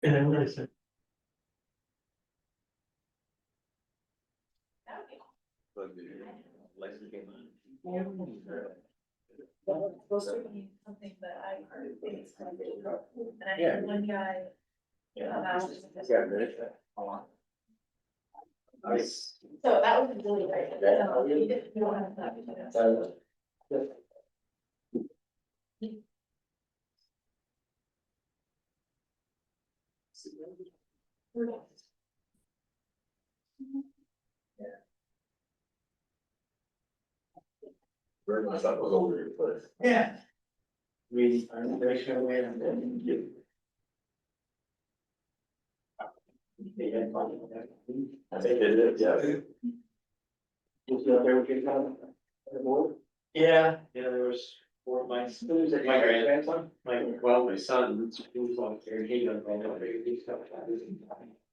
And then what is it? Supposed to be something that I heard is kind of difficult. And I had one guy. So that was really great. You don't have that. My son was over your place. Yeah. We are very sure we have been you. I think it is, yeah. Was you out there with your son? Yeah, there was four of my students, my grandson, my son, he was on there, he done all the stuff.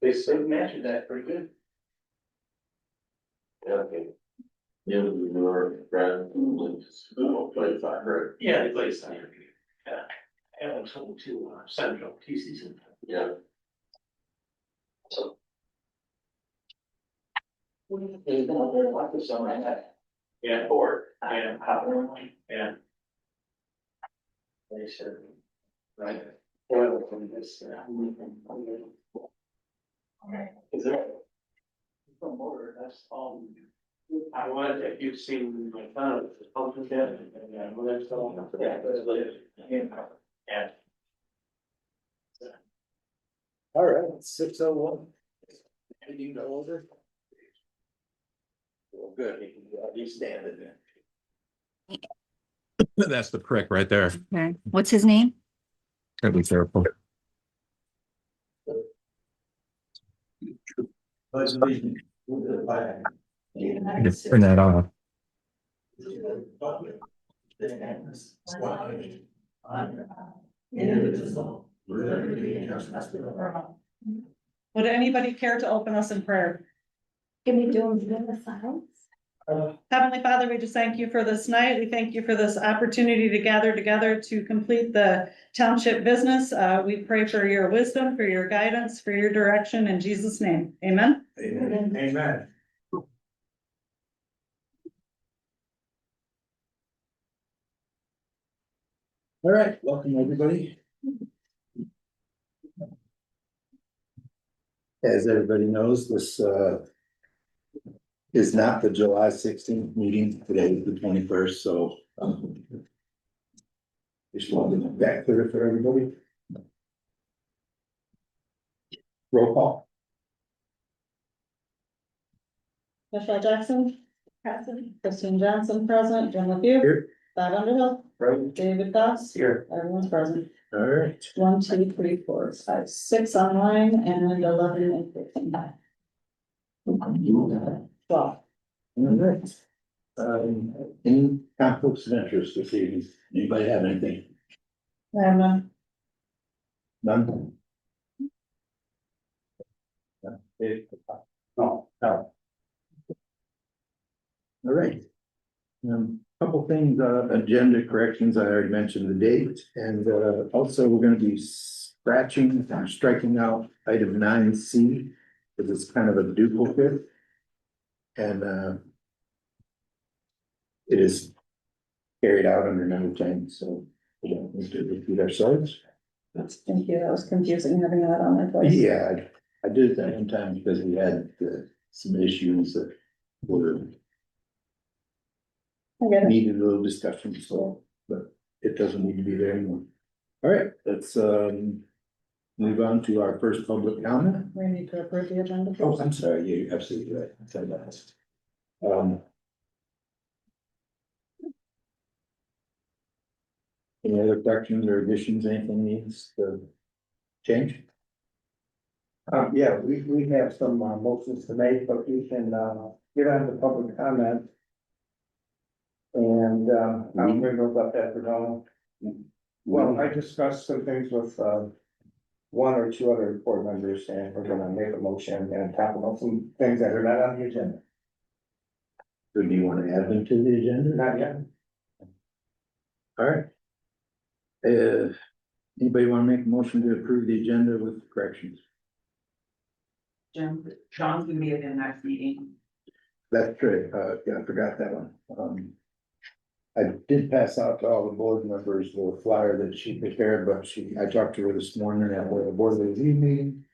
They matched that pretty good. Yeah, okay. Yeah, your friend, play soccer. Yeah, they play soccer. Yeah. And I was home to Central T-season. Yeah. So. Like the summer. Yeah, or, yeah. Yeah. They said, right. Oil from this. Is there? From motor, that's all. I wanted, if you've seen my phone, it's pumpkin dead, and when that's all. Yeah. Yeah. All right, 6:01. Meeting to order. Well, good, you stand it there. That's the prick right there. Okay, what's his name? Gotta be careful. I can turn that off. Would anybody care to open us in prayer? Can we do them in the silence? Heavenly Father, we just thank you for this night. We thank you for this opportunity to gather together to complete the township business. We pray for your wisdom, for your guidance, for your direction in Jesus' name. Amen. Amen. Amen. All right, welcome everybody. As everybody knows, this is not the July 16th meeting. Today is the 21st, so just wanted to make that clear for everybody. Roll call. Michelle Jackson. Present. Christine Johnson, present. Jim LePew. Here. Bob Underhill. Right. David Goss. Here. Everyone's present. All right. 1, 2, 3, 4, 5, 6 online and 11 in person. 12. All right. Any conflicts of interest this evening? Anybody have anything? I have none. None? No. No. All right. Couple things, agenda corrections. I already mentioned the date, and also we're gonna be striking out item 9C, because it's kind of a duplicate. And it is carried out under number 10, so we don't need to repeat ourselves. Thank you. That was confusing having that on there twice. Yeah, I did it that one time because we had some issues that were I get it. needed a little discussion, so, but it doesn't need to be there anymore. All right, let's move on to our first public comment. We need to approve the agenda. Oh, I'm sorry, you're absolutely right. I said that. Any other corrections or additions, anything needs to change? Yeah, we have some motions to make, but we can get on to public comment. And I'm going to let that for now. Well, I discussed some things with one or two other board members, and we're gonna make a motion and talk about some things that are not on the agenda. Or do you want to add them to the agenda? Not yet. All right. Anybody want to make a motion to approve the agenda with corrections? Jim, Sean's gonna be at the next meeting. That's true, yeah, I forgot that one. I did pass out to all the board members the flyer that she prepared, but I talked to her this morning at the board review meeting.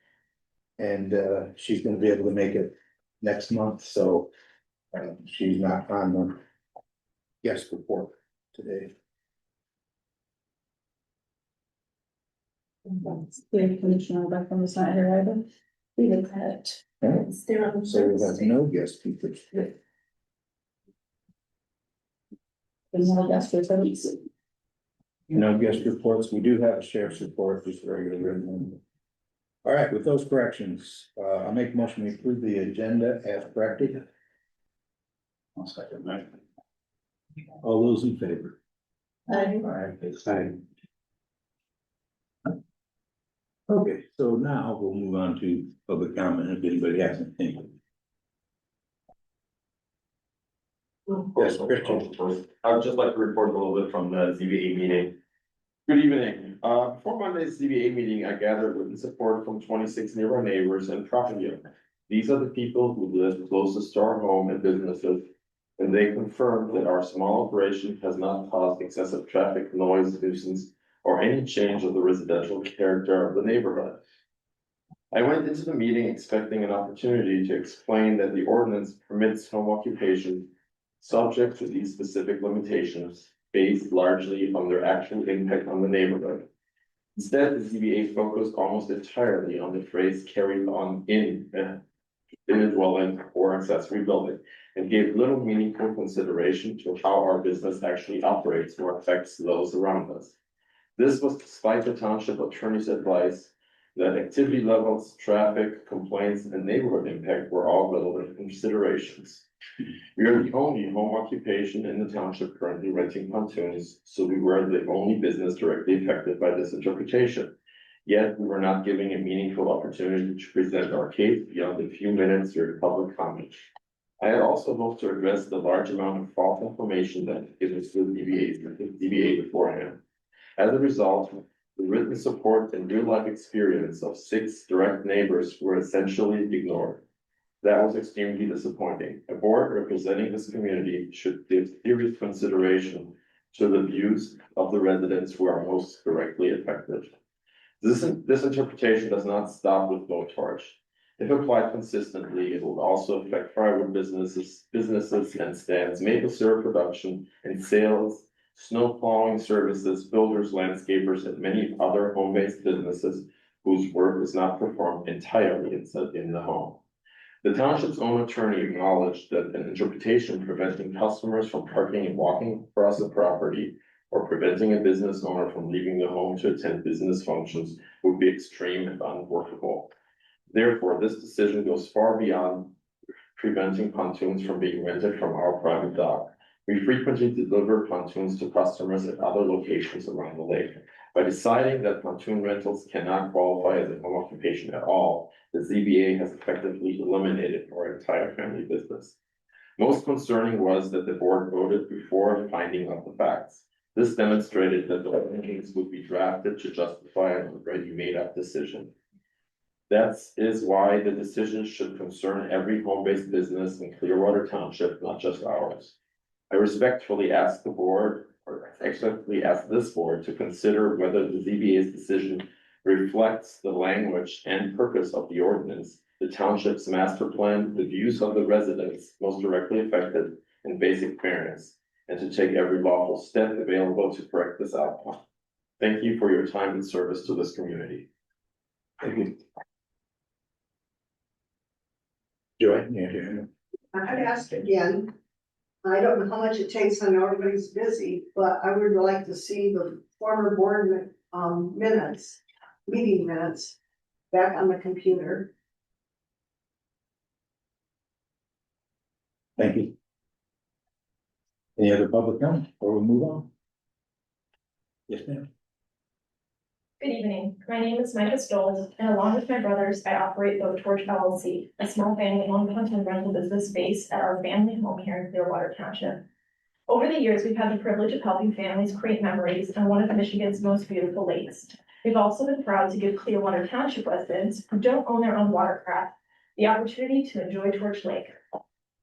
And, she's gonna be able to make it next month, so, she's not on the guest report today. The commissioner back on the side here, either. We did that. It's there on the So we have surface. no guest speakers today. There's no guest reports. No guest reports. We do have a sheriff's report, just a regular written one. All right, with those corrections, I'll make a motion to approve the agenda as corrected. I'll second that. All those in favor? Aye. All right, it's fine. Okay, so now we'll move on to public comment if anybody has anything. Yes, Christian. I would just like to report a little bit from the ZBA meeting. Good evening. Before Monday's ZBA meeting, I gathered written support from 26 nearby neighbors and property owners. These are the people who live closest to our home and businesses, and they confirmed that our small operation has not caused excessive traffic, noise, nuisance, or any change of the residential character of the neighborhood. I went into the meeting expecting an opportunity to explain that the ordinance permits home occupation subject to these specific limitations based largely on their actual impact on the neighborhood. Instead, the ZBA focused almost entirely on the phrase carried on in a dwelling or accessory building and gave little meaningful consideration to how our business actually operates or affects those around us. This was despite the township attorney's advice that activity levels, traffic, complaints, and neighborhood impact were all relevant considerations. We are the only home occupation in the township currently renting pontoons, so we were the only business directly affected by this interpretation. Yet we were not giving a meaningful opportunity to present our case beyond a few minutes during public comment. I had also hoped to address the large amount of false information that given to the DBA beforehand. As a result, the written support and real-life experience of 6 direct neighbors were essentially ignored. That was extremely disappointing. A board representing this community should give serious consideration to the views of the residents who are most directly affected. This interpretation does not stop with blowtorch. If applied consistently, it will also affect firewood businesses and stands, maple syrup production and sales, snow plowing services, builders, landscapers, and many other home-based businesses whose work is not performed entirely in the home. The township's own attorney acknowledged that an interpretation preventing customers from parking and walking across the property or preventing a business owner from leaving the home to attend business functions would be extreme and unworkable. Therefore, this decision goes far beyond preventing pontoons from being rented from our private dock. We frequently deliver pontoons to customers at other locations around the lake. By deciding that pontoon rentals cannot qualify as a home occupation at all, the ZBA has effectively eliminated our entire family business. Most concerning was that the board voted before finding out the facts. This demonstrated that the rankings would be drafted to justify an already made-up decision. That is why the decision should concern every home-based business in Clearwater Township, not just ours. I respectfully ask the board, or respectfully ask this board, to consider whether the ZBA's decision reflects the language and purpose of the ordinance, the township's master plan, the views of the residents most directly affected, and basic fairness, and to take every lawful step available to correct this outcome. Thank you for your time and service to this community. Thank you. Joy, yeah. I'd ask again. I don't know how much it takes, I know everybody's busy, but I would like to see the former board minutes, meeting minutes, back on the computer. Thank you. Any other public comment, or we'll move on? Yes, ma'am. Good evening. My name is Micah Stoll, and along with my brothers, I operate Blowtorch LLC, a small family-owned pontoon rental business based at our family home here in Clearwater Township. Over the years, we've had the privilege of helping families create memories on one of Michigan's most beautiful lakes. We've also been proud to give Clearwater Township residents who don't own their own watercraft the opportunity to enjoy Torch Lake.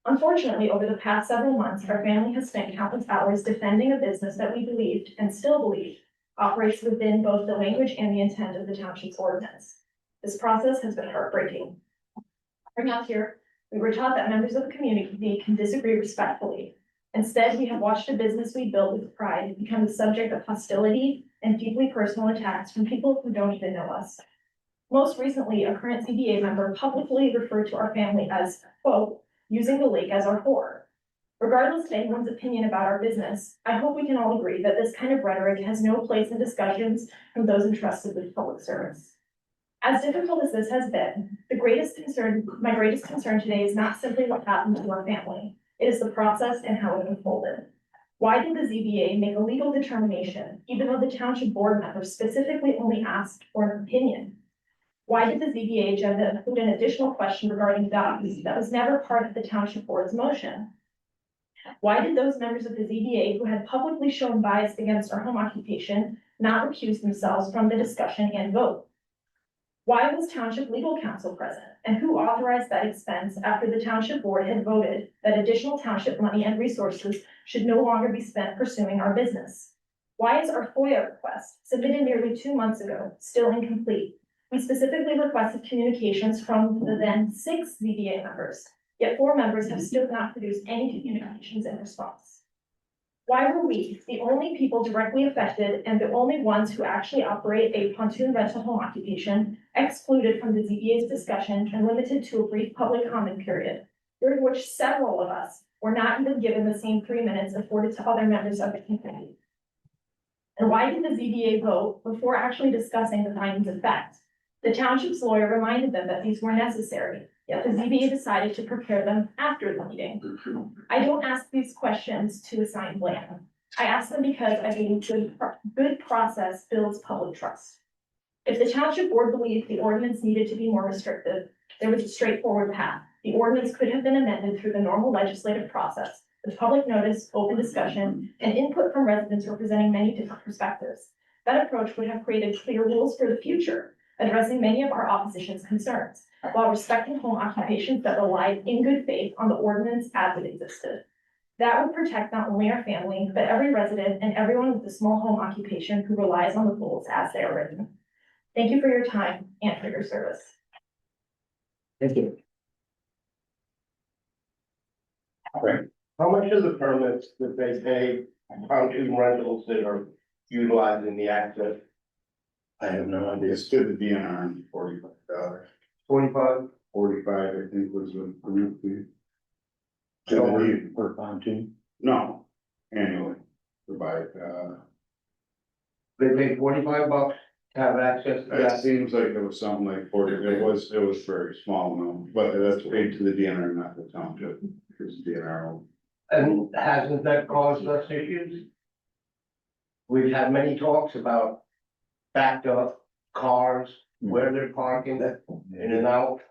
Unfortunately, over the past several months, our family has spent countless hours defending a business that we believed and still believe operates within both the language and the intent of the township's ordinance. This process has been heartbreaking. Growing up here, we were taught that members of the community can disagree respectfully. Instead, we have watched a business we built with pride become the subject of hostility and deeply personal attacks from people who don't even know us. Most recently, a current CBA member publicly referred to our family as, quote, using the lake as our whore. Regardless of anyone's opinion about our business, I hope we can all agree that this kind of rhetoric has no place in discussions from those entrusted with public service. As difficult as this has been, my greatest concern today is not simply what happened to our family. It is the process and how it unfolded. Why did the ZBA make a legal determination, even though the township board member specifically only asked for an opinion? Why did the ZBA agenda include an additional question regarding dogs that was never part of the township board's motion? Why did those members of the ZBA who had publicly shown bias against our home occupation not recuse themselves from the discussion and vote? Why was township legal counsel present, and who authorized that expense after the township board had voted that additional township money and resources should no longer be spent pursuing our business? Why is our FOIA request, submitted nearly 2 months ago, still incomplete? We specifically requested communications from the then 6 ZBA members, yet 4 members have still not produced any communications in response. Why were we, the only people directly affected and the only ones who actually operate a pontoon rental home occupation, excluded from the ZBA's discussion and limited to a brief public comment period, during which several of us were not even given the same 3 minutes afforded to other members of the community? And why did the ZBA vote before actually discussing the findings of fact? The township's lawyer reminded them that these were necessary, yet the ZBA decided to prepare them after the meeting. I don't ask these questions to assign blame. I ask them because I believe good process builds public trust. If the township board believed the ordinance needed to be more restrictive, there was a straightforward path. The ordinance could have been amended through the normal legislative process, with public notice, open discussion, and input from residents representing many different perspectives. That approach would have created clear rules for the future, addressing many of our opposition's concerns, while respecting home occupations that relied in good faith on the ordinance as it existed. That would protect not only our family, but every resident and everyone with a small home occupation who relies on the rules as they are written. Thank you for your time and for your service. Thank you. How much of the permits that they pay pontoon rentals that are utilizing the access? I have no idea. It's to the DNR, $45. 25? 45, I think was the group fee. Per pontoon. No, annually, provide, They pay $45 to have access to it that. seems like it was something like 40, it was very small amount, but that's paid to the DNR, not the township, because DNR. And hasn't that caused us issues? We've had many talks about backed up cars, where they're parking, in and out.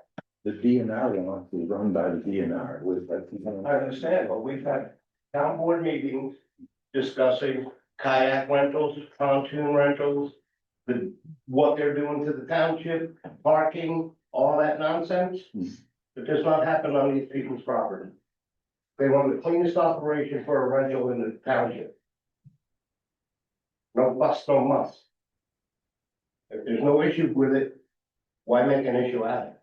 The DNR one is run by the DNR with, I understand, but we've had town board meetings discussing kayak rentals, pontoon rentals, what they're doing to the township, parking, all that nonsense. It does not happen on these people's property. They run the cleanest operation for a rental in the township. No fuss, no muss. If there's no issue with it, why make an issue out of it?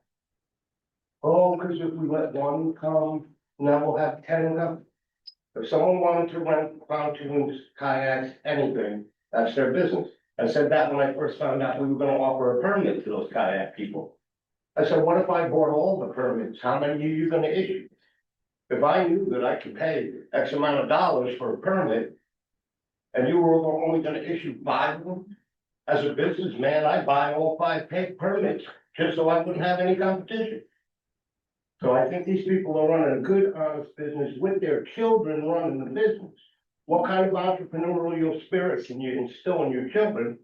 Oh, because if we let one come, now we'll have 10 come. If someone wanted to rent pontoons, kayaks, anything, that's their business. I said that when I first found out we were gonna offer a permit to those kayak people. I said, what if I bought all the permits? How many are you gonna issue? If I knew that I could pay X amount of dollars for a permit, and you were only gonna issue 5 of them, as a businessman, I'd buy all 5 permits just so I wouldn't have any competition. So I think these people are running a good, honest business with their children running the business. What kind of entrepreneurial spirit can you instill in your children?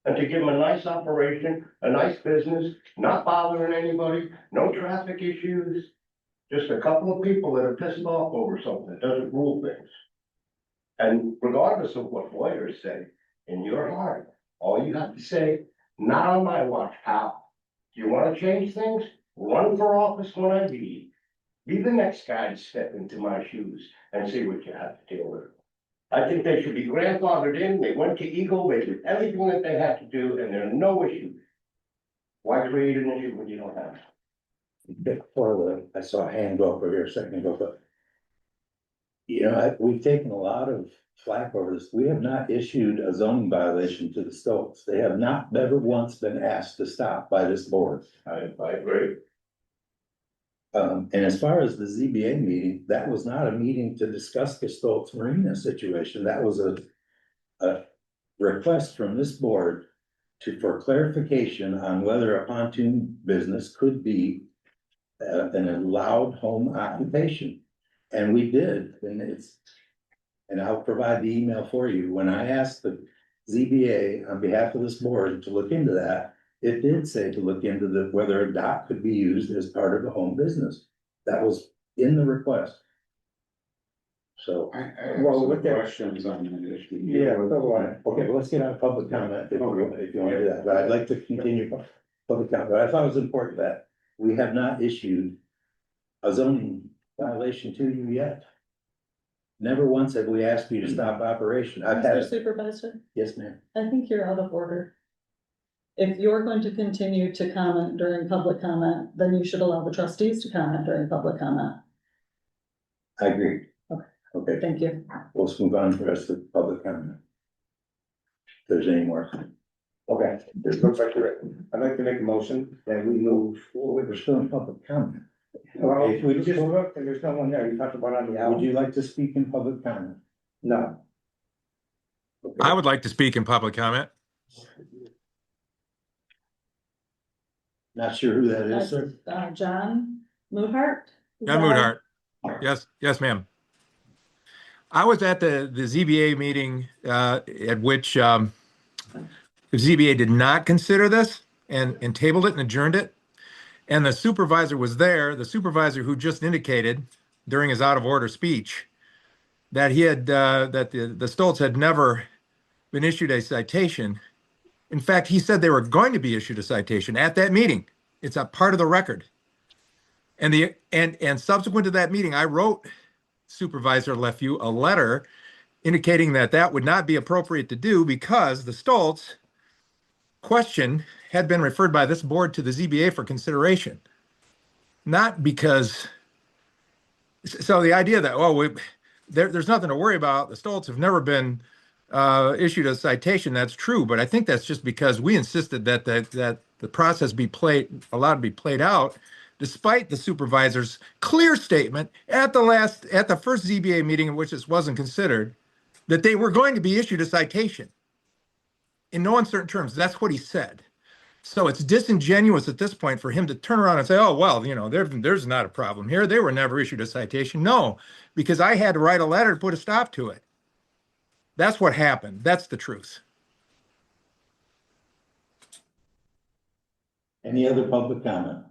And to give them a nice operation, a nice business, not bothering anybody, no traffic issues. Just a couple of people that are pissed off over something that doesn't rule things. And regardless of what lawyers say, in your heart, all you have to say Not on my watch, pal. Do you wanna change things? Run for office when I be. Be the next guy to step into my shoes and see what you have to deal with. I think they should be grandfathered in. They went to Eagle, they did everything that they had to do, and there are no issues. Why create an issue when you don't have it? I saw a hand go up over here a second ago, but. You know, we've taken a lot of flack over this. We have not issued a zoning violation to the Stokes. They have not never once been asked to stop by this board. I agree. And as far as the ZBA meeting, that was not a meeting to discuss the Stokes Marina situation. That was a request from this board for clarification on whether a pontoon business could be an allowed home occupation. And we did, and I'll provide the email for you. When I asked the ZBA on behalf of this board to look into that, it did say to look into whether a dock could be used as part of the home business. That was in the request. So, I have Well, some look at- questions on that issue. Yeah, so okay, well, let's get on public comment if you want to do that, but I'd like to continue public comment. But I thought it was important that we have not issued a zoning violation to you yet. Never once have we asked you to stop operation. I've had, Mr. Supervisor, yes, ma'am. I think you're out of order. If you're going to continue to comment during public comment, then you should allow the trustees to comment during public comment. I agree. Okay. Okay, Thank you. we'll move on to the rest of the public comment. If there's any more. Okay, this looks like you're right. I'd like to make a motion that we move. We're still in public comment. Well, If we we just looked and there's no one there. You talked about on the Would hour. you like to speak in public comment? No. Okay. I would like to speak in public comment. Not sure who that is, sir. John Muhart? John Moodhart. Yes, ma'am. I was at the ZBA meeting, at which, the ZBA did not consider this and tabled it and adjourned it. And the supervisor was there, the supervisor who just indicated during his out of order speech that he had, that the Stoltz had never been issued a citation. In fact, he said they were going to be issued a citation at that meeting. It's a part of the record. And subsequent to that meeting, I wrote Supervisor LeFew a letter indicating that that would not be appropriate to do because the Stoltz question had been referred by this board to the ZBA for consideration. Not because, so the idea that, there's nothing to worry about, the Stoltz have never been issued a citation, that's true, but I think that's just because we insisted that the process be allowed to be played out, despite the supervisor's clear statement at the first ZBA meeting in which this wasn't considered, that they were going to be issued a citation. In no uncertain terms, that's what he said. So it's disingenuous at this point for him to turn around and say, oh, well, there's not a problem here. They were never issued a citation. No, because I had to write a letter to put a stop to it. That's what happened. That's the truth. Any other public comment?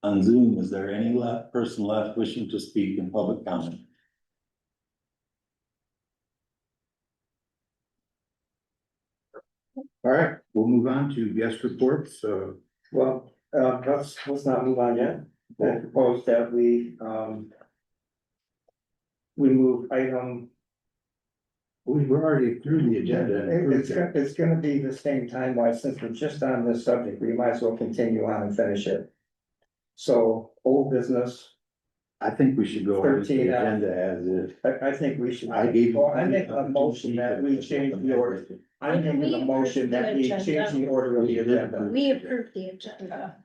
On Zoom, is there any person left wishing to speak in public comment? All right, we'll move on to guest reports. Well, let's not move on yet. I propose that we move item. We were already through the agenda. and approved it. It's gonna be the same time wise, since we're just on this subject, we might as well continue on and finish it. So, old business, I think we should go over the 13, agenda as is. I think we should. I gave. Well, I make a motion that we change the order. I'm making a motion that we change the order of the agenda. We approved the agenda.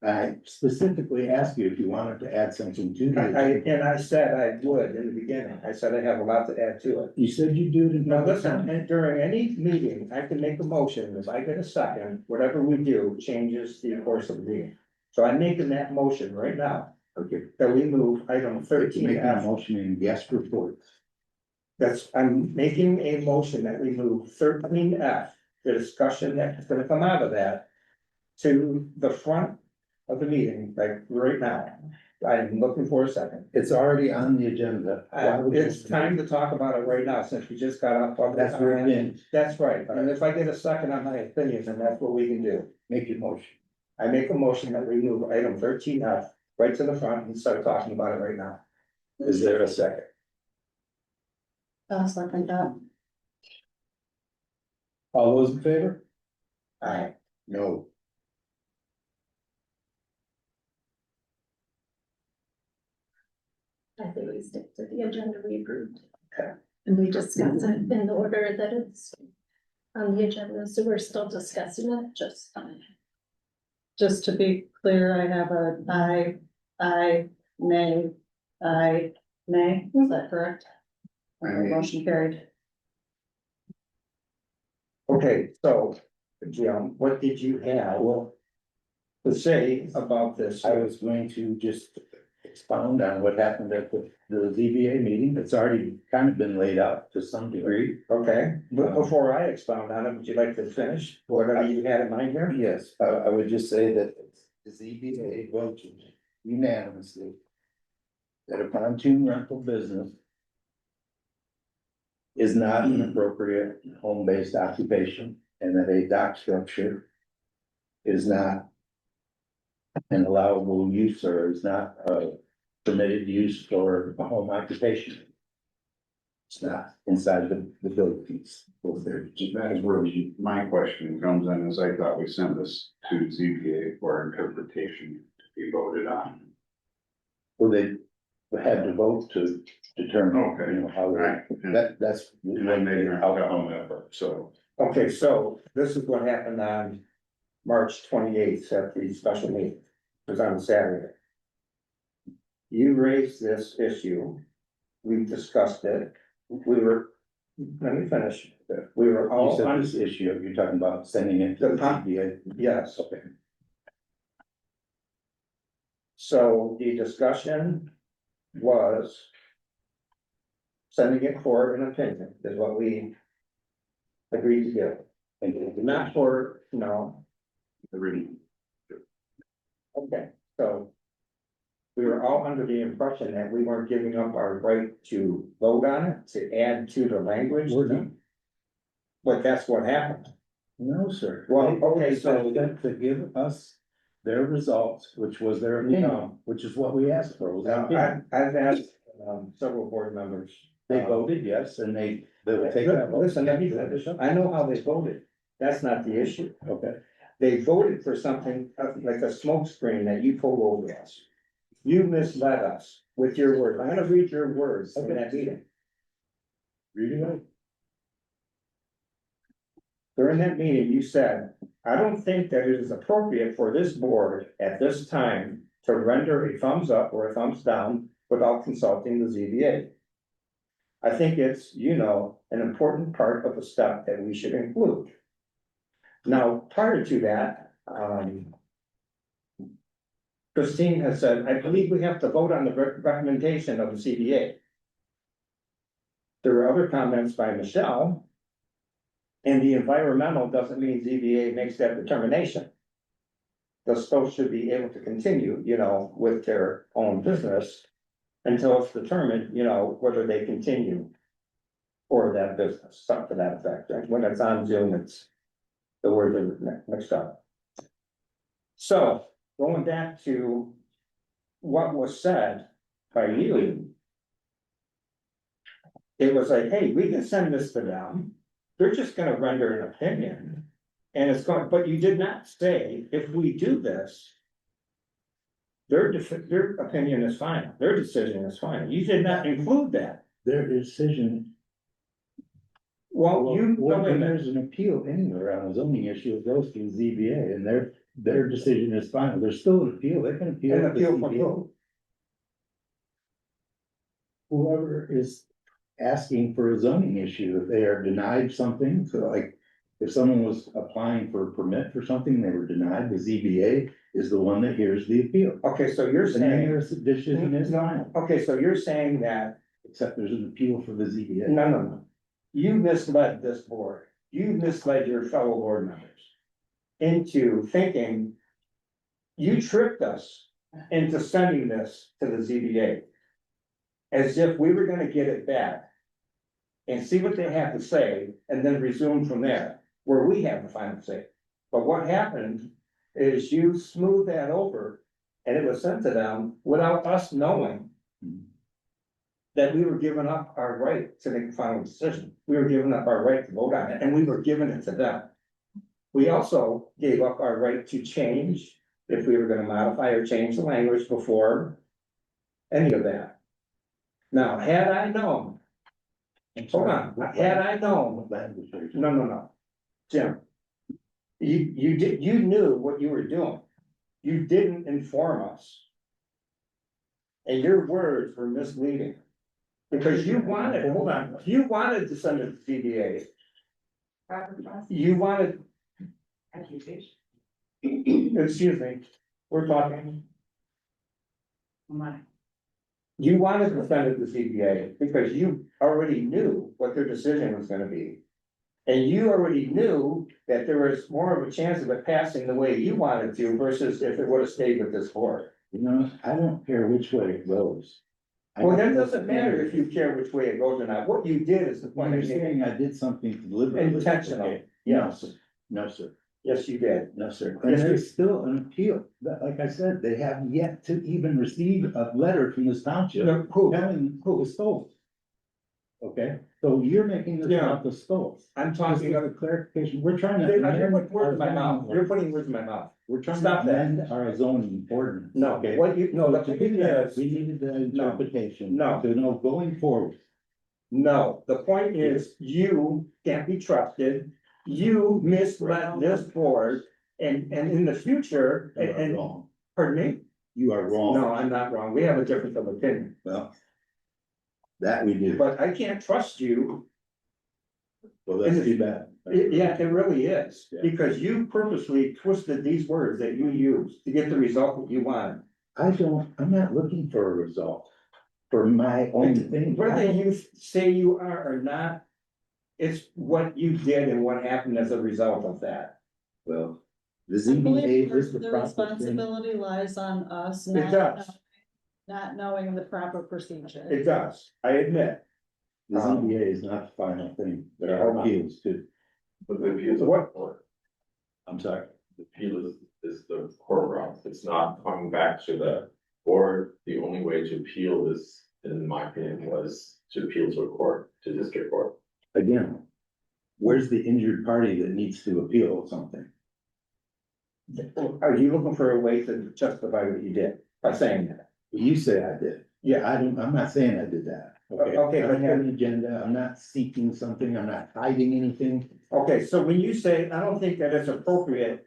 I specifically asked you if you wanted to add something to that. And I said I would in the beginning. I said I have a lot to add to it. You said you do it. Now, listen, and during any meeting, I can make a motion, if I get a second, whatever we do changes the course of the meeting. So I'm making that motion right now, Okay. that we move item 13 Making a F. motion in guest reports. I'm making a motion that we move 13 F, the discussion that's gonna come out of that, to the front of the meeting, like right now. I'm looking for a second. It's already on the agenda. Why would you- It's time to talk about it right now, since we just got off. Public That's where it comment. ends. That's right, and if I get a second on my opinion, then that's what we can do. Make your motion. I make a motion that we move item 13F right to the front and start talking about it right now. Is there a second? Second that. All those in favor? Aye. No. I think we stick to the agenda we approved. Okay. And we discuss it in the order that it's on the agenda, so we're still discussing it, just. Just to be clear, I have a aye, nay, is that correct? Okay, motion carried. Okay, so, Jim, what did you have to say about this? I was going to just expound on what happened at the ZBA meeting. It's already kind of been laid out to some degree. Okay, but before I expound on it, would you like to finish whatever you had in mind here? Yes, I would just say that the ZBA voted unanimously that a pontoon rental business is not an appropriate home-based occupation, and that a dock structure is not an allowable use or is not a permitted use for a home occupation. It's not inside the buildings. That is where my question comes in, is I thought we sent this to ZBA for interpretation to be voted on. Well, they had to vote to determine, Okay. you know, how Right. that's. And then they are outcome member, so. Okay, so this is what happened on March 28th at the special meeting, it was on Saturday. You raised this issue, we discussed it, let me finish, we were You all said on, this issue, you're talking about sending it to the ZBA. yes. Okay. So the discussion was sending it for an opinion, is what we agreed to do. And not for, no, The reading. okay, so we were all under the impression that we weren't giving up our right to vote on it, to add to the language. We're done. But that's what happened. No, sir. Well, They okay, so- decided to give us their results, which was their opinion, No. which is what we asked for. was our Now, opinion. I've asked, several board members. They voted yes, and they will take that vote. Listen, let me finish. I know how they voted. That's not the issue. Okay. They voted for something like a smoke screen that you pulled over us. You misled us with your words. I'm gonna read your words in that meeting. Read it out. During that meeting, you said, I don't think that it is appropriate for this board at this time to render a thumbs up or a thumbs down without consulting the ZBA. I think it's, an important part of the step that we should include. Now, prior to that, Christine has said, I believe we have to vote on the recommendation of the ZBA. There were other comments by Michelle. And the environmental doesn't mean ZBA makes that determination. The Stowe should be able to continue, with their own business. Until it's determined, whether they continue. For that business, something to that effect, and when it's on Zoom, it's. The words are mixed up. So, going back to. What was said by you. It was like, hey, we can send this to them. They're just gonna render an opinion. And it's going, but you did not say, if we do this. Their opinion is final, their decision is final, you did not include that. Their decision. Well, When there's an appeal anywhere on a zoning issue, it goes to the ZBA and their decision is final. There's still an appeal. They can appeal. An to the appeal from ZBA. who? Whoever is asking for a zoning issue, if they are denied something, so like. If someone was applying for a permit for something, they were denied, the ZBA is the one that hears the appeal. Okay, so you're And then saying, their decision is final, okay, so you're saying that, except there's an appeal for the ZBA. no. You misled this board, you misled your fellow board members. Into thinking. You tricked us into sending this to the ZBA. As if we were gonna get it back. And see what they have to say, and then resume from there, where we have the final say. But what happened is you smoothed that over, and it was sent to them without us knowing. That we were giving up our right to make a final decision, we were giving up our right to vote on it, and we were giving it to them. We also gave up our right to change, if we were gonna modify or change the language before any of that. Now, had I known, hold on, had I known, no, Jim. You knew what you were doing, you didn't inform us. And your words were misleading. Because you wanted, hold on, you wanted to send it to ZBA, you wanted, excuse me, we're talking. You wanted to send it to ZBA because you already knew what their decision was gonna be. And you already knew that there was more of a chance of it passing the way you wanted to versus if it would have stayed with this board. You know, I don't care which way it goes. Well, that doesn't matter if you care which way it goes or not, what you did is the When point. you're saying I did something deliberately. Intentional, Okay. yes, No, sir. yes, you did. No, sir. Yes, And there's still an appeal, but like I said, they have yet to even receive a letter from this township Who? telling who is Stoltz. Okay, so you're making this Yeah. about the Stoltz. I'm Just talking, another clarification, we're trying to. you're amend putting words in my our mouth, zoning you're putting words in my mouth. We're trying to Stop that. amend our zoning ordinance. No, Okay? what you, no, the To point do that, is, we needed the interpretation. No. To know going forward. no, the point is, you can't be trusted. You misled this board, and in the future, You are and, wrong. pardon me? You are wrong. No, I'm not wrong, we have a difference of opinion, Well. That we do. but I can't trust you. Well, that's too bad. Yeah, it really is, Yeah. because you purposely twisted these words that you used to get the result that you wanted. I'm not looking for a result. For my own thing. Whether you say you are or not, it's what you did and what happened as a result of that. Well, the I believe ZBA is the the proper thing. responsibility lies on us, It does, not knowing the proper procedure. it does, I admit. The ZBA is not the final thing. There are appeals too. But the appeal is What? I'm sorry. The appeal is the court route, it's not coming back to the board. The only way to appeal this, in my opinion, was to appeal to a court, to district court. Again, where's the injured party that needs to appeal something? Are you looking for a way to justify what you did by saying that? You say I did. Yeah, I'm not saying I did that. Okay, Okay, I but don't have an agenda. I'm not seeking something. I'm not hiding anything. okay, so when you say, I don't think that it's appropriate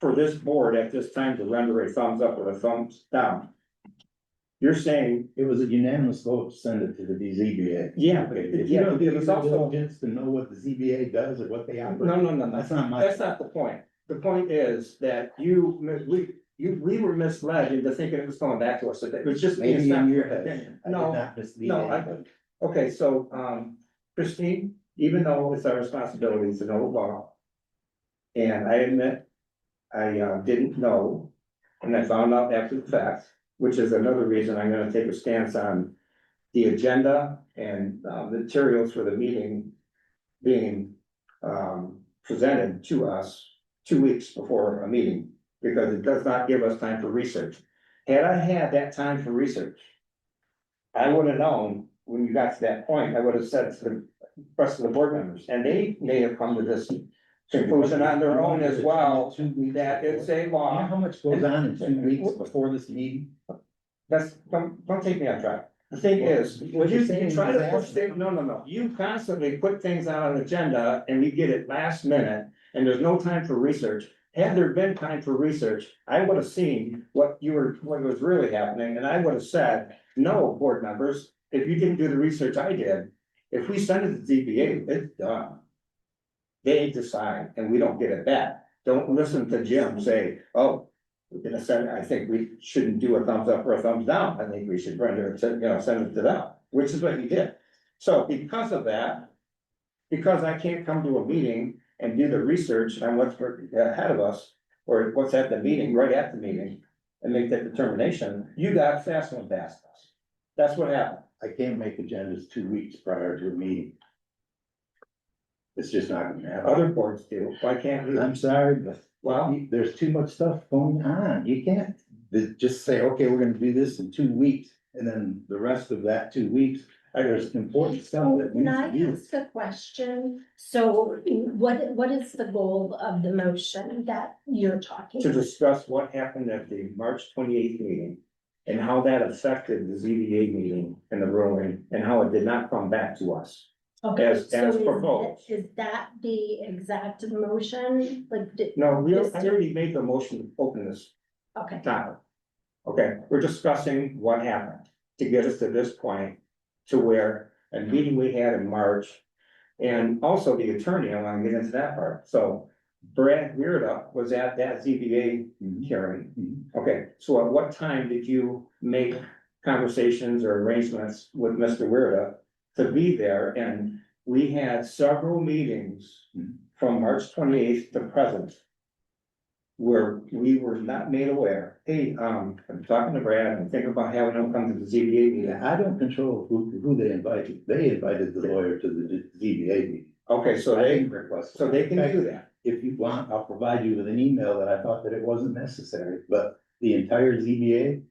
for this board at this time to render a thumbs up or a thumbs down. You're saying, It was a unanimous vote to send it to the ZBA. yeah, but Okay, if you don't do it was the also, diligence to know what the ZBA does or what they operate. no, That's not my. that's not the point. The point is that we were misled into thinking it was coming back to us, it was just. being Maybe in sent. your head. I did No, not mislead no, anybody. Okay, so, Christine, even though it's our responsibility to know the law. And I admit, I didn't know, and I found out after the fact, which is another reason I'm gonna take a stance on. The agenda and materials for the meeting being presented to us 2 weeks before a meeting. Because it does not give us time for research. Had I had that time for research. I would have known when you got to that point, I would have said to the rest of the board members, and they may have come to this conclusion on their own as well. 2 weeks That it's a You know law, how much goes on in 2 weeks before this meeting? don't take me on track. The thing is, when you try to push things, no, you constantly put things on an agenda and we get it last minute. And there's no time for research. Had there been time for research, I would have seen what was really happening, and I would have said, no, board members, if you didn't do the research I did, if we send it to ZBA, it's done. They decide, and we don't get it back. Don't listen to Jim say, oh, we're gonna send, I think we shouldn't do a thumbs up or a thumbs down. I think we should render it, send it to them, which is what you did. So because of that, because I can't come to a meeting and do the research on what's ahead of us, or what's at the meeting, right at the meeting, and make that determination, you got fast one past us. That's what happened. I can't make agendas 2 weeks prior to a meeting. It's just not gonna happen. Other boards do, why can't we? I'm sorry, but Well, there's too much stuff going on. You can't just say, okay, we're gonna do this in 2 weeks. And then the rest of that 2 weeks, there's important stuff that Can needs I to be. ask a question? So what is the goal of the motion that you're talking? to discuss what happened at the March 28th meeting. And how that affected the ZBA meeting and the ruling, and how it did not come back to us. Okay, as so proposed. is that the exact motion? Like, No, I Just- already made the motion to open this okay, topic. Okay, we're discussing what happened to get us to this point, to where a meeting we had in March. And also the attorney, I wanna get into that part, so Brad Weirda was at that ZBA hearing. Okay, so at what time did you make conversations or arrangements with Mr. Weirda to be there? And we had several meetings from March 28th to present, where we were not made aware, hey, I'm talking to Brad, I'm thinking about having him come to the ZBA meeting. I don't control who they invited. They invited the lawyer to the ZBA meeting. Okay, so I they, didn't request. so they can In fact, do that. If you want, I'll provide you with an email that I thought that it wasn't necessary, but the entire ZBA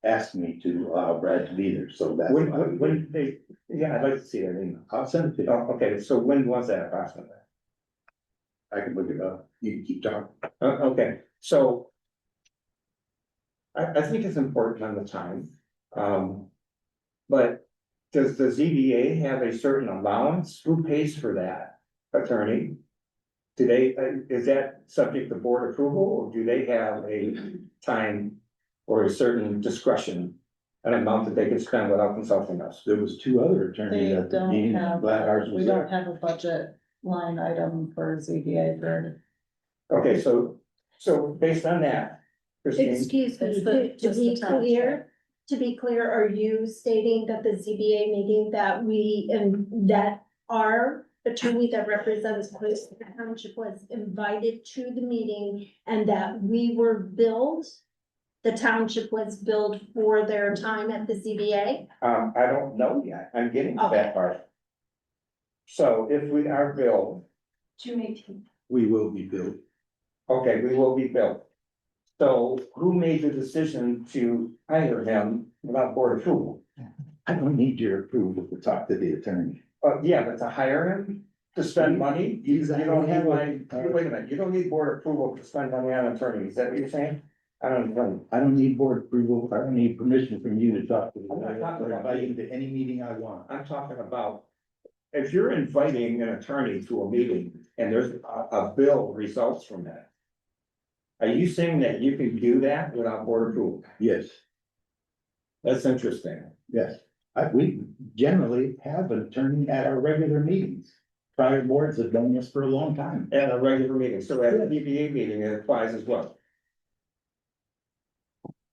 asked me to allow Brad to be there, so that's. why. When they, yeah, I'd like to see that email. I'll send it to you. Oh, okay, so when was that approximately? I can look it up. You can keep talking. Okay, so. I think it's important on the time, but does the ZBA have a certain allowance? Who pays for that, attorney? Do they, is that subject to board approval, or do they have a time or a certain discretion? An amount that they can spend without consulting us? There was two other attorneys They at the don't meeting. have, Glad ours we was don't there. have a budget line item for ZBA for. Okay, so based on that, Christine, excuse me, It's to just be the township. clear, are you stating that the ZBA meeting that we, and that our attorney that represents the township was invited to the meeting and that we were billed? The township was billed for their time at the ZBA? I don't know yet, I'm getting to Okay. that part. So if we are billed, June 18th. We will be billed. okay, we will be billed. So who made the decision to hire him without board approval? I don't need your approval to talk to the attorney. Yeah, but to hire him, to spend money, you don't have like, wait a minute, you don't need board approval to spend money on an attorney, is that what you're saying? I don't know. I don't need board approval. I don't need permission from you to talk to the I'm not lawyer talking or about invite you to any meeting I want. I'm talking about, if you're inviting an attorney to a meeting and there's a bill results from that. Are you saying that you can do that without board approval? Yes, That's interesting. yes. We generally have an attorney at our regular meetings. Prior boards have done this for a long time. At a regular meeting, so at a BBA meeting, it applies as well.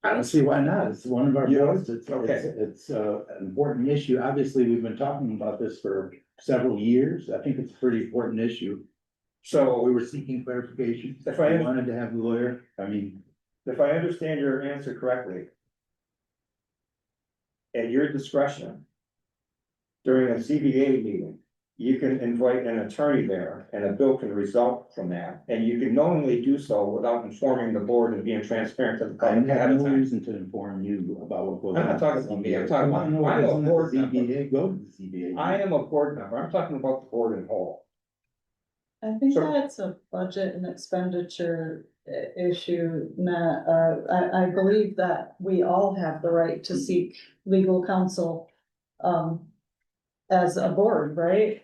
I don't see why not. It's one of our You know, boards. It's an important issue. Obviously, we've been talking about this for several years. I think it's a pretty important issue. So We were seeking clarification. If I- We wanted to have the lawyer, if I understand your answer correctly. At your discretion. During a ZBA meeting, you can invite an attorney there and a bill can result from that. And you can knowingly do so without informing the board and being transparent to the I public ahead have of no time. reason to inform you about what goes on. I'm not talking about me, I'm talking about- You wanna I'm a know what board goes on at the member. ZBA, go to the ZBA. I am a board member, I'm talking about the board in whole. I think So- that's a budget and expenditure issue, not, I believe that we all have the right to seek legal counsel. As a board, right?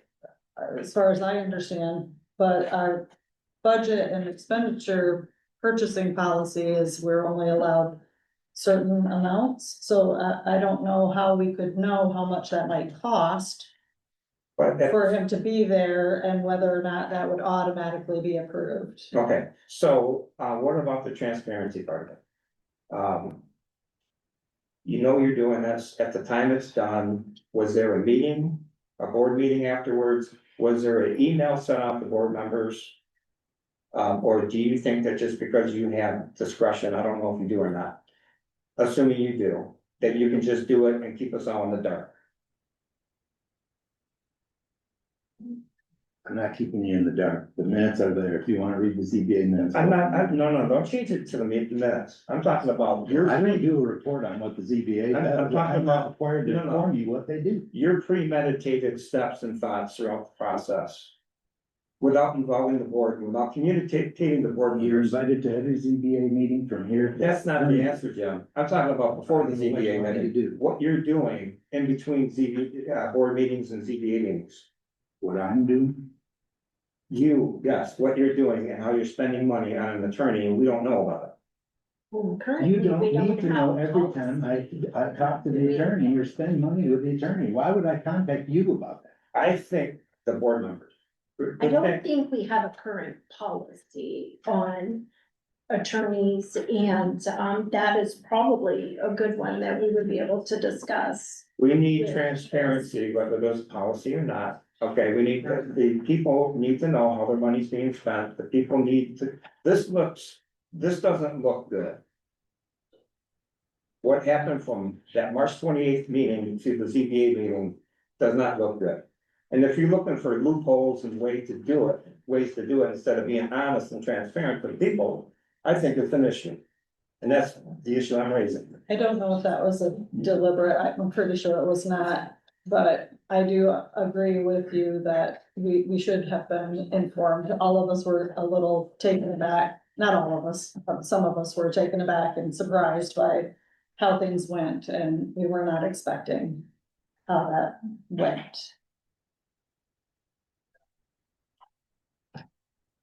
As far as I understand, but our budget and expenditure purchasing policy is we're only allowed certain amounts. So I don't know how we could know how much that might cost But, for him to be there and whether or not that would automatically be approved. okay, so, what about the transparency part of it? You know you're doing this, at the time it's done, was there a meeting, a board meeting afterwards? Was there an email sent out to board members? Or do you think that just because you have discretion, I don't know if you do or not, assuming you do, that you can just do it and keep us all in the dark? I'm not keeping you in the dark. The minutes are there. If you wanna read the ZBA minutes. No, don't change it to the minutes. I'm talking about your. I don't do a report on what the ZBA I'm does. talking I'm not about- required to No, no. inform you what they do. Your premeditated steps and thoughts throughout the process. Without involving the board, without communicating the board You're members. invited to every ZBA meeting from here. That's not the answer, Jim. I'm talking about before the What ZBA you want me to meeting, do, what you're doing in between board meetings and ZBA meetings. what I'm doing. Yes, what you're doing and how you're spending money on an attorney, and we don't know about it. Currently, You don't we need to know have every policy. time I talk to the attorney or spend money with the attorney. Why would I contact you about that? I think the board members. I don't think we have a current policy on attorneys, and that is probably a good one that we would be able to discuss. We need transparency, whether there's policy or not. Okay, we need, the people need to know how their money's being spent. The people need to, this doesn't look good. What happened from that March 28th meeting to the ZBA meeting does not look good. And if you're looking for loopholes and ways to do it instead of being honest and transparent to people, I think it's an issue. And that's the issue I'm raising. I don't know if that was a deliberate, I'm pretty sure it was not, but I do agree with you that we should have been informed. All of us were a little taken aback, not all of us, but some of us were taken aback and surprised by how things went, and we were not expecting how that went.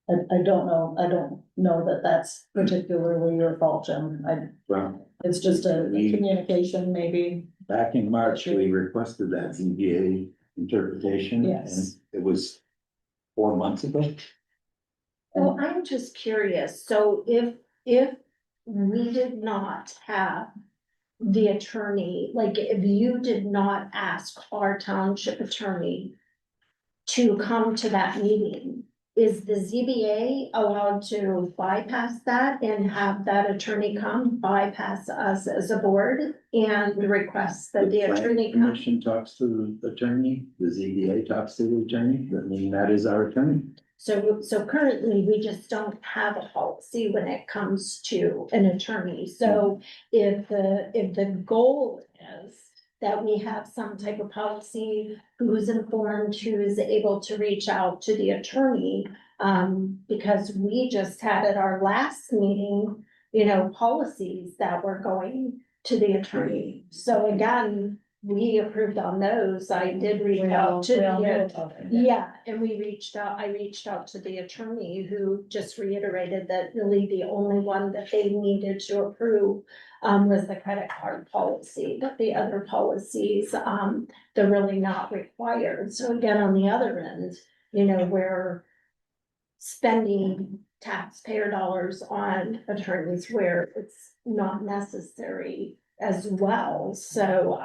I don't know that that's particularly your fault, Jim. Well, It's just a We- communication, maybe. back in March, we requested that ZBA interpretation. Yes. And it was 4 months ago. Well, I'm just curious, so if we did not have the attorney, like if you did not ask our township attorney to come to that meeting, is the ZBA allowed to bypass that and have that attorney come, bypass us as a board and request that the planning attorney come? Commission talks to the attorney, the ZBA talks to the attorney. I mean, that is our attorney. So currently, we just don't have a policy when it comes to an attorney. So if the goal is that we have some type of policy, who's informed, who is able to reach out to the attorney, because we just had at our last meeting, policies that were going to the attorney. So again, we approved on those. I did reach out to yeah, and I reached out to the attorney, who just reiterated that really the only one that they needed to approve was the credit card policy, but the other policies, they're really not required. So again, on the other end, we're spending taxpayer dollars on attorneys where it's not necessary as well. So,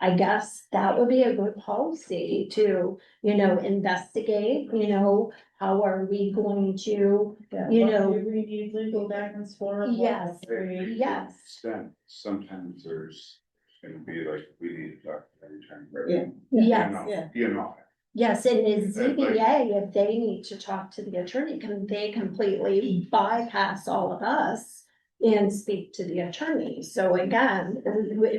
I guess that would be a good policy to, investigate, how are we going to, We need legal back and forth. Yes. yes. Extent, sometimes there's gonna be like, we need to talk to every time. Yeah. Yes. Yeah. You know. Yes, and the Like- ZBA, if they need to talk to the attorney, can they completely bypass all of us and speak to the attorney? So again,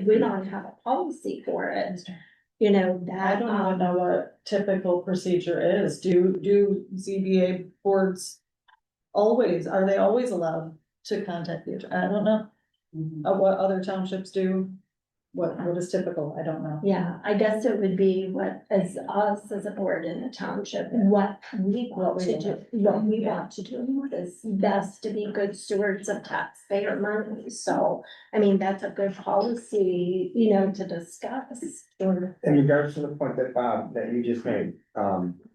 we don't have a policy for it, I that, don't even know what typical procedure is. Do ZBA boards are they always allowed to contact the attorney? I don't know. What other townships do, what is typical, I don't know. yeah, I guess it would be what, as us as a board in the township, what we want to do, what we want to do, what is best to be good stewards of taxpayer money. So, I mean, that's a good policy, to discuss. In regards to the point that Bob, that you just made,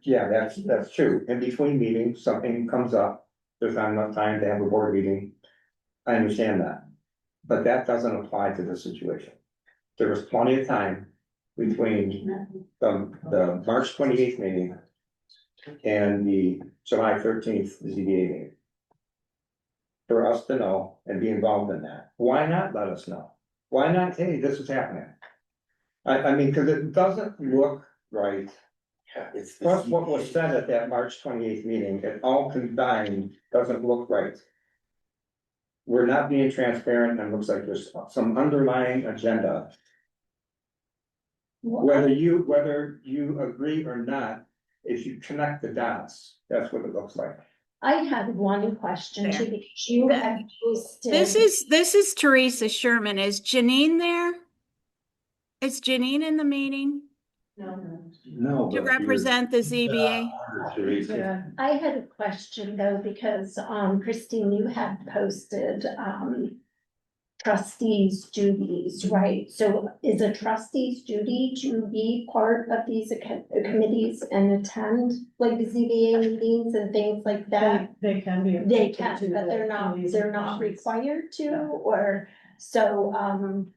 yeah, that's true. In between meetings, something comes up, there's not enough time to have a board meeting. I understand that, but that doesn't apply to this situation. There was plenty of time between the March 28th meeting and the July 13th ZBA meeting. For us to know and be involved in that. Why not let us know? Why not, hey, this is happening? I mean, because it doesn't look right. It's Plus what was said at that March 28th meeting, it all combined doesn't look right. We're not being transparent and it looks like there's some underlying agenda. Whether you agree or not, if you connect the dots, that's what it looks like. I had one question too, There. because you had posted. This is Teresa Sherman. Is Janine there? Is Janine in the meeting No. to but represent the ZBA? Teresa. Yeah. I had a question though, because, Christine, you had posted, trustees' duties, right? So is a trustee's duty to be part of these committees and attend like the ZBA meetings and things like that? They can be. They can, to but the they're committees and not commissions. required to, No. or, so,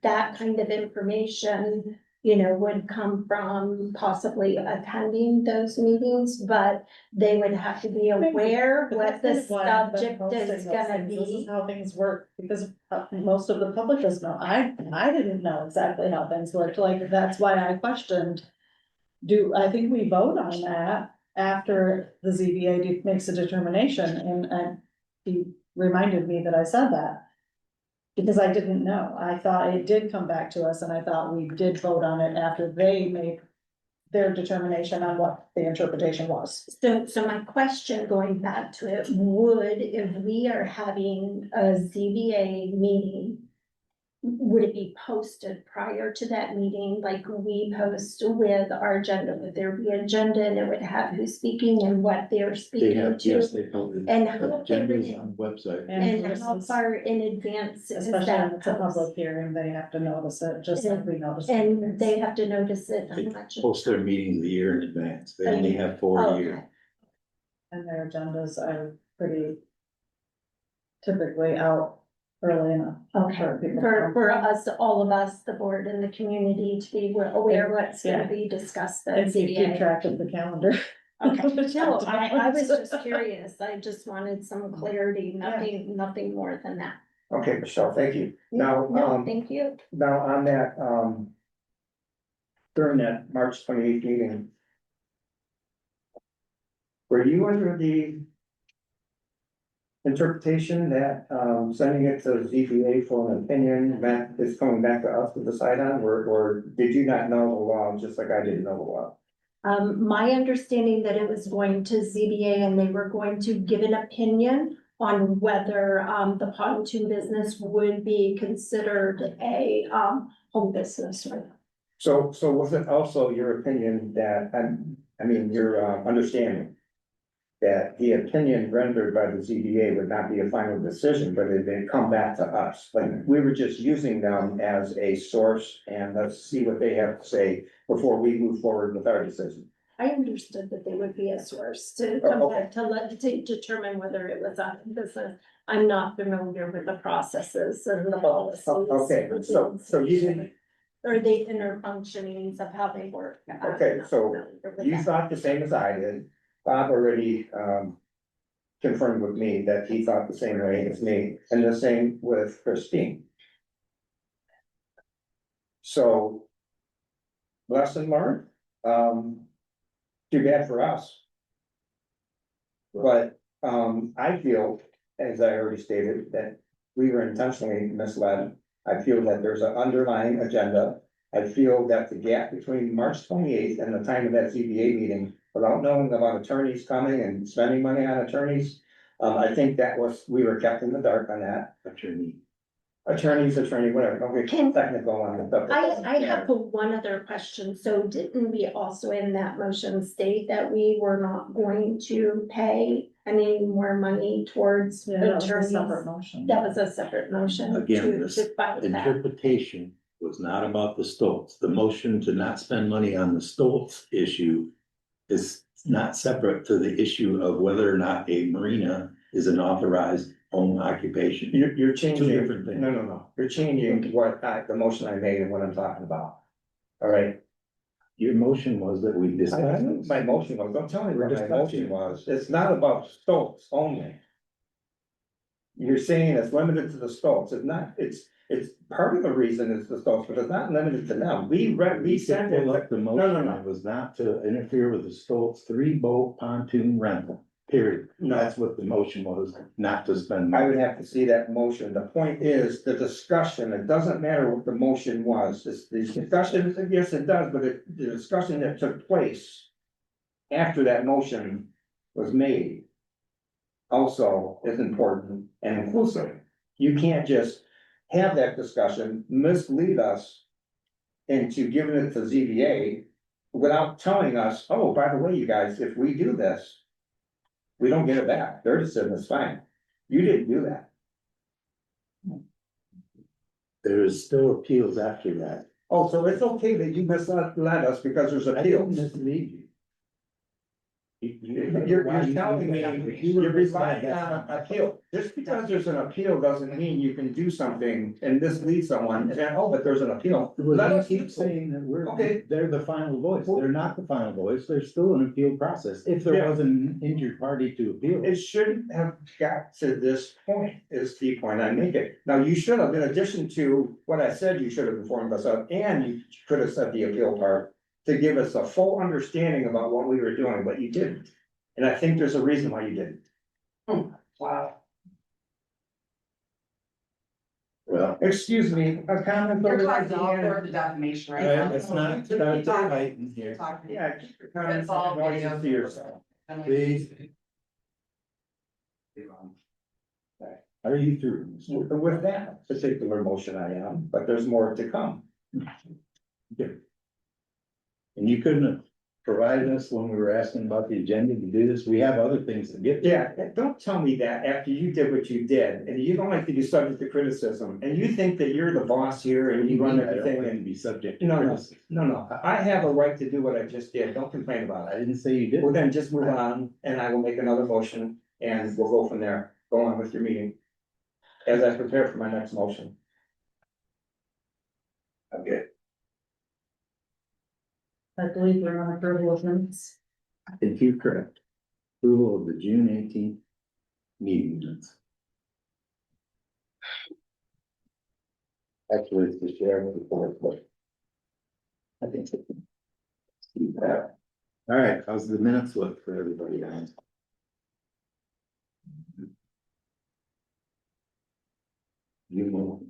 that kind of information, would come from possibly attending those meetings, but they would have to be aware But what that's the kind of why I've been subject posting is those gonna things. This is be. how things work, because most of the public doesn't know. I didn't know exactly how things worked, like, that's why I questioned. I think we vote on that after the ZBA makes a determination, and he reminded me that I said that. Because I didn't know, I thought it did come back to us, and I thought we did vote on it after they made their determination on what the interpretation was. So my question going back to it, would, if we are having a ZBA meeting, would it be posted prior to that meeting, like we post with our agenda? Would there be an agenda and it would have who's speaking and what they're They speaking have, to? yes, they told it. And how Agendas on the website. And And how far in advance is Especially that when it's a post? public hearing, they have to notice it, just like we noticed. And they have to notice it, how They much? post their meetings a year in advance. They only have 4 a Okay. year. And their agendas are pretty typically out early enough. Okay, For people. for us, all of us, the board and the community to be aware what's gonna be discussed at If you keep ZBA. track of the calendar. Okay, no, I was just curious, I just wanted some clarity, nothing more than that. Okay, Michelle, thank you. Now, No, thank you. now on that, during that March 28th meeting, were you under the interpretation that, sending it to ZBA for an opinion, that is coming back to us to decide on, or did you not know the law, just like I didn't know the law? My understanding that it was going to ZBA and they were going to give an opinion on whether, the pontoon business would be considered a, home business or. So was it also your opinion that, I mean, your, understanding that the opinion rendered by the ZBA would not be a final decision, but it would come back to us? Like, we were just using them as a source, and let's see what they have to say before we move forward with our decision. I understood that they would be a source to come back to determine whether it was a business. I'm not familiar with the processes and the policies. Okay, so you didn't, Or the inner functionings of how they work. I'm Okay, not so familiar with you that. thought the same as I did. Bob already, confirmed with me that he thought the same way as me, and the same with Christine. So, lesson learned, too bad for us. But, I feel, as I already stated, that we were intentionally misled. I feel that there's an underlying agenda. I feel that the gap between March 28th and the time of that ZBA meeting, without knowing about attorneys coming and spending money on attorneys, I think we were kept in the dark on that. Attorney, whatever, don't get technical on the stuff. I have one other question. So didn't we also in that motion state that we were not going to pay any more money towards Yeah, that was a attorneys? separate motion. That was a separate motion. Again, this to fight that. interpretation was not about the Stoltz. The motion to not spend money on the Stoltz issue is not separate to the issue of whether or not a marina is an authorized home occupation. You're changing. Two different things. No. You're changing the motion I made and what I'm talking about. All right. Your motion was that we I discussed. know what my motion was, don't tell me what my Discuss motion it. was, it's not about Stoltz only. You're saying it's limited to the Stoltz, it's not, it's part of the reason it's the Stoltz, but it's not limited to them, we sent it. Well, the no, motion no. was not to interfere with the Stoltz 3-boat pontoon rental, period. No. That's what the motion was, not to spend. I would have to see that motion, the point is, the discussion, it doesn't matter what the motion was, it's the discussion, yes, it does, but the discussion that took place. After that motion was made. Also is important and inclusive, you can't just have that discussion, mislead us. Into giving it to ZBA without telling us, oh, by the way, you guys, if we do this. We don't get it back, their decision is fine, you didn't do that. There is still appeals after that. Oh, so it's okay that you misled us because there's I didn't appeals. mislead you. You're telling me, you're relying on an appeal, just because there's an appeal doesn't mean you can do something and mislead someone, and then, oh, but there's an appeal. Let Well, us you keep saying that Okay. they're the final voice, they're not the final voice, there's still an appeal process, if there Yeah. was an injured party to appeal. It shouldn't have got to this point, is the point I'm making. Now, you should have, in addition to what I said, you should have informed us of, and you could have said the appeal part. To give us a full understanding about what we were doing, but you didn't. And I think there's a reason why you didn't. Wow. Well, Excuse me, a comment. You're over talking at the all end. for the defamation right now. it's not fighting here, Yeah, keep your comments It's all noises to yourself. please. Are you through? With that particular motion I am, but there's more to come. And you couldn't have provided us when we were asking about the agenda to do this, we have other things to get to. Yeah, don't tell me that after you did what you did, and you don't like to be subject to criticism, and you think that you're the boss here and you run I don't everything like to and. be subject to No, no, criticism. no, I have a right to do what I just did, don't complain about I it. didn't say you did. Well, then just move on, and I will make another motion, and we'll go from there, go on with your meeting. As I prepare for my next motion. Okay. I believe we're on approval of minutes. I think you're correct. Approval of the June 18th meeting minutes. Actually, it's the sheriff's report, but. I think. All right, how's the minutes look for everybody, guys? You move.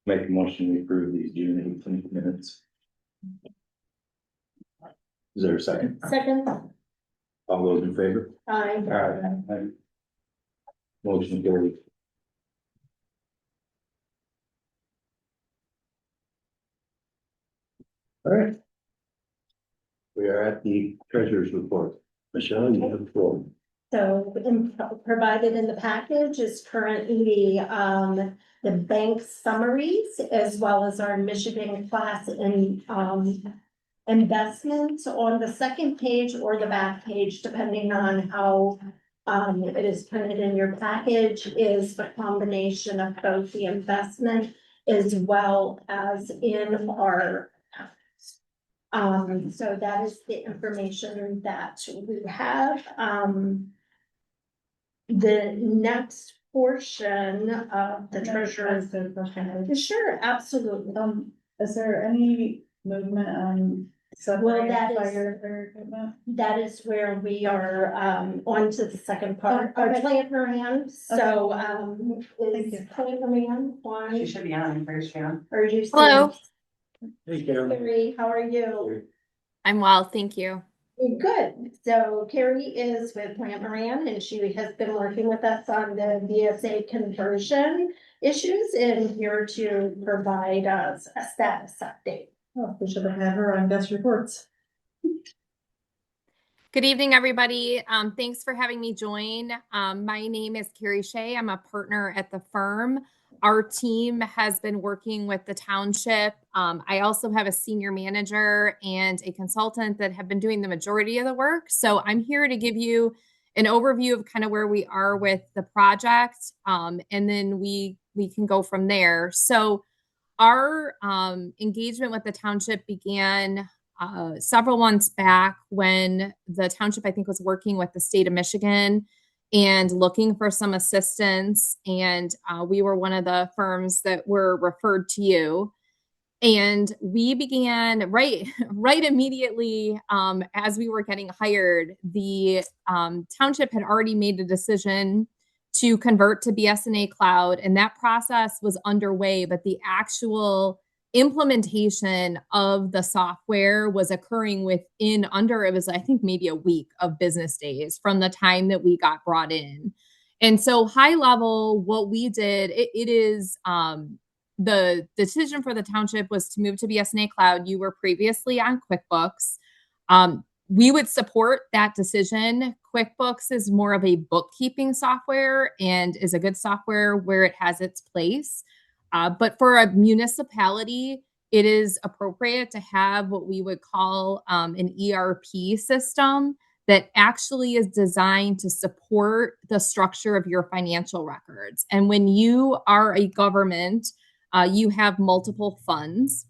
Make a motion to approve these June 18th minutes. Is there a second? Second, All those in favor? aye. Aye. Motion carried. All right. We are at the treasurer's report. Michelle, you have the floor. So provided in the package is currently the bank summaries as well as our Michigan class in investments on the second page or the back page, depending on how it is printed in your package, is a combination of both the investment as well as in our so that is the information that we have. The next portion of the treasurer's. Sure, absolutely. Is there any movement on? Well, that is- Fire equipment? That is where we are on to the second part. Oh, Our okay. plant Moran, so Thank is you. plant Moran, She why should be on first, Jan. are you? Hello. Hey, Karen. Carrie, how are you? I'm well, thank you. Good. So Carrie is with Plant Moran and she has been working with us on the VSA conversion issues and here to provide us a status update. Oh, we should have had her on guest reports. Good evening, everybody. Thanks for having me join. My name is Carrie Shea. I'm a partner at the firm. Our team has been working with the township. I also have a senior manager and a consultant that have been doing the majority of the work. So I'm here to give you an overview of kind of where we are with the project, and then we can go from there. So our engagement with the township began several months back when the township, I think, was working with the state of Michigan and looking for some assistance. And we were one of the firms that were referred to you. And we began right immediately as we were getting hired. The township had already made a decision to convert to BSNA Cloud, and that process was underway, but the actual implementation of the software was occurring within it was, I think, maybe a week of business days from the time that we got brought in. And so high level, what we did, it is the decision for the township was to move to BSNA Cloud. You were previously on QuickBooks. We would support that decision. QuickBooks is more of a bookkeeping software and is a good software where it has its place. But for a municipality, it is appropriate to have what we would call an ERP system that actually is designed to support the structure of your financial records. And when you are a government, you have multiple funds.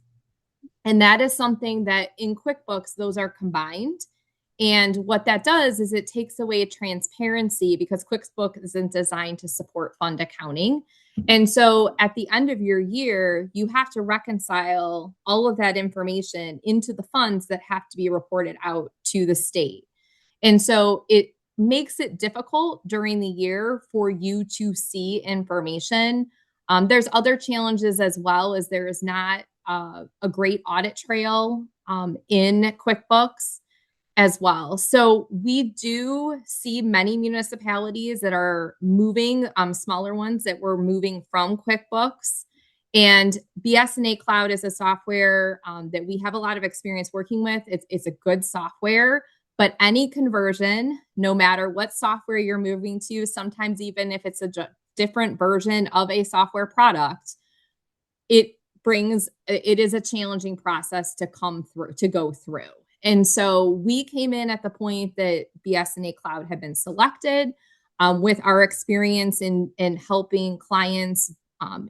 And that is something that in QuickBooks, those are combined. And what that does is it takes away transparency because QuickBooks isn't designed to support fund accounting. And so at the end of your year, you have to reconcile all of that information into the funds that have to be reported out to the state. And so it makes it difficult during the year for you to see information. There's other challenges as well, as there is not a great audit trail in QuickBooks as well. So we do see many municipalities that are moving, smaller ones that were moving from QuickBooks. And BSNA Cloud is a software that we have a lot of experience working with. It's a good software, but any conversion, no matter what software you're moving to, sometimes even if it's a different version of a software product, it is a challenging process to go through. And so we came in at the point that BSNA Cloud had been selected with our experience in helping clients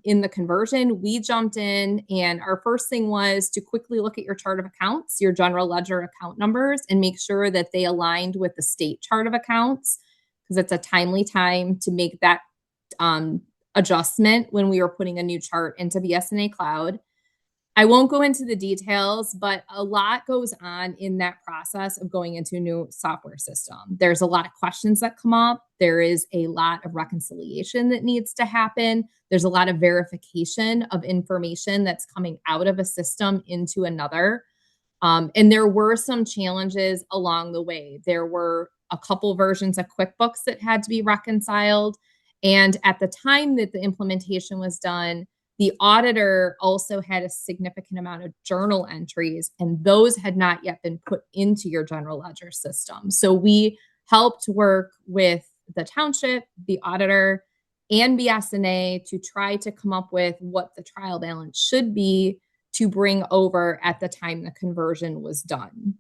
in the conversion. We jumped in, and our first thing was to quickly look at your chart of accounts, your general ledger account numbers, and make sure that they aligned with the state chart of accounts, because it's a timely time to make that adjustment when we were putting a new chart into BSNA Cloud. I won't go into the details, but a lot goes on in that process of going into a new software system. There's a lot of questions that come up. There is a lot of reconciliation that needs to happen. There's a lot of verification of information that's coming out of a system into another. And there were some challenges along the way. There were a couple versions of QuickBooks that had to be reconciled. And at the time that the implementation was done, the auditor also had a significant amount of journal entries, and those had not yet been put into your general ledger system. So we helped work with the township, the auditor, and BSNA to try to come up with what the trial balance should be to bring over at the time the conversion was done.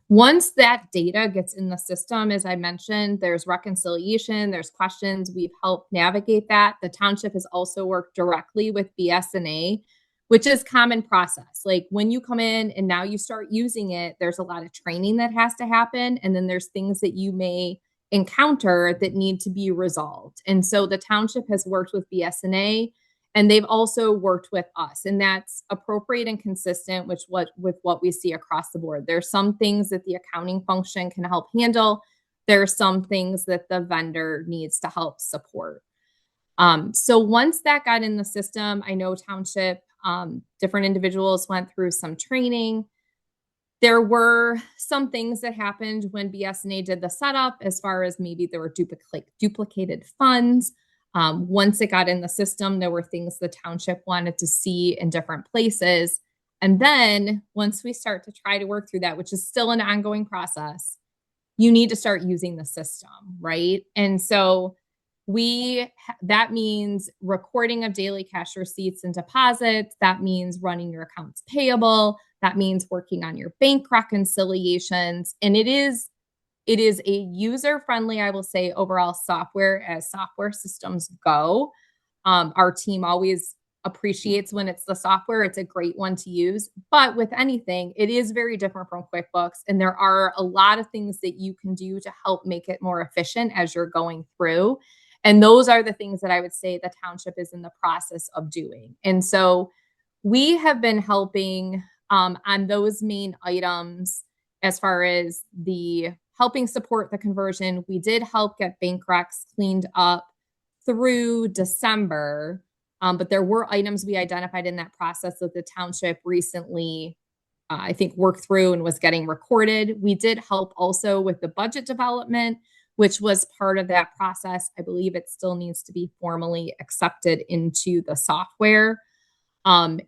Once that data gets in the system, as I mentioned, there's reconciliation, there's questions. We've helped navigate that. The township has also worked directly with BSNA, which is common process. Like when you come in and now you start using it, there's a lot of training that has to happen. And then there's things that you may encounter that need to be resolved. And so the township has worked with BSNA, and they've also worked with us, and that's appropriate and consistent with what we see across the board. There's some things that the accounting function can help handle. There are some things that the vendor needs to help support. So once that got in the system, I know township, different individuals went through some training. There were some things that happened when BSNA did the setup, as far as maybe there were duplicated funds. Once it got in the system, there were things the township wanted to see in different places. And then once we start to try to work through that, which is still an ongoing process, you need to start using the system, right? And so that means recording of daily cash receipts and deposits. That means running your accounts payable. That means working on your bank reconciliations. And it is a user-friendly, I will say, overall software as software systems go. Our team always appreciates when it's the software. It's a great one to use. But with anything, it is very different from QuickBooks. And there are a lot of things that you can do to help make it more efficient as you're going through. And those are the things that I would say the township is in the process of doing. And so we have been helping on those main items as far as the helping support the conversion. We did help get bank recs cleaned up through December. But there were items we identified in that process that the township recently, I think, worked through and was getting recorded. We did help also with the budget development, which was part of that process. I believe it still needs to be formally accepted into the software. And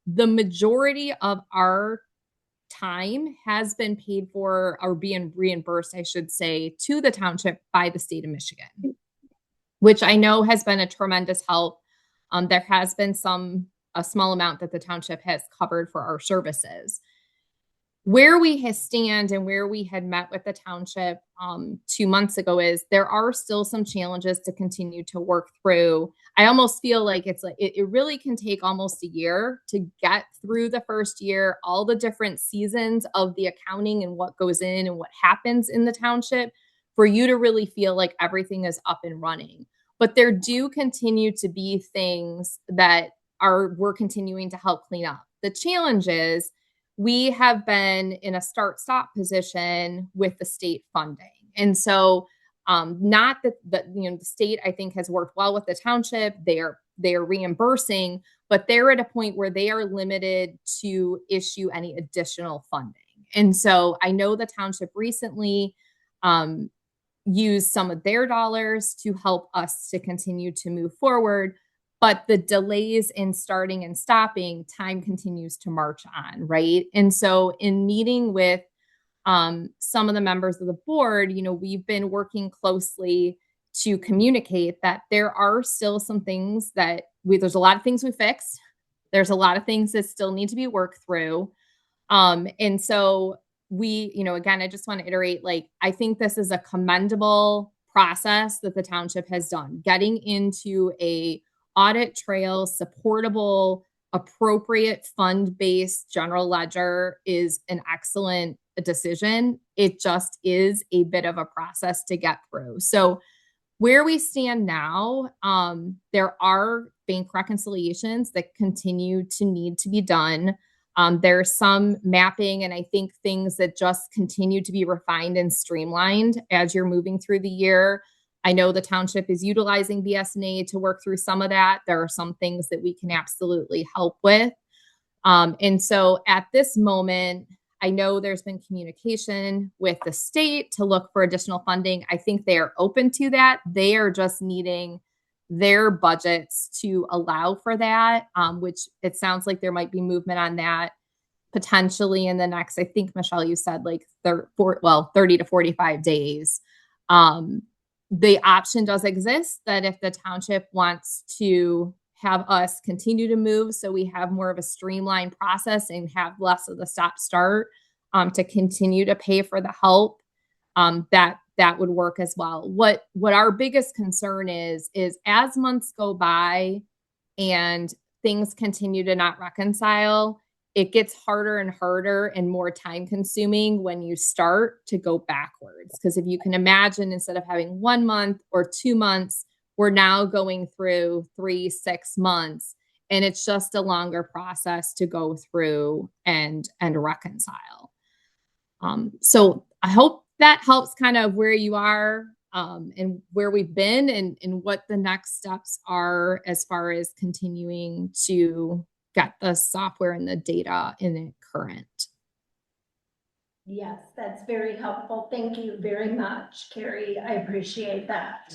the majority of our time has been paid for or being reimbursed, I should say, to the township by the state of Michigan, which I know has been a tremendous help. There has been a small amount that the township has covered for our services. Where we stand and where we had met with the township 2 months ago is there are still some challenges to continue to work through. I almost feel like it really can take almost a year to get through the first year, all the different seasons of the accounting and what goes in and what happens in the township for you to really feel like everything is up and running. But there do continue to be things that we're continuing to help clean up. The challenge is we have been in a start-stop position with the state funding. And so not that the state, I think, has worked well with the township. They are reimbursing, but they're at a point where they are limited to issue any additional funding. And so I know the township recently use some of their dollars to help us to continue to move forward. But the delays in starting and stopping, time continues to march on, right? And so in meeting with some of the members of the board, we've been working closely to communicate that there are still some things that there's a lot of things we fixed. There's a lot of things that still need to be worked through. And so again, I just want to iterate, I think this is a commendable process that the township has done. Getting into a audit trail, supportable, appropriate fund-based general ledger is an excellent decision. It just is a bit of a process to get through. So where we stand now, there are bank reconciliations that continue to need to be done. There's some mapping and I think things that just continue to be refined and streamlined as you're moving through the year. I know the township is utilizing BSNA to work through some of that. There are some things that we can absolutely help with. And so at this moment, I know there's been communication with the state to look for additional funding. I think they are open to that. They are just needing their budgets to allow for that, which it sounds like there might be movement on that potentially in the next, I think, Michelle, you said 30 to 45 days. The option does exist that if the township wants to have us continue to move, so we have more of a streamlined process and have less of the stop-start to continue to pay for the help, that would work as well. What our biggest concern is as months go by and things continue to not reconcile, it gets harder and harder and more time consuming when you start to go backwards. Because if you can imagine, instead of having 1 month or 2 months, we're now going through 3, 6 months, and it's just a longer process to go through and reconcile. So I hope that helps kind of where you are and where we've been and what the next steps are as far as continuing to get the software and the data in it current. Yes, that's very helpful. Thank you very much, Carrie. I appreciate that.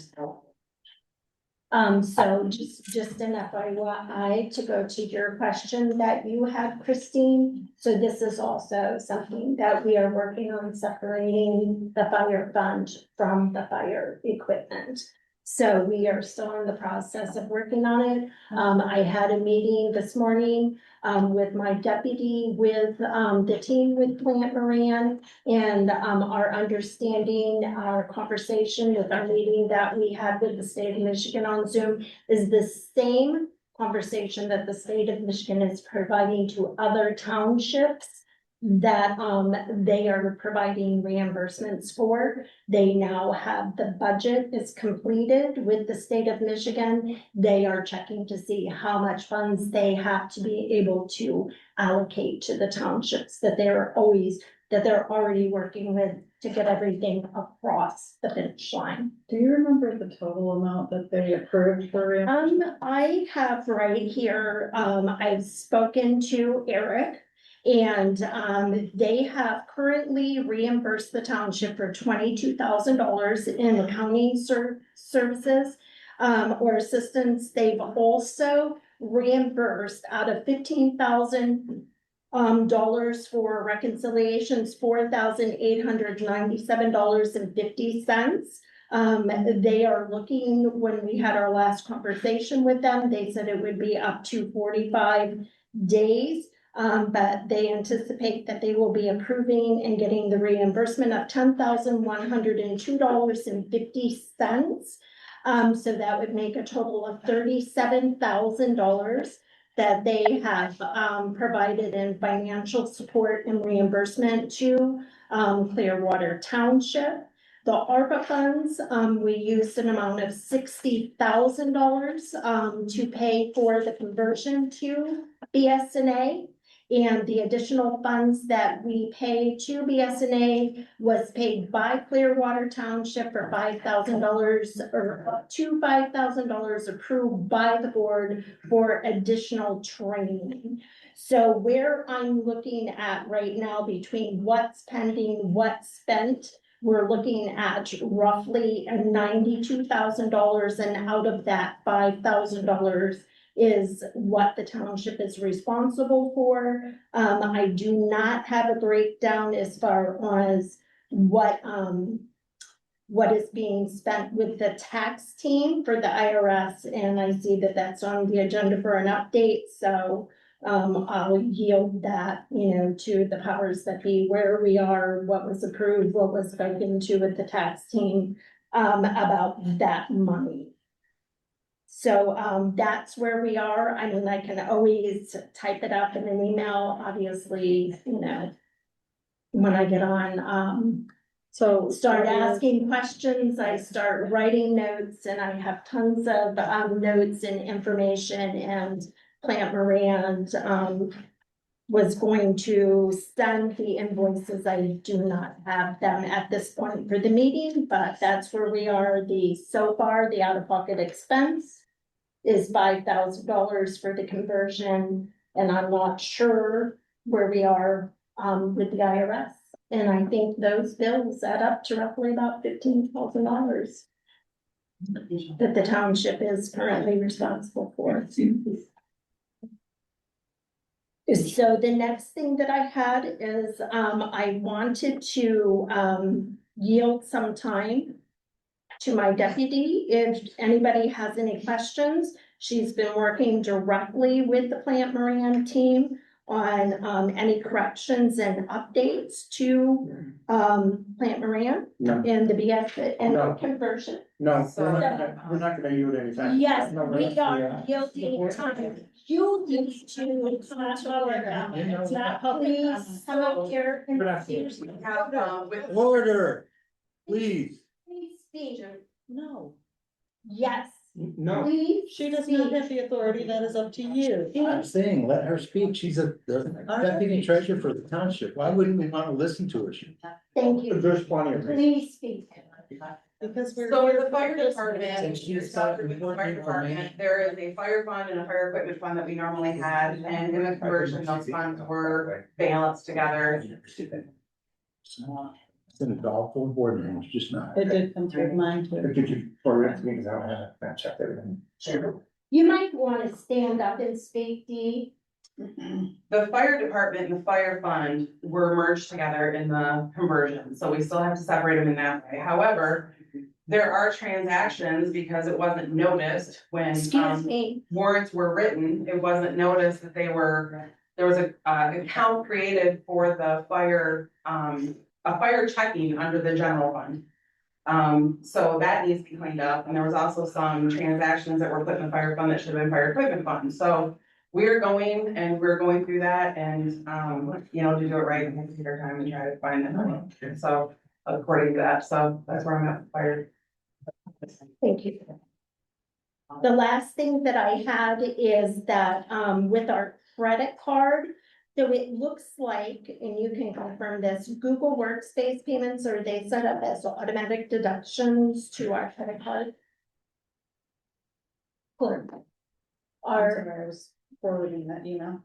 So just an FYI to go to your question that you had, Christine. So this is also something that we are working on, separating the fire fund from the fire equipment. So we are still in the process of working on it. I had a meeting this morning with my deputy, with the team with Plant Moran, and our understanding, our conversation with our meeting that we had with the state of Michigan on Zoom is the same conversation that the state of Michigan is providing to other townships that they are providing reimbursements for. They now have the budget is completed with the state of Michigan. They are checking to see how much funds they have to be able to allocate to the townships that they're already working with to get everything across the finish line. Do you remember the total amount that they approved for? I have right here, I've spoken to Eric. And they have currently reimbursed the township for $22,000 in accounting services or assistance. They've also reimbursed out of $15,000 for reconciliations, $4,897.50. They are looking, when we had our last conversation with them, they said it would be up to 45 days. But they anticipate that they will be approving and getting the reimbursement of $10,102.50. So that would make a total of $37,000 that they have provided in financial support and reimbursement to Clearwater Township. The ARPA funds, we used an amount of $60,000 to pay for the conversion to BSNA. And the additional funds that we pay to BSNA was paid by Clearwater Township for $5,000 or up to $5,000 approved by the board for additional training. So where I'm looking at right now between what's pending, what's spent, we're looking at roughly $92,000, and out of that $5,000 is what the township is responsible for. I do not have a breakdown as far as what is being spent with the tax team for the IRS, and I see that that's on the agenda for an update, so I'll yield that, to the powers that be, where we are, what was approved, what was spoken to with the tax team about that money. So that's where we are. I mean, I can always type it up in an email, obviously, when I get on, so start asking questions, I start writing notes, and I have tons of notes and information, and Plant Moran was going to send the invoices. I do not have them at this point for the meeting, but that's where we are. So far, the out-of-pocket expense is $5,000 for the conversion, and I'm not sure where we are with the IRS. And I think those bills add up to roughly about $15,000 that the township is currently responsible for. So the next thing that I had is I wanted to yield some time to my deputy. If anybody has any questions, she's been working directly with the Plant Moran team on any corrections and updates to Plant Moran and the BS and the conversion. No, we're not gonna yield anything. Yes, No, we are yeah. yielding time. You need to come forward. It's not please come up here and. Order, please. Please speak. No, Yes. No. Please. she does not have the authority, that is up to you. I'm saying, let her speak. She's the deputy treasurer for the township. Why wouldn't we want to listen to her? Thank you. There's plenty of reasons. Please speak. Because we're. So here the fire for department, And you she's talked got with the important fire department, information. there is a fire fund and a fire equipment fund that we normally had, and in the conversion, those funds were balanced together. It's all full board members, just not. It did come through mine too. Could you forward it to me, because I don't have it, I checked everything. Sure. You might wanna stand up and speak, Dee. The fire department and the fire fund were merged together in the conversion, so we still have to separate them in that way. However, there are transactions because it wasn't noticed when, Excuse me. warrants were written, it wasn't noticed that there was a, account created for the fire, a fire checking under the general fund. So that needs to be cleaned up, and there was also some transactions that were put in the fire fund that should have been fire equipment fund, so we're going through that and, you know, to do it right, we have to take our time and try to find the money. So according to that, so that's where I'm at, with fire. Thank you. The last thing that I had is that, with our credit card, so it looks like, and you can confirm this, Google Workspace payments, are they set up as automatic deductions to our credit card? Clear. I was forwarding that email.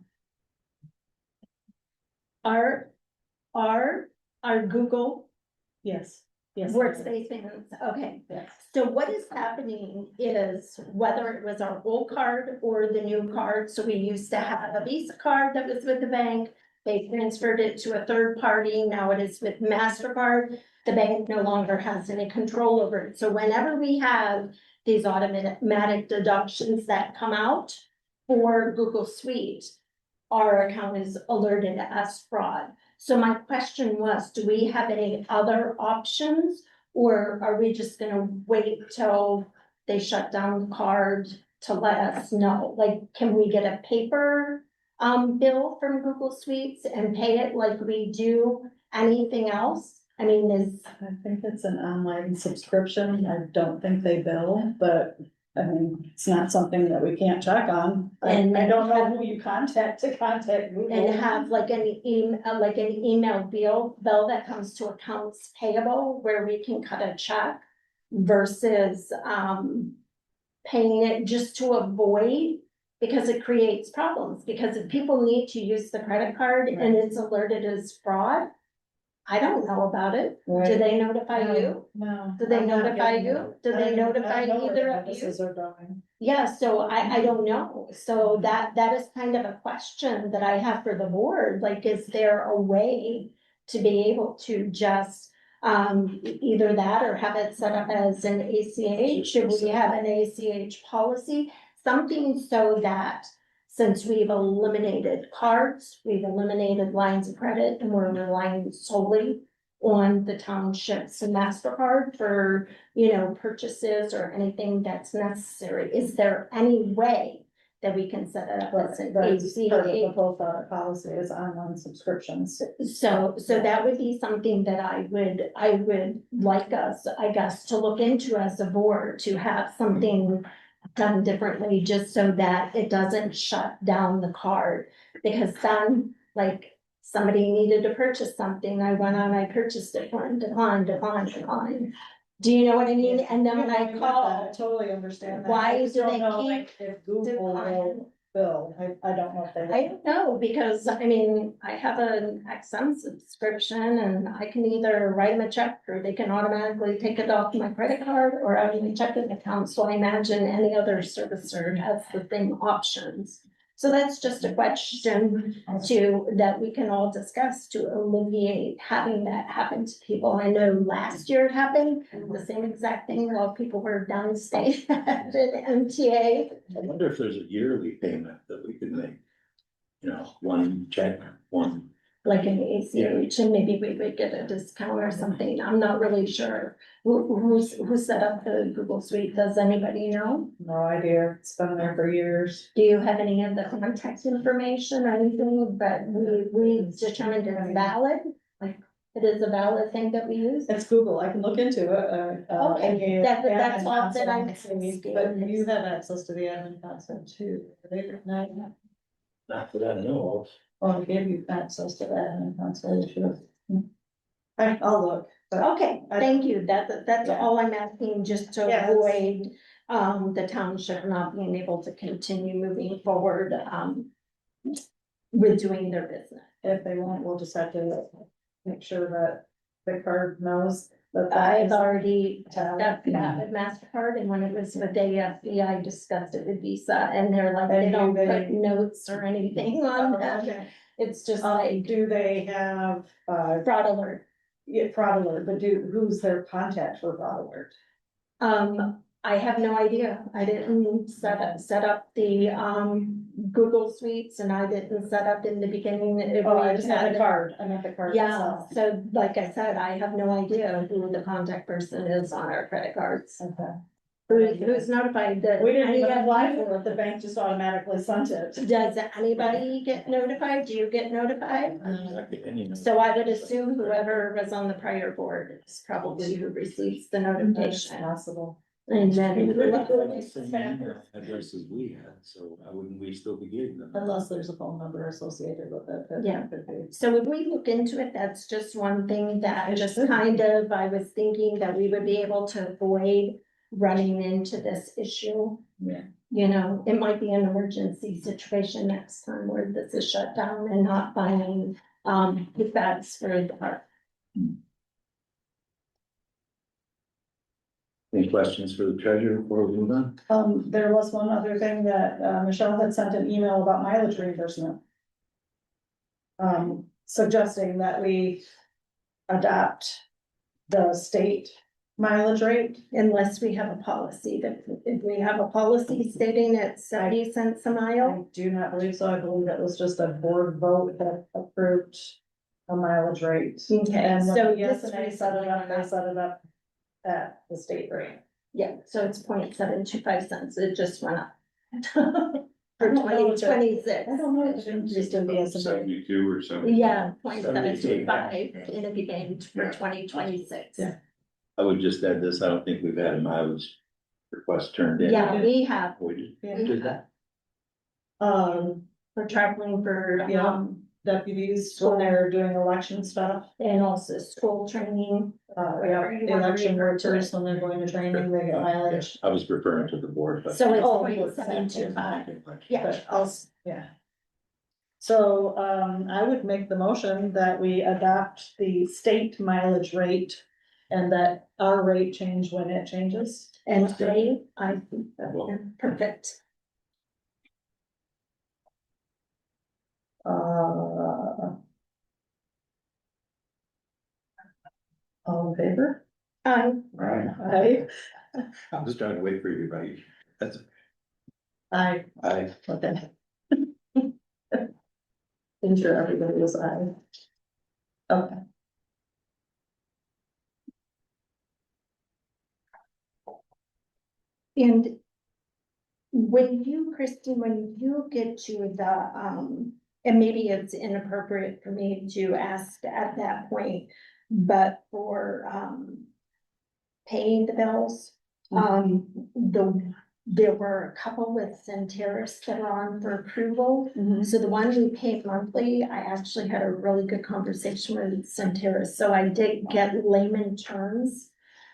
Our Google Yes, yes. Workspace payments, okay. Yes. So what is happening is whether it was our old card or the new card, so we used to have a Visa card that was with the bank. They transferred it to a third party, now it is with MasterCard. The bank no longer has any control over it. So whenever we have these automatic deductions that come out for Google Suite, our account is alerted as fraud. So my question was, do we have any other options? Or are we just gonna wait till they shut down the card to let us know? Like, can we get a paper bill from Google Suites and pay it like we do anything else? I mean, I think it's an online subscription. I don't think they bill, but I mean, it's not something that we can't check on. And I don't know who you contact to contact Google. and have like an email bill that comes to accounts payable where we can cut a check versus paying it just to avoid, because it creates problems, because if people need to use the credit card and it's alerted as fraud, I don't know about it. Do Right. they notify you? No. Do they I'm not notify getting you? it. Do I they don't notify know where either the of you? notices are going. Yeah, so I don't know. So that is kind of a question that I have for the board. Like, is there a way to be able to just either that or have it set up as an ACH? Should we have an ACH policy? Something so that since we've eliminated cards, we've eliminated lines of credit, and we're relying solely on the township's MasterCard for, you know, purchases or anything that's necessary. Is there any way that we can set it up as an That's part of the ACH? whole policy is online subscriptions. So that would be something that I would like us, I guess, to look into as a board, to have something done differently, just so that it doesn't shut down the card. Because then, like, somebody needed to purchase something, I went on, I purchased it, declined. Do you know what I mean? And then when I I call, totally understand that. why I just do don't they know, keep like, if Google declining? will bill, I don't know if they. I don't know, because I mean, I have an XM subscription and I can either write them a check or they can automatically take it off my credit card or out of my checking account. So I imagine any other servicer has the same options. So that's just a question that we can all discuss to alleviate having that happen to people. I know last year it happened, the same exact thing while people were downstate at MTA. I wonder if there's a yearly payment that we could make. You know, one check, one. Like an ACH, and maybe we would get a discount or something. I'm not really sure. Who set up the Google Suite? Does anybody know? No idea, it's been there for years. Do you have any of the contact information or anything that we determined is valid? Like, it is a valid thing that we use? It's Google, I can look into it. Okay, that's admin all that I'm console, asking. But you have access to the admin console too, right? No, Not that I know of. well, I gave you access to the admin console, you should have. I'll look, but Okay, thank you. That's Yeah. all I'm asking, just to Yeah, avoid the township not being able to continue moving forward with doing their business. if they won't, we'll just have to make sure that the card knows that. I've already discussed that with MasterCard, and when it was with AFB, I discussed it with Visa, and they're like, they And do don't they- put notes or anything on that. Okay. It's just like Do they have, fraud alert. yeah, fraud alert, but who's their contact for fraud alert? I have no idea. I didn't set up the, Google Suites, and I didn't set up in the beginning. If Oh, we I just had had the it. card, I meant the card Yeah, itself. so like I said, I have no idea who the contact person is on our credit cards. Okay. Who's notified that? We didn't even any of apply you- for it, the bank just automatically sent it. Does anybody get notified? Do you get notified? So I would assume whoever was on the prior board is probably who receives the notification. Possible. And then. Addresses we had, so why wouldn't we still be getting them? Unless there's a phone number associated with it. that Yeah. could be. So if we look into it, that's just one thing that just kind of, I was thinking that we would be able to avoid running into this issue. Yeah. You know, it might be an emergency situation next time where this is shut down and not buying, kickbacks for the park. Any questions for the treasurer before we move on? There was one other thing that, Michelle had sent an email about mileage reimbursement. Suggesting that we adopt the state mileage rate. Unless we have a policy that, if we have a policy stating it's 70 cents a I mile. do not believe so. I believe that was just a board vote that approved a mileage rate. Okay, And so yes, this and they set it up, at the state rate. Yeah, so it's 0.725 cents. It just went up. For I don't know if it- 2026. I don't know if it increased in the S&P. 72 or something. Yeah, 0.725 and it became for 2026. Yeah. I would just add this, I don't think we've had a mileage request turned in. Yeah, we have, We did. Yeah. Did that? for traveling for, Yeah. Deputies when they're doing election stuff, and also school training. election workers when they're going to training, they get mileage. I was referring to the board, but. So it's Oh, 0.725. Yeah. But yeah. So, I would make the motion that we adopt the state mileage rate and that our rate change when it changes. And today, I think that's perfect. All in favor? Right. Aye. I was trying to wait for you, right? That's, Aye. Okay. Ensure everybody was aye. Okay. And when you, Kristen, when you get to the, and maybe it's inappropriate for me to ask at that point, but for, paying the bills, there were a couple with Centerras that are on for approval. So the one we paid monthly, I actually had a really good conversation with Centerras, so I did get layman terms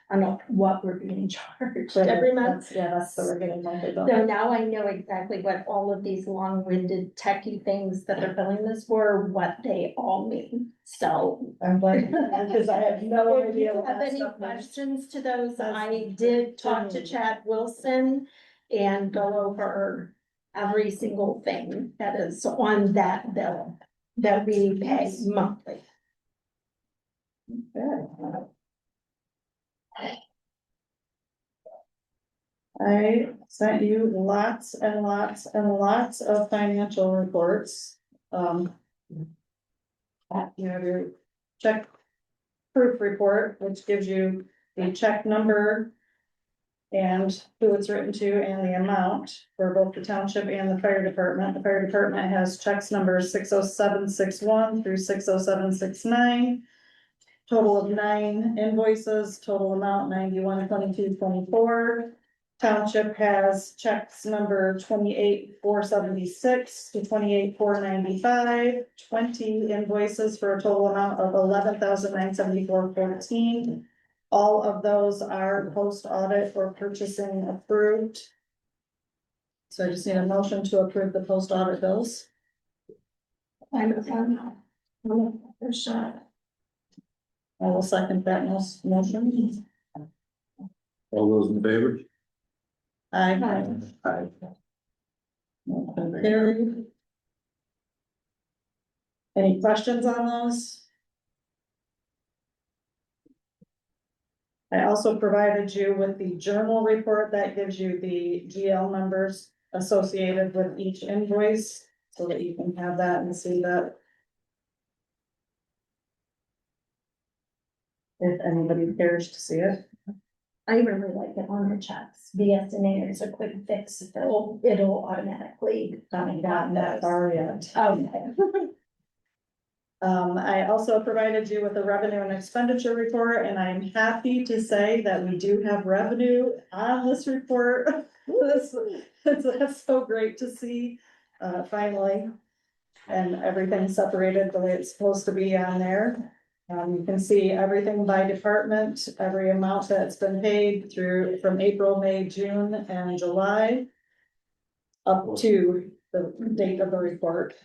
on what we're being charged every month. That's the we're getting monthly bill. So now I know exactly what all of these long-winded techie things that they're billing us for, what they all mean. So I'm glad, because I have no if idea you what have that any stuff means. questions to those, That's I did talk to good. Chad Wilson and go over every single thing that is on that bill that we pay monthly. Okay. I sent you lots and lots and lots of financial reports. You have your check proof report, which gives you the check number and who it's written to and the amount for both the township and the fire department. The fire department has checks numbers 60761 through 60769. Total of 9 invoices, total amount 912224. Township has checks number 28476 to 28495. 20 invoices for a total amount of 11,974.14. All of those are post audit or purchasing approved. So I just need a motion to approve the post audit bills. I will second that motion. All those in favor? Aye. Aye. Motion carried. Any questions on those? I also provided you with the journal report that gives you the GL numbers associated with each invoice, so that you can have that and see that. If anybody cares to see it. I really like it on the checks. BSNA is a quick fix. It'll automatically. Haven't gotten that far yet. Okay. I also provided you with the revenue and expenditure report, and I'm happy to say that we do have revenue on this report. That's so great to see, finally. And everything separated the way it's supposed to be on there. You can see everything by department, every amount that's been paid through from April, May, June, and July. Up to the date of the report.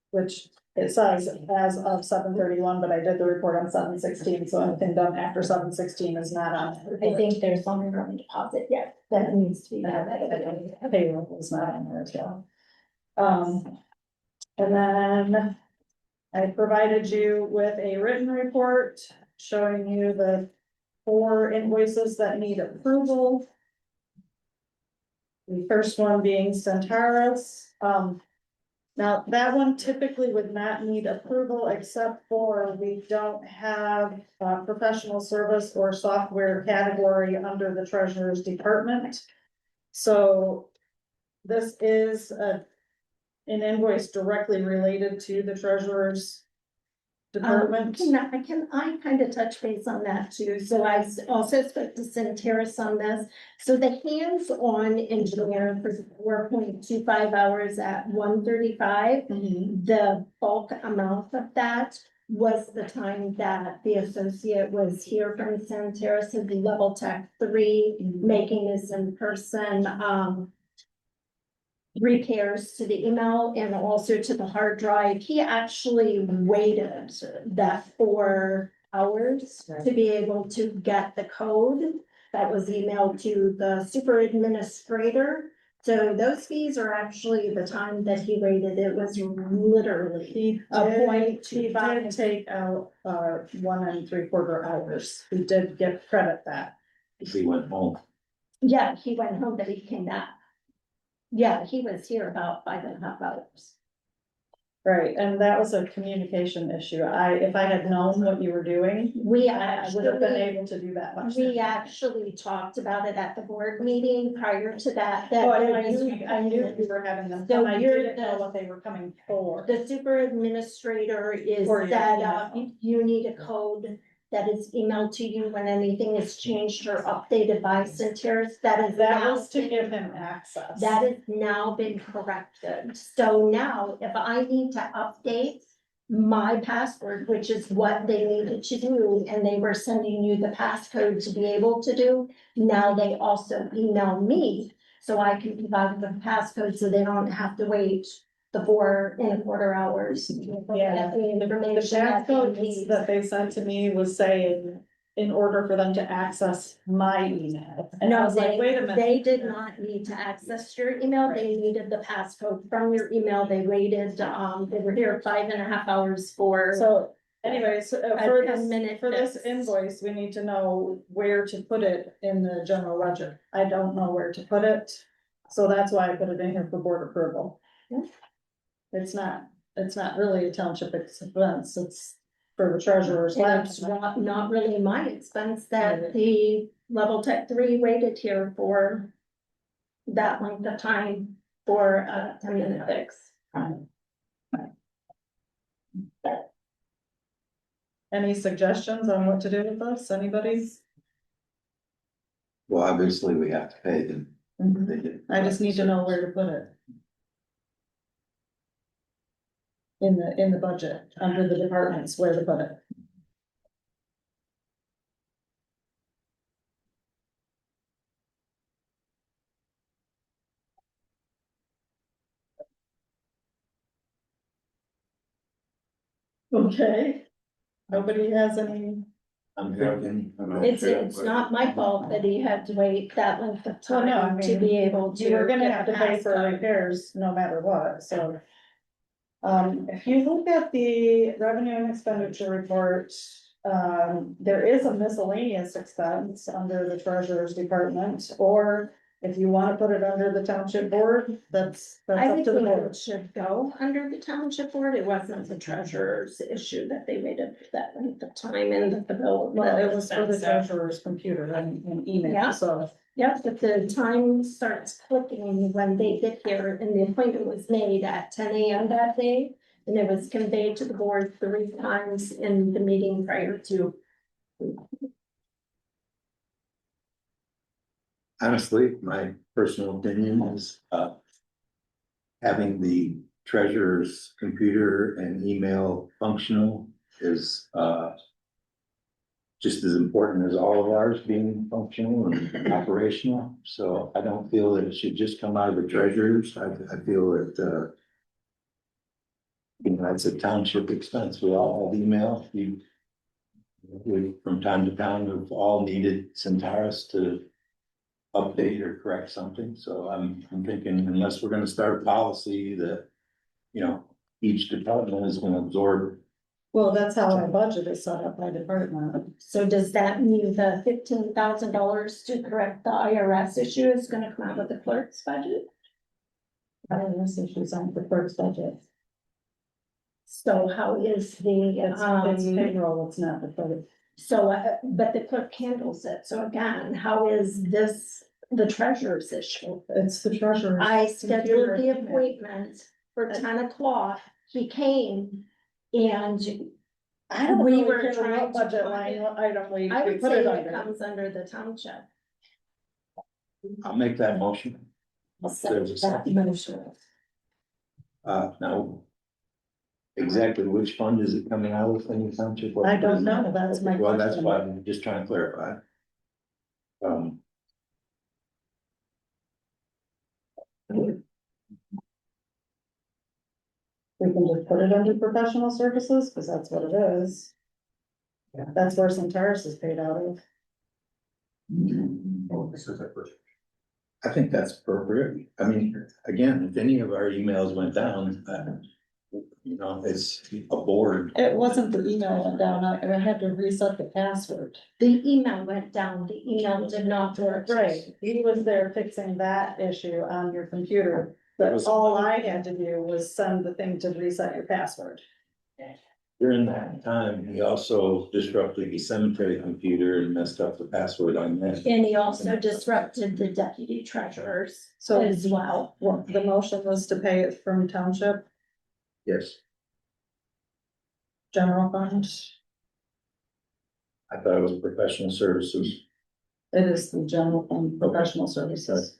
Which it says as of 7/31, but I did the report on 7/16, so anything done after 7/16 is not on. the report. I think there's only one deposit yet that needs to be done. Payroll is not on there as well. And then I provided you with a written report showing you the 4 invoices that need approval. The first one being Centaurus. Now that one typically would not need approval except for we don't have professional service or software category under the treasurer's department. So this is an invoice directly related to the treasurer's department. Can I kind of touch base on that too? So I also spoke to Centeris on this. So the hands-on engineer for 4.25 hours at 135, the bulk amount of that was the time that the associate was here from Centeris at the level tech 3, making this in person, repairs to the email and also to the hard drive. He actually waited that 4 hours to be able to get the code that was emailed to the super administrator. So those fees are actually the time that he waited. It was literally a point to He did take out 1 3/4 hours. He did get credit that. He went home. Yeah, he went home, but he came back. Yeah, he was here about 5.5 hours. Right, and that was a communication issue. If I had known what you were doing, I would have been able to do that much. We actually talked about it at the board meeting prior to that. Oh, I knew you were having them, So I you're didn't know what they were coming for. The super administrator is For your set email. up, you need a code that is emailed to you when anything is changed or updated by Centeris. That was to give him access. That has now been corrected. So now if I need to update my password, which is what they needed to do, and they were sending you the passcode to be able to do, now they also email me. So I can provide the passcode so they don't have to wait the 4.25 hours. Yeah, The the information that they passcode need. that they sent to me was saying, in order for them to access my email. And I No, was like, wait a minute. they did not need to access your email. They needed the passcode from your email. They waited, they were here 5.5 hours for. So anyways, for 10-minute this fix. invoice, we need to know where to put it in the general ledger. I don't know where to put it. So that's why I put it in here for board approval. Yeah. It's not really a township expense. It's for the treasurer's It's laptop. not really my expense that the level tech 3 waited here for that length of time for a 10-minute fix. Any suggestions on what to do with this? Anybody? Well, obviously, we have to pay them. They did. I just need to know where to put it. In the budget, under the departments, where to put it. Okay. Nobody has any, I'm thinking. It's not my fault that he had to wait that length of well, no, I time to mean, be able to. you were gonna get have to the pay pass for done. repairs no matter what, so. If you look at the revenue and expenditure report, there is a miscellaneous expense under the treasurer's department, or if you wanna put it under the township board, that's I up would to the think board. it should go under the township board. It wasn't the treasurer's issue that they waited that length of time and that the bill. Well, it was for the expensive. treasurer's computer and Yeah. email, so. Yep, but the time starts clicking when they get here and the appointment was made at 10 a.m. that day. And it was conveyed to the board 3 times in the meeting prior to. Honestly, my personal opinion is, having the treasurer's computer and email functional is, just as important as all of ours being functional and operational. So I don't feel that it should just come out of the treasurer's. I feel that, that's a township expense. We all have email. We, from time to time, have all needed Centaurus to update or correct something. So I'm thinking unless we're gonna start a policy that, each department is gonna absorb. Well, that's how our budget is set up by department. So does that mean the $15,000 to correct the IRS issue is gonna come out of the clerk's budget? IRS issues on the clerk's budget. So how is the, It's payroll, it's not the clerk. so, but the clerk handles it. So again, how is this the treasurer's issue? It's the treasurer. I scheduled the Computer. appointment for 10 o'clock. He came and I don't we really were care trying what to budget find line it. item we I would put say it it under. comes under the township. I'll make that motion. I'll There's a second that motion. Now. Exactly which fund is it coming out of in the township? I don't know, that's my Well, that's question. why I'm just trying to clarify. We can just put it under professional services, because that's what it is. That's where Centaurus is paid out of. I think that's appropriate. I mean, again, if any of our emails went down, it's a board. It wasn't the email went down, I had to reset the password. The email went down, the email did not work. Right, he was there fixing that issue on your computer, but all I had to do was send the thing to reset your password. During that time, he also disrupted the cemetery computer and messed up the password on that. And he also disrupted the deputy treasurers So as well. what, the motion was to pay it from township Yes, general fund? I thought it was professional services. It is the general fund professional services.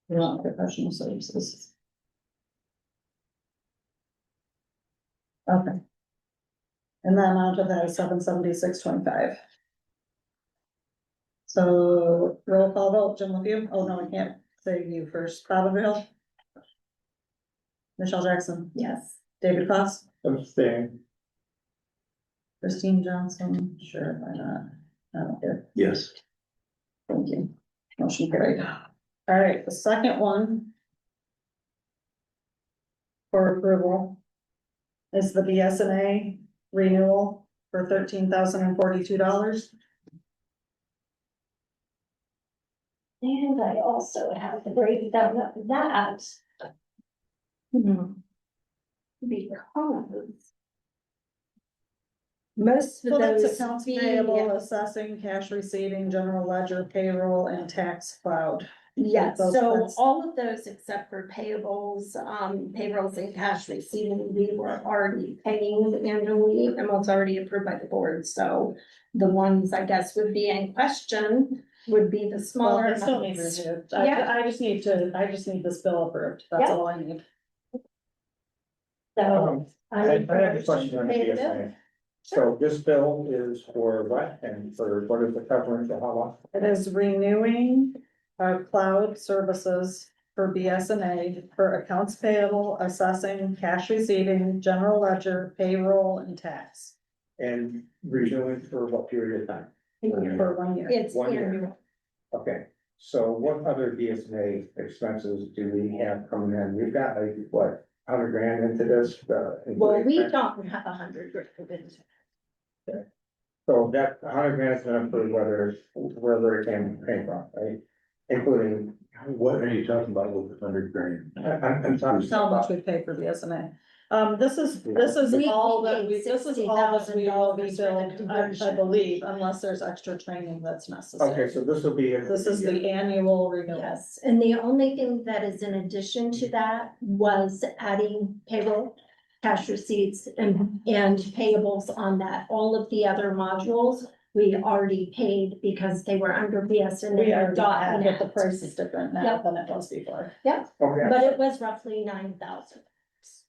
We want professional services. Okay. And then on to the 776.25. So roll call vote, Jim LePew. Oh, no, I can't say you first. Bob Hill. Michelle Jackson. Yes. David Foss. Abstain. Christine Johnson. Sure, why not? I don't care. Yes. Thank you. Motion carried. All right, the second one for approval is the BSNA renewal for $13,042. And I also have the breakdown of that. Because most So of that's those accounts fee- payable, assessing, cash receiving, general ledger, payroll, and tax cloud. Yeah, Those so funds. all of those except for payables, payrolls and cash receiving, we were already paying annually and was already approved by the board, so. The ones I guess would be in question would be the Well, smaller. I still need amounts. reviewed. Yeah. I just need this bill approved. That's Yeah. all I need. So. I have a question on the Pay the bill. BSNA. So this bill is for what and for what is the covering for how long? It is renewing our cloud services for BSNA for accounts payable, assessing, cash receiving, general ledger, payroll, and tax. And renewing for what period of time? For 1 year. It's 1 year. annual. Okay, so what other BSNA expenses do we have coming in? We've got like, what, 100 grand into this? Well, we don't have 100 grand. So that 100 grand is enough for wherever it came from, right? Including, What are you talking about with the 100 grand? I'm talking How much about, we pay for BSNA. This is We all that paid we, this is all that we will be $60,000 billed, for the I conversion. believe, unless there's extra training that's necessary. okay, so this will be. This is the annual renewal. Yes, and the only thing that is in addition to that was adding payroll, cash receipts and payables on that. All of the other modules, we already paid because they were under BSNA. We are dot but the net. price is different now Yep. than it was before. Yep, Okay, but it was roughly 9,000,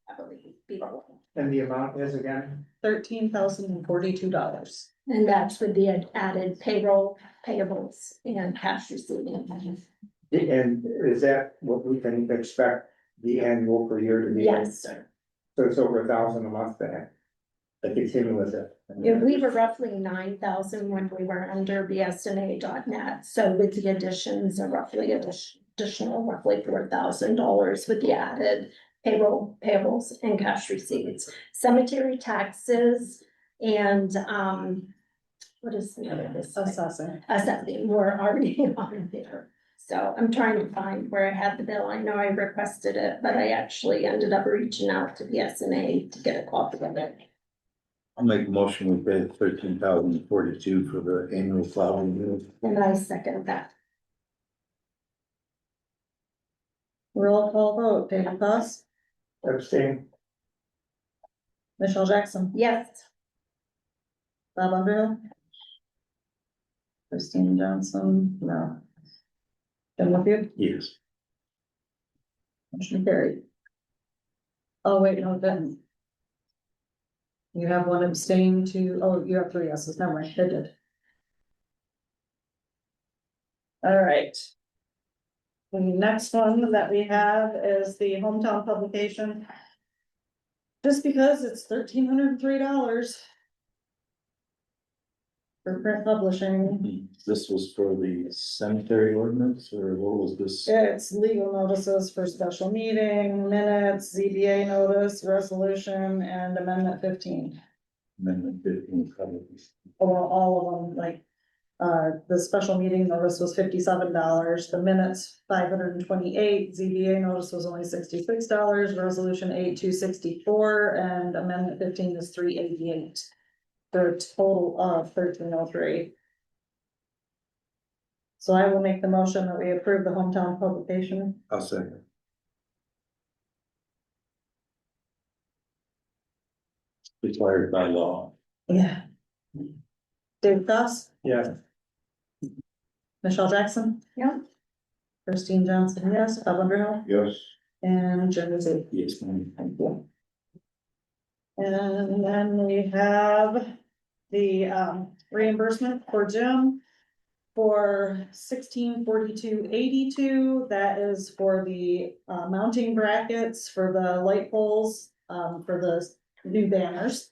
I believe, before. and the amount is again? $13,042. And that's with the added payroll, payables and cash receiving. And is that what we can expect the annual per year to be? Yes, sir. So it's over 1,000 a month then? I continue with it. Yeah, we were roughly 9,000 when we were under BSNA.net, so with the additions, are roughly additional roughly $4,000 with the added payroll, payables and cash receipts. Cemetery taxes and, what is the other? Assessing. Assessing, we're already on there. So I'm trying to find where I had the bill. I know I requested it, but I actually ended up reaching out to BSNA to get a copy of it. I'll make a motion, we pay 13,042 for the annual plow renewal. And I second that. Roll call vote, David Foss, Abstain. Michelle Jackson, Yes. Bob Underhill. Christine Johnson, no. Jim LePew, Yes. motion carried. Oh, wait, no, it didn't. You have one abstain to, oh, you have 3 yeses, never mind, it did. All right. The next one that we have is the hometown publication. Just because it's $1,303. For print publishing, This was for the cemetery ordinance, or what was this? it's legal notices for special meeting, minutes, ZBA notice, resolution, and amendment 15. Amendment 15, probably. Well, all of them, like, the special meeting notice was $57, the minutes $528, ZBA notice was only $66, resolution 8264, and amendment 15 is $388. For a total of $1,303. So I will make the motion that we approve the hometown publication. I'll second. Required by law. Yeah. David Goss, Yeah. Michelle Jackson. Yeah. Christine Johnson, yes, Bob Underhill, Yes. and Jim Izzy. Yes, ma'am. Thank you. And then we have the reimbursement for Jim for 1642.82. That is for the mounting brackets for the light poles for the new banners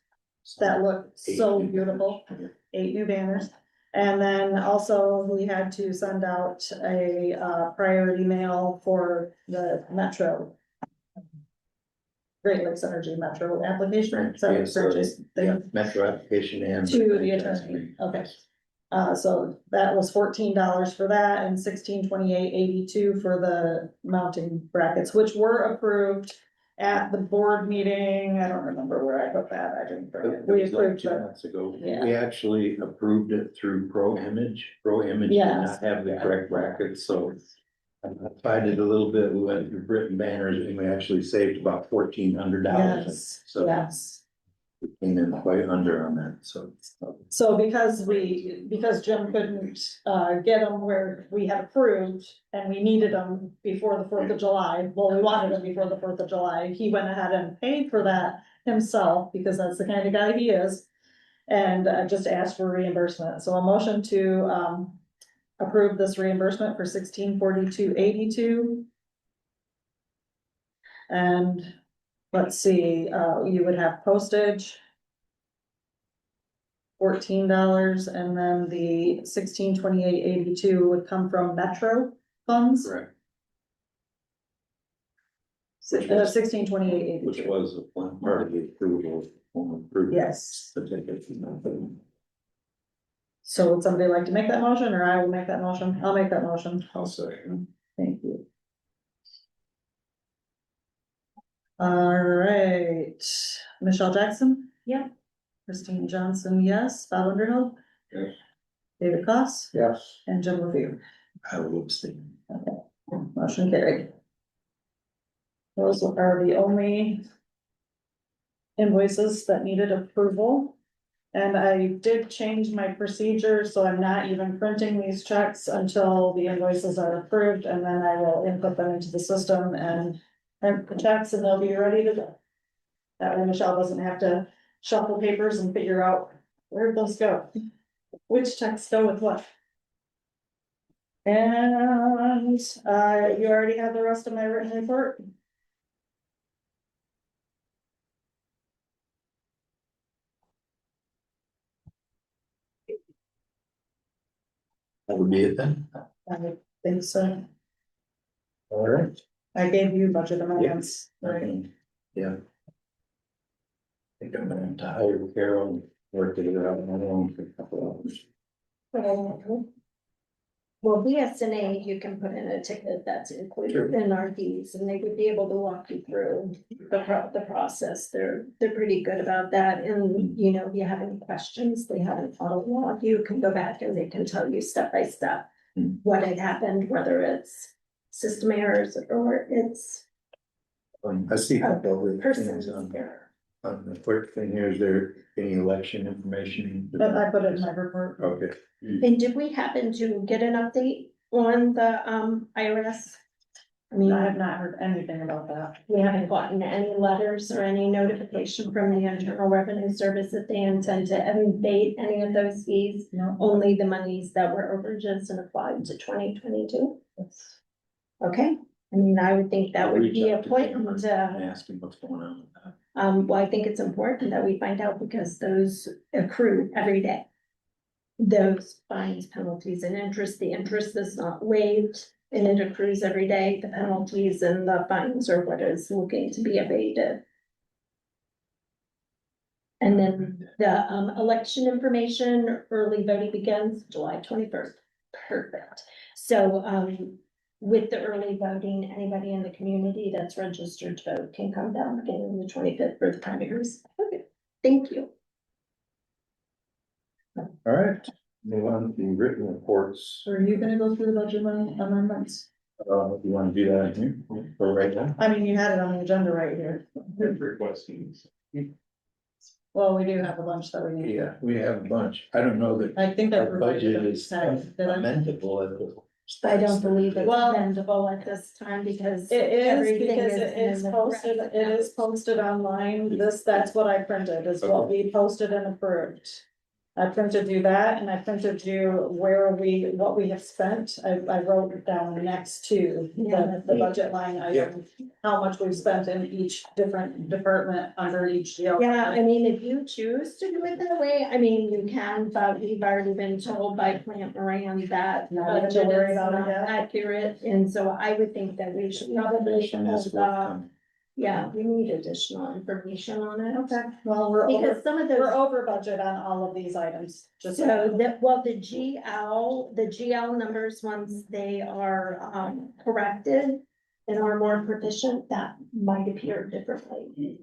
that look so beautiful. 8 new banners. And then also we had to send out a priority mail for the Metro. Great Lakes Energy Metro application. So Yes, so purchase yeah, thing Metro application and. to the attorney. Okay. So that was $14 for that and $1628.82 for the mounting brackets, which were approved at the board meeting. I don't remember where I put that. I didn't. It We was like approved 2 that. months ago. Yeah. We actually approved it through Pro Image. Pro Image did Yes. not have the correct brackets, so. I tried it a little bit. We went through Britain banners and we actually saved about $1,400. Yes, So yes. we came in quite under on that, so. So because Jim couldn't get them where we had approved and we needed them before the 4th of July, well, we wanted them before the 4th of July, he went ahead and paid for that himself because that's the kind of guy he is. And just asked for reimbursement. So a motion to approve this reimbursement for 1642.82. And let's see, you would have postage. $14, and then the 1628.82 would come from Metro funds. Correct. 1628.82. Which was one part of the approval. Yes. Certificate. So would somebody like to make that motion, or I will make that motion? I'll make that motion. I'll second. Thank you. All right, Michelle Jackson? Yeah. Christine Johnson, yes. Bob Underhill? Yes. David Koss? Yes. And Jim LeFew. I will abstain. Motion carried. Those are the only invoices that needed approval. And I did change my procedure, so I'm not even printing these checks until the invoices are approved, and then I will input them into the system and print the checks, and they'll be ready to go. That way Michelle doesn't have to shuffle papers and figure out where'd those go, which checks go with what. And, you already have the rest of my written report? That would be it then. I would think so. All right. I gave you budget amendments, right? Okay. Yeah. I think I'm gonna have to hire Carol and work it out on my own for a couple hours. Well, BSNA, you can put in a ticket that's included in our fees, and they would be able to walk you through the process. They're pretty good about that, and you know, if you have any questions, they haven't followed along, you can go back and they can tell you step by step what had happened, whether it's system errors or it's I see a couple of person's things error. on the clerk thing here. Is there any election information? But I put it in my report. Okay. And did we happen to get an update on the IRS? I mean, I have not heard anything about that. we haven't gotten any letters or any notification from the Internal Revenue Service that they intend to abate any of those fees. No. Only the monies that were overages and applied to 2022. Okay, I mean, I would think that would be a point to, Ask me what's going on with that. well, I think it's important that we find out because those accrue every day. Those fines, penalties and interest, the interest is not waived and it accrues every day. The penalties and the fines are what is looking to be abated. And then the election information, early voting begins July 21st. Perfect. So with the early voting, anybody in the community that's registered to vote can come down beginning on the 25th for the primaries. Okay, thank you. All right, move on to written reports. Are you gonna go through the budget amendments? If you want to do that here for right now. I mean, you had it on the agenda right here. Requesting. Well, we do have a bunch that we need. Yeah, we have a bunch. I don't know that I think I our provided budget is them. Did I? amendable at the. I don't believe it's Well, amendable at this time because. It is everything because it in is the posted, rest. it is posted online. That's what I printed, is what we posted and approved. I printed you that and I printed you what we have spent. I wrote it down next to the budget line item. How much we've spent in each different department under each deal. Yeah, I mean, if you choose to do it that way, I mean, you can, but we've already been told by Plant Moran that Not even budget to worry is about it not yet. accurate, and so I would think that we should probably Information is hold off. forthcoming. Yeah, we need additional information on it. Okay, well, we're Because over, some of we're those, over budget on all of these items, just. so that, well, the GL numbers, once they are corrected and are more proficient, that might appear differently.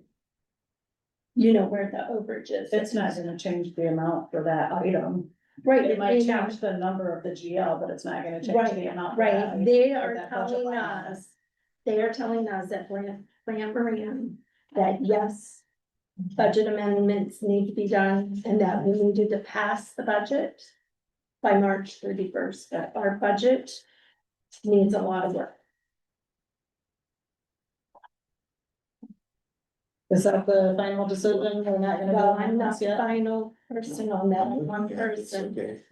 You know, where the overage is. It's not gonna change the amount for that item. Right, It might may not. change the number of the GL, but it's not gonna change Right, the amount. for that right, item, they for are that budget telling line item. us, that Plant Moran, that yes, budget amendments need to be done, and that we needed to pass the budget by March 31st, that our budget needs a lot of work. Is that the final decision? We're not gonna Well, go I'm on not this the yet? final person on that, one person. Okay.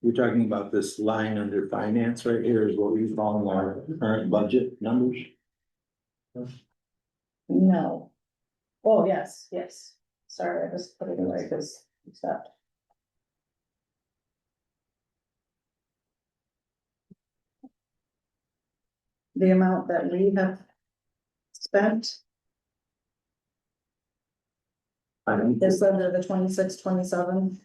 You're talking about this line under finance right here is what we call our current budget numbers? No. Oh, yes, yes. Sorry, I just put it away because except. The amount that we have spent is under the 26-27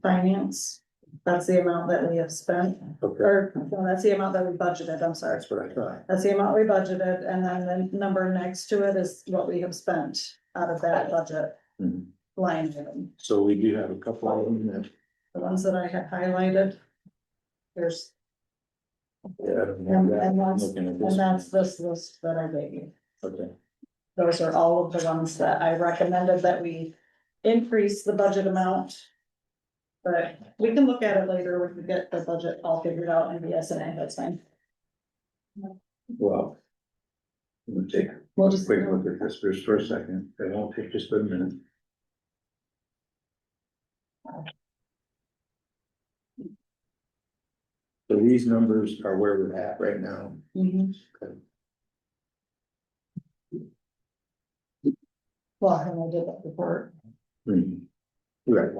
finance. That's the amount that we have spent, Okay, or no, that's the amount that we budgeted, I'm sorry. that's what I thought. That's the amount we budgeted, and then the number next to it is what we have spent out of that budget Mhm. line item. So we do have a couple of them that, The ones that I had highlighted. There's, yeah, I don't have that. I'm looking at this. and that's this list that I gave you. Okay, Those are all of the ones that I recommended that we increase the budget amount. But we can look at it later when we get the budget all figured out in the SNA, that's fine. well. We'll take a We'll just. quick look at this just for a second. It won't take just a minute. So these numbers are where we're at right now. Mhm. Okay. Well, and I did that report. Hmm. Right.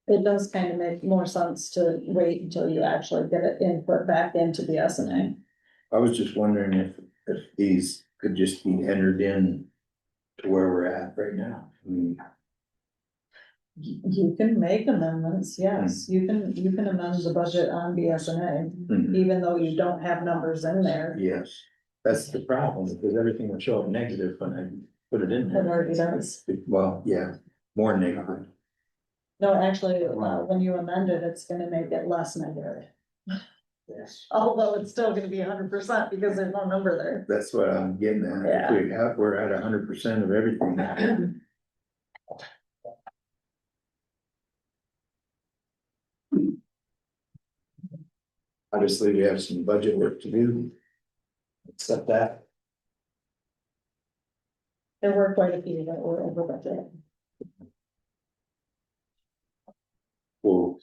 It does kind of make more sense to wait until you actually get it input back into the SNA. I was just wondering if these could just be entered in to where we're at right now. I mean, You can make amendments, yes, you can amend the budget on BSNA, mhm. even though you don't have numbers in there. Yes, that's the problem, because everything will show up negative when I put it in It there. already does. Well, yeah, more negative. No, actually, when you amend it, it's gonna make it less negative. Yes. Although it's still gonna be 100% because there's no number there. That's what I'm getting at. If we're at 100% of everything. Obviously, we have some budget work to do. Accept that. There were quite a few that were over budget. We'll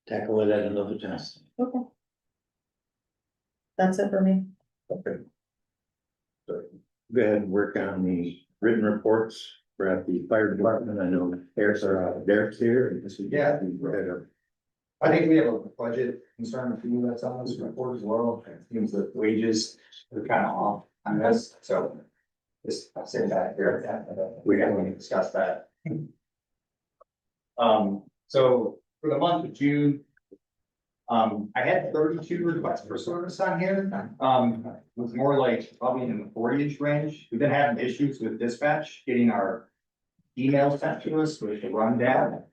tackle it at another time. Okay. That's it for me. Okay. So go ahead and work on the written reports. We're at the fire department. I know Derek's here. And this is- Yeah. Go ahead. I think we have a budget concern for you that's on this report as well. It seems that wages are kind of off on this, so. Just I'll say that here, we can discuss that. So for the month of June. I had 32 requests for service on here, with more like probably in the 40-ish range. We've been having issues with dispatch, getting our emails sent to us with the rundown.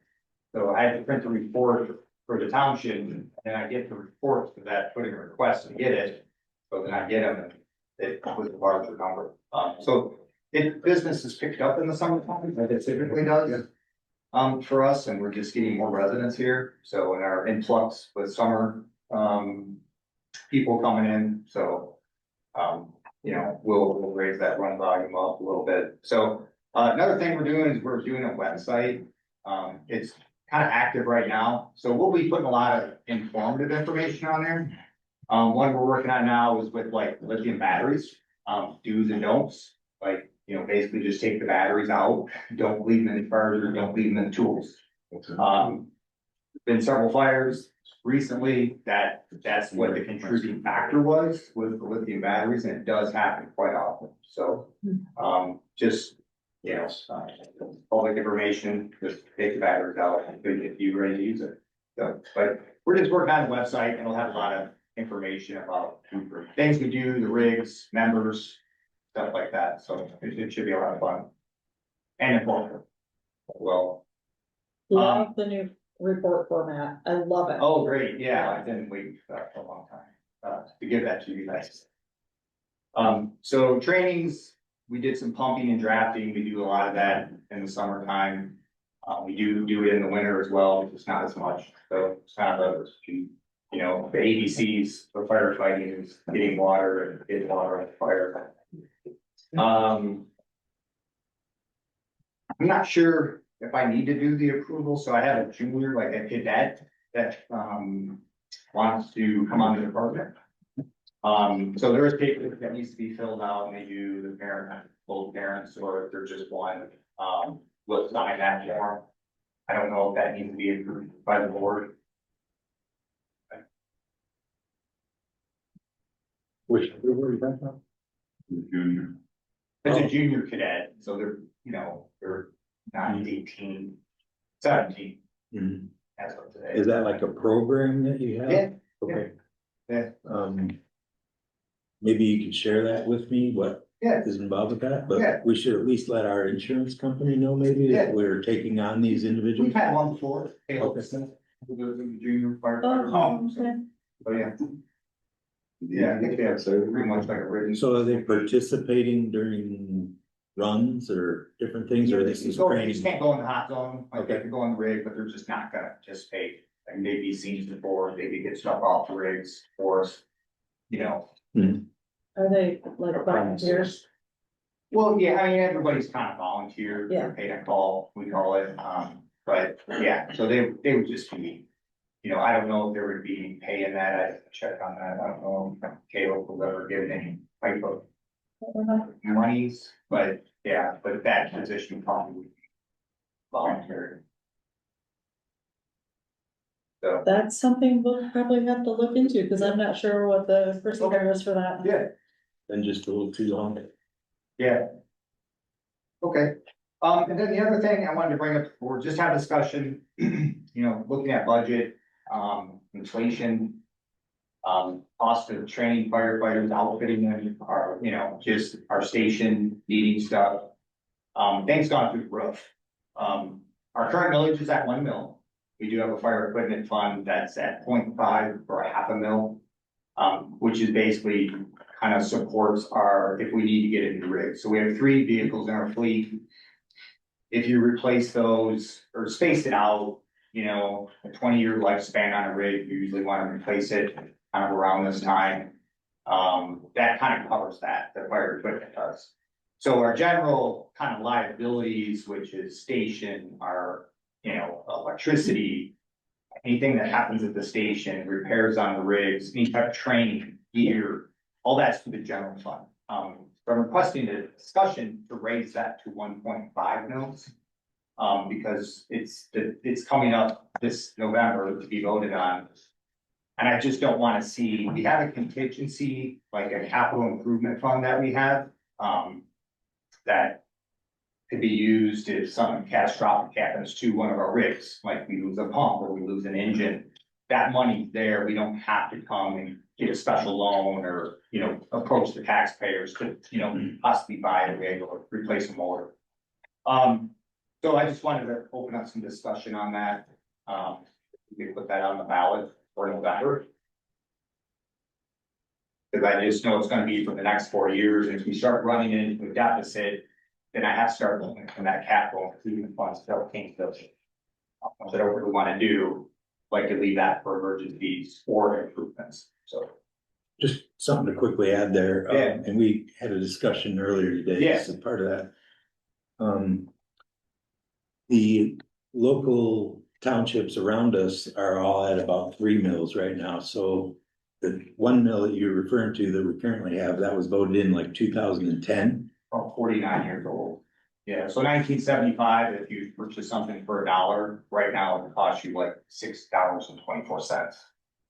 So I had to print the report for the township, and I get the report for that, putting a request to get it. So then I get them, and it was a larger number. So business is picked up in the summertime, like it typically does. For us, and we're just getting more residents here, so in our influx with summer, people coming in, so. We'll raise that run volume up a little bit, so, another thing we're doing is we're doing a website. It's kind of active right now, so we'll be putting a lot of informative information on there. One we're working on now is with like lithium batteries, do's and don'ts, like. Basically just take the batteries out, don't leave them in the furnace, don't leave them in the tools. Been several fires recently, that's what the contributing factor was with the lithium batteries, and it does happen quite often, so. Just, public information, just take the batteries out if you're ready to use it. So, but we're just working on the website, and it'll have a lot of information about things we do, the rigs, members. Stuff like that, so it should be a lot of fun. And informative. Well. Love the new report format. I love it. Oh, great, yeah, I didn't wait for that for a long time, to give that to you guys. So trainings, we did some pumping and drafting, we do a lot of that in the summertime. We do it in the winter as well, it's not as much, so it's kind of a, you know, the ABCs for firefighting is getting water and getting water on the fire. I'm not sure if I need to do the approval, so I have a junior, like a cadet that wants to come on the department. So there is paper that needs to be filled out, and they do the parent, both parents, or if they're just one, will sign that form. I don't know if that needs to be approved by the board. Which, where is that from? Junior. It's a junior cadet, so they're, you know, they're not 18, 17. Mhm. As of today. Is that like a program that you have? Yeah. Okay. Yeah. Maybe you could share that with me, what Yeah. is involved with that, Yeah. but we should at least let our insurance company know maybe Yeah. that we're taking on these individuals. We've had one before, Caleb Okay. Smith, who was in the junior firefighter. Okay. But yeah. Yeah, I think they have, so pretty much like a written. So are they participating during runs or different things, or this is So they training? just can't go in the hot zone, like they Okay. can go on the rig, but they're just not gonna participate. Like maybe scenes before, maybe get stuff off the rigs for us, you know. Are they like volunteers? Well, yeah, I mean, everybody's kind of volunteer, Yeah. they're paid on call, we call it, but yeah, so they would just be. You know, I don't know if there would be pay in that, I have to check on that, I don't know if Caleb will ever give any type of monies, but yeah, but that position probably would be voluntary. So, That's something we'll probably have to look into, because I'm not sure what the procedure is for that. yeah, Then just a little too long. yeah. Okay, and then the other thing I wanted to bring up, or just have discussion, you know, looking at budget, inflation. Cost of training firefighters, outfitting them, our, you know, just our station needing stuff. Things gone through the roof. Our current millage is at 1 mil. We do have a fire equipment fund that's at 0.5 or a half a mil. Which is basically kind of supports our, if we need to get into rig. So we have 3 vehicles in our fleet. If you replace those or space it out, you know, a 20-year lifespan on a rig, you usually want to replace it kind of around this time. That kind of covers that, the fire equipment does. So our general kind of liabilities, which is station, our, you know, electricity, anything that happens at the station, repairs on the rigs, any type of training, gear, all that's for the general fund. So I'm requesting a discussion to raise that to 1.5 mils. Because it's coming up this November to be voted on. And I just don't wanna see, we have a contingency, like a capital improvement fund that we have, that could be used if something catastrophic happens to one of our rigs, like we lose a pump or we lose an engine. That money's there, we don't have to come and get a special loan or, you know, approach the taxpayers to, you know, possibly buy a rig or replace a motor. So I just wanted to open up some discussion on that. We can put that on the ballot for November. Cause I just know it's gonna be for the next 4 years, and if we start running into a deficit, then I have to start looking from that capital improvement funds that can't do. What I don't really wanna do, like to leave that for emergencies or improvements, so. Just something to quickly add there, Yeah. and we had a discussion earlier today, Yeah. as a part of that. The local townships around us are all at about 3 mils right now, so the 1 mil that you're referring to that we currently have, that was voted in like 2010. Oh, 49 years old. Yeah, so 1975, if you purchase something for $1, right now it costs you like $6.24.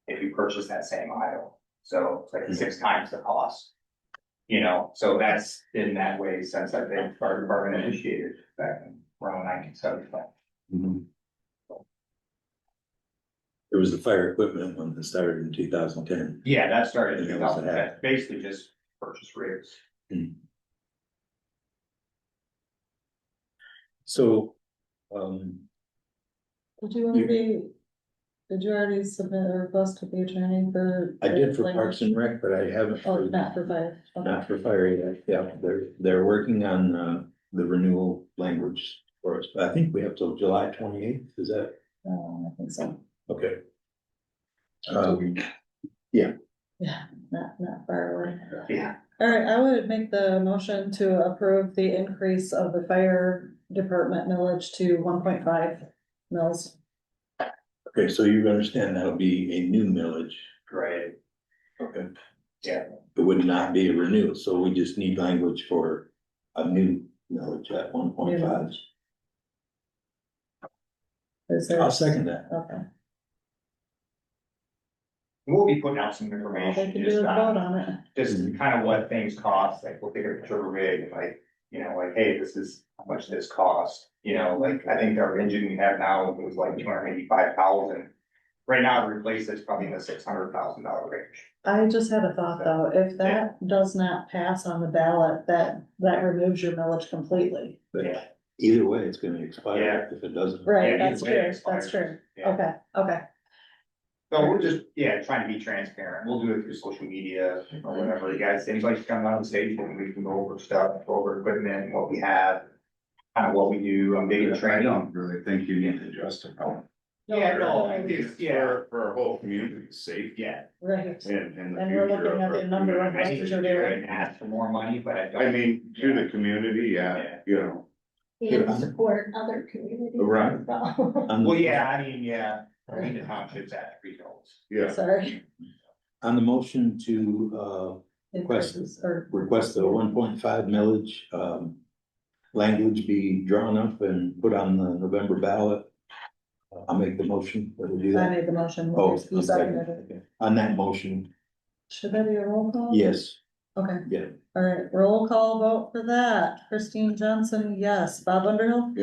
If you purchase that same item, so it's like 6 times the cost. You know, so that's been that way since I think fire department initiated back in around 1975. There was the fire equipment one that started in 2010. Yeah, that started in And that was 2010, basically just purchase rigs. So, Did you already submit a request to be training for? I did for Parks and Rec, but I haven't. Oh, not for fire. Okay. Not for fire yet, yeah, they're working on, the renewal language. for us, but I think we have till July 28th, is that, I think so. okay? Yeah, not far away. Yeah. All right, I would make the motion to approve the increase of the fire department millage to 1.5 mils. Okay, so you understand that'll be a new millage, Right. okay? Yeah. It would not be a renewal, so we just need language for a new millage at 1.5. Is there? I'll second that. Okay. We'll be putting out some Well, information, they can just do a vote on, on it. just kind of what things cost, like we'll figure picture of a rig, like, you know, like, hey, this is how much this cost. You know, like, I think our engine we have now was like 285,000. Right now, to replace it's probably in the $600,000 range. I just had a thought though, if that does not pass on the ballot, that removes your millage completely. But either way, it's gonna expire Yeah. if it doesn't. Right, Yeah, that's either way, true, it's that's fine. true. Yeah. Okay. So we're just, trying to be transparent. We'll do it through social media or whatever. You guys, anybody come on stage and we can go over stuff, go over equipment, what we have, kind of what we do. I'm big in I training. don't really think you need to justify. Yeah, no, I think, For our whole community's safety. yeah. Right. And the And we're future looking at of our the number of community. buses are I doing. ask for more money, but I don't. I mean, to the community, yeah, you know, And support other communities. Right. as well. Well, yeah, I mean, the township's at Rescheduled. yeah. Sorry. On the motion to, Increases or. request the 1.5 millage, language be drawn up and put on the November ballot. I'll make the motion, will you do I that? made the motion. Oh, You I'm seconded second. it. Okay. On that motion, Should that be a roll call? yes, Okay, yeah, all right, roll call vote for that. Christine Johnson, yes. Bob Underhill?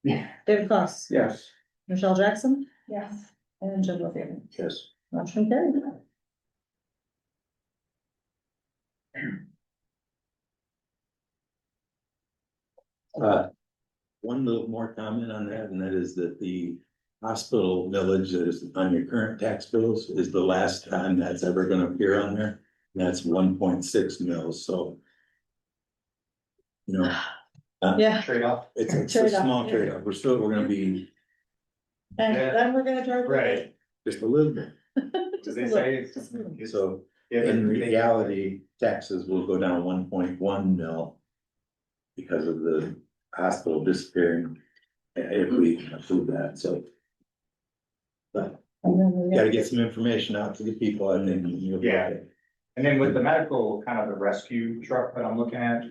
Yeah. David Foss? Yes. Michelle Jackson? Yes. And Jim LaFever. yes. Motion carried. One little more comment on that, and that is that the hospital millage that is on your current tax bills is the last time that's ever gonna appear on there. And that's 1.6 mils, so. You know, Yeah, Trade off. it's a Trade-off, small yeah. trade-off, we're gonna be and Yeah. then we're gonna charge. Right. just a little bit, Just They a say little, it's. just a little. so. Yeah, In they- reality, taxes will go down 1.1 mil. Because of the hospital disappearing, if we approve that, so. But And then we gotta get some information out to the people, and then you'll. be Yeah. okay. And then with the medical, kind of the rescue truck that I'm looking at,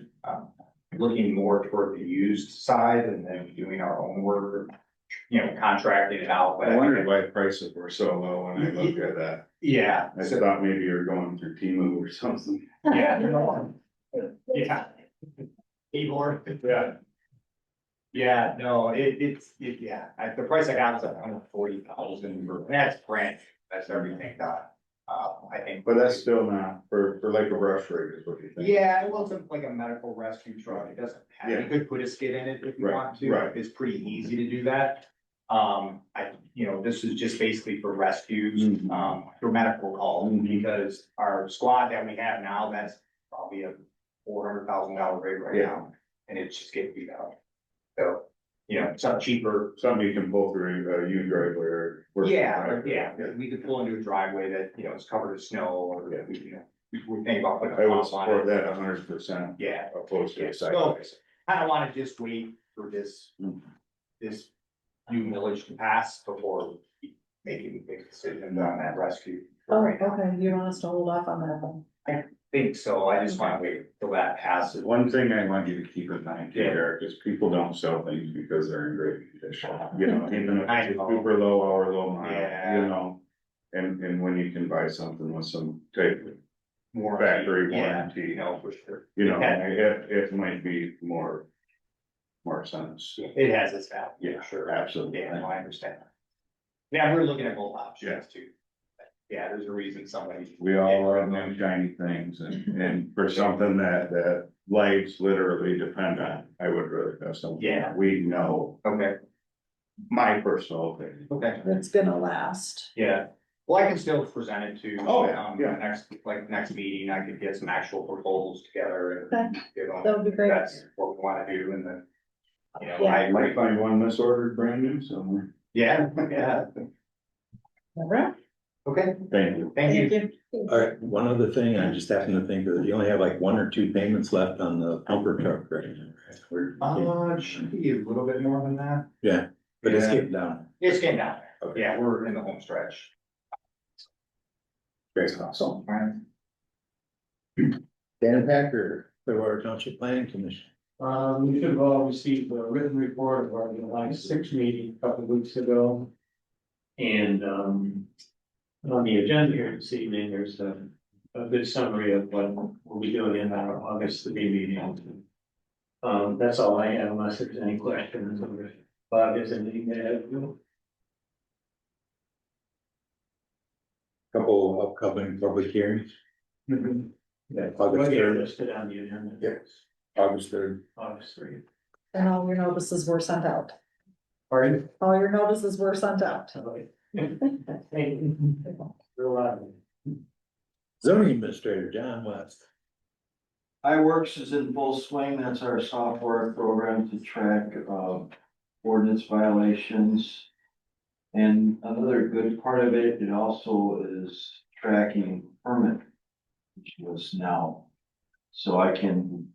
looking more toward the used side and then doing our own work, contracting it out. But I wondered why prices were so low when I looked at that. Yeah. I thought maybe you were going through Temu or something. Yeah. Yeah. Keyboard. Yeah. Yeah, no, the price I got was like 140,000, that's brand, new. That's everything done. I think. But that's still not for like a brush rig is what you think. Yeah, it wasn't like a medical rescue truck, it doesn't have, you Yeah. could put a skid in it if you Right, want to, right. it's pretty easy to do that. This is just basically for rescues, for medical calls, because our squad that we have now, that's probably a $400,000 rig right Yeah. now, and it's just getting beat up. So, something cheaper. Something you can pull through a U driveway or. Yeah, we could pull into a driveway that, is covered with snow, or, we think about putting I a would pump on support it. that 100%. Yeah. Opposed to Yeah, a so- side. Kind of want to just wait for this new millage to pass before making big decisions on that rescue. Oh, Right now. okay, you want us to hold off on that one? I think so, I just want to wait till that passes. One thing I want you to keep in mind, Yeah. Eric, is people don't sell things because they're in great condition. Even if I it's a know. super low hour, low mile, Yeah. And when you can buy something with some type of More factory yeah, warranty, for sure. it might be more sense. It has its value, Yeah, for sure. absolutely. Yeah, no, I understand. Yeah, we're looking at both options too. Yeah, there's a reason somebody. We all love new shiny things and for something that lives literally depend on, I would rather have something Yeah. that we know, Okay, my personal opinion. okay. It's gonna last. Yeah, well, I can still present it to. Oh, yeah, yeah. Next meeting, I could get some actual proposals together and. Okay. That would be great. That's what we wanna do, and then You know, Yeah. I might find one misordered brand new somewhere. yeah, yeah, All right, okay, Thank you. thank you. thank you. All right, one other thing, I just happened to think that you only have like 1 or 2 payments left on the pumper truck, right? It should be a little bit more than that. Yeah, but it's Yeah. getting down. It's getting down there. Okay. Yeah, we're in the home stretch. Great. So, right. Dan Packer, Clearwater Township Planning Commission. You should have all received a written report of our July 6 meeting a couple of weeks ago. And, on the agenda here this evening, there's a good summary of what we'll be doing in our August 3 meeting. That's all I have unless there's any questions or if Bob has anything to add. Couple of upcoming public hearings. Yeah, August yeah, 3rd. listed on the agenda. Yes. August 3rd. August 3. And all your notices were sent out. Pardon? All your notices were sent out. Okay. Thank you. Real loud. Zoning Administrator John West. iWorks is in full swing. That's our software program to track ordinance violations. And another good part of it, it also is tracking permit issues now. So I can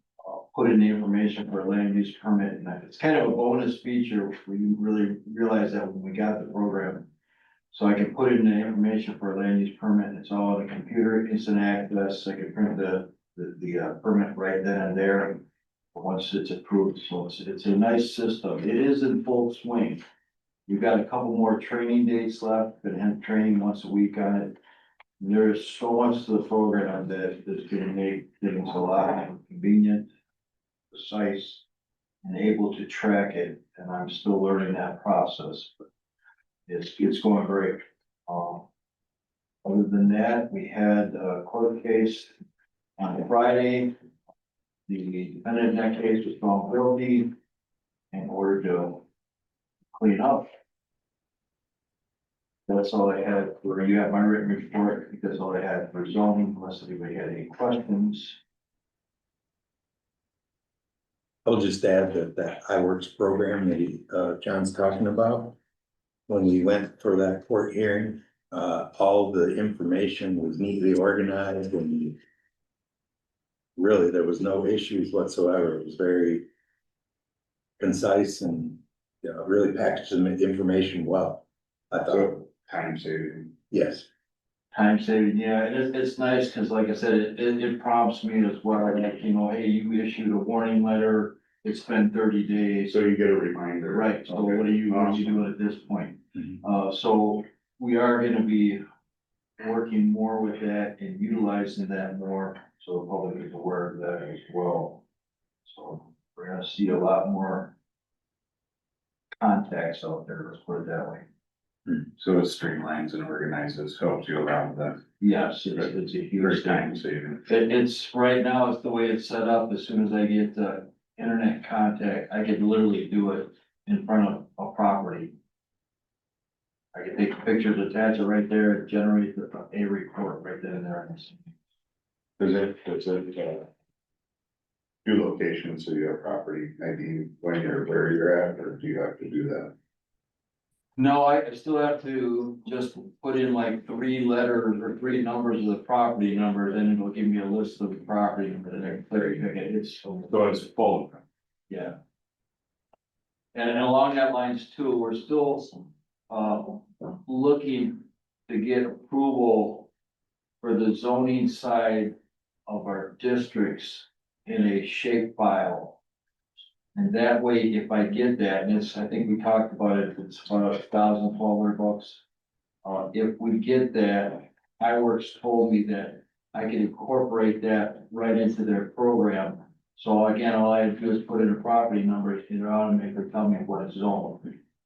put in the information for a land use permit, and it's kind of a bonus feature. We didn't really realize that when we got the program. So I can put in the information for a land use permit, and it's all on the computer, instant access. I can print the permit right then and there once it's approved. So it's a nice system. It is in full swing. We've got a couple more training dates left, been having training once a week on it. There's so much to the program that is gonna make things a lot more convenient, precise, and able to track it. And I'm still learning that process, but it's going great. Other than that, we had a court case on Friday. The defendant in that case was found guilty in order to clean up. That's all I had for, you have my written report, because all I had for zoning, unless anybody had any questions. I'll just add that iWorks program that John's talking about. When we went for that court hearing, all the information was neatly organized and really there was no issues whatsoever. It was very concise and, you know, really packaged the information well. I thought. So time saving. Yes. Time saving, yeah, it's nice, cause like I said, it prompts me as well, like, you know, hey, you issued a warning letter, it's been 30 days. So you get a reminder. Right, so Okay. what are you Awesome. doing at this point? Mhm. So we are gonna be working more with that and utilizing that more, so the public is aware of that as well. So we're gonna see a lot more contacts out there, let's put it that way. So it streamlines and organizes, helps you around that. Yes, it's a huge Very thing. time saving. It's, right now, it's the way it's set up, as soon as I get the internet contact, I can literally do it in front of a property. I can take pictures, attach it right there, and generate a report right then and there. Does it do locations, so you have property ID when you're where you're at, or do you have to do that? No, I still have to just put in like 3 letters or 3 numbers of the property numbers, and it'll give me a list of the property, and then I can clear it. It's, So it's full. yeah. And along that lines too, we're still, looking to get approval for the zoning side of our districts in a shape file. And that way, if I get that, and it's, I think we talked about it, it's about $1,200. If we get that, iWorks told me that I can incorporate that right into their program. So again, all I have to do is put in a property number, and it'll automatically tell me what it's zoned.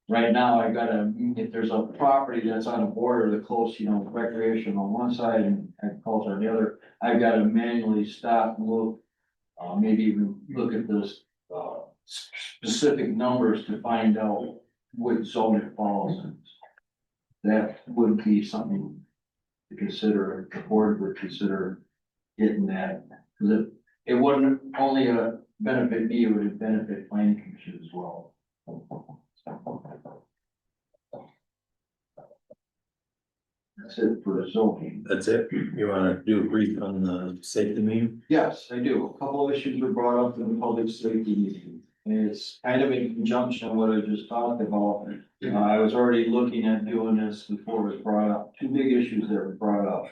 Right now, I gotta, if there's a property that's on a border, the close, you know, recreation on one side and agriculture on the other, I've gotta manually stop and look, maybe even look at those, specific numbers to find out what zone it falls in. That would be something to consider, the board would consider getting that, because it wouldn't only benefit me, it would benefit planning commission as well. That's it for the zoning. That's it. You wanna do a brief on the safety meeting? Yes, I do. A couple of issues were brought up in the public safety meeting. And it's kind of in conjunction with what I just talked about. I was already looking at doing this before it was brought up. Two big issues that were brought up.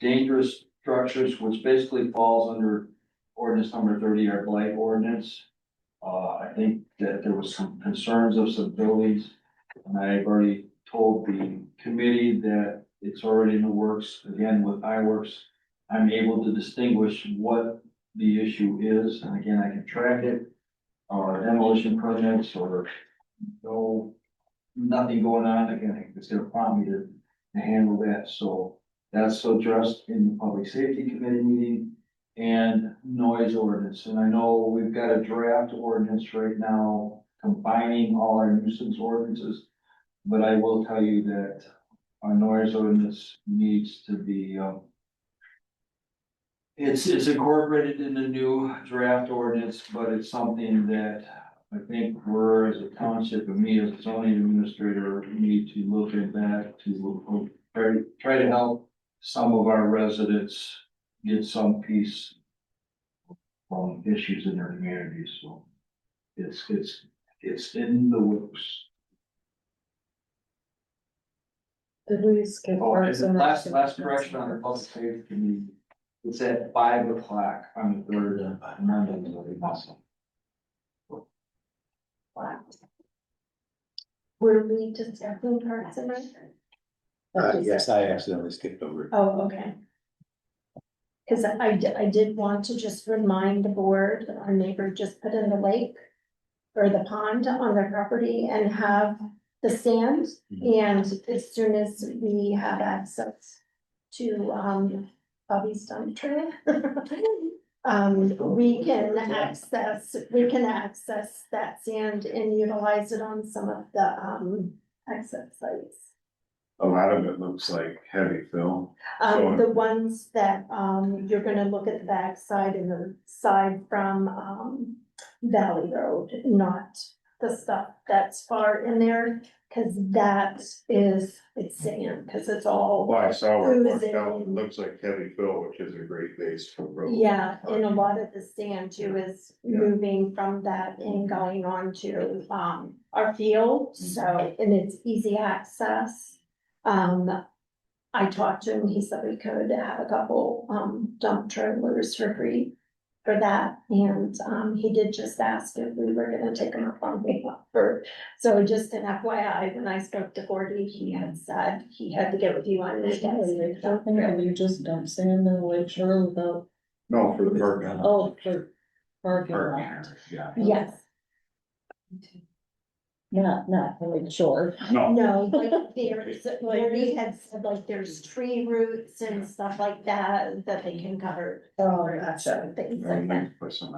Dangerous structures, which basically falls under ordinance number 30, our blight ordinance. I think that there was some concerns of some buildings. And I've already told the committee that it's already in the works. Again, with iWorks, I'm able to distinguish what the issue is, and again, I can track it. Demolition permits or nothing going on, again, it's gonna prompt me to handle that, so that's addressed in the public safety committee meeting. And noise ordinance, and I know we've got a draft ordinance right now combining all our nuisance ordinances. But I will tell you that our noise ordinance needs to be, it's incorporated in the new draft ordinance, but it's something that I think we're, as a township, and me as a zoning administrator, need to look at that to try to help some of our residents get some peace from issues in their communities, so it's in the works. Did we skip? Oh, Parks and and last Rec? correction on the public safety committee, it's at 5 o'clock on the third Monday of the month. Were we discussing Parks and Rec? Yes, I accidentally skipped over it. Oh, okay. Cause I did want to just remind the board, our neighbor just put in the lake or the pond on their property and have the sand. And as soon as we have access to, Bobby's dump trail, we can access that sand and utilize it on some of the, exit sites. A lot of it looks like heavy fill. The ones that, you're gonna look at the backside and the side from, Valley Road, not the stuff that's far in there. Cause it's sand, cause it's all. Well, I saw where it washed oozing. out. It looks like heavy fill, which is a great base for road. Yeah, and a lot of the sand too is Yeah. moving from that and going on to, our field, so, and it's easy access. I talked to him, he said we could have a couple, dump trailers for free for that, and, he did just ask if we were gonna take them up on the offer. So just an FYI, when I spoke to Gordy, he had said he had to get with you on this. You just dump sand in the lake shore without, No, for the parking. oh, for parking Parking lot. area, yeah. Yes, Not the lake shore. No, no, like there's, Gordy had said like there's tree roots and stuff like that, that they can cover. Oh, gotcha. Things I like mean, that. put some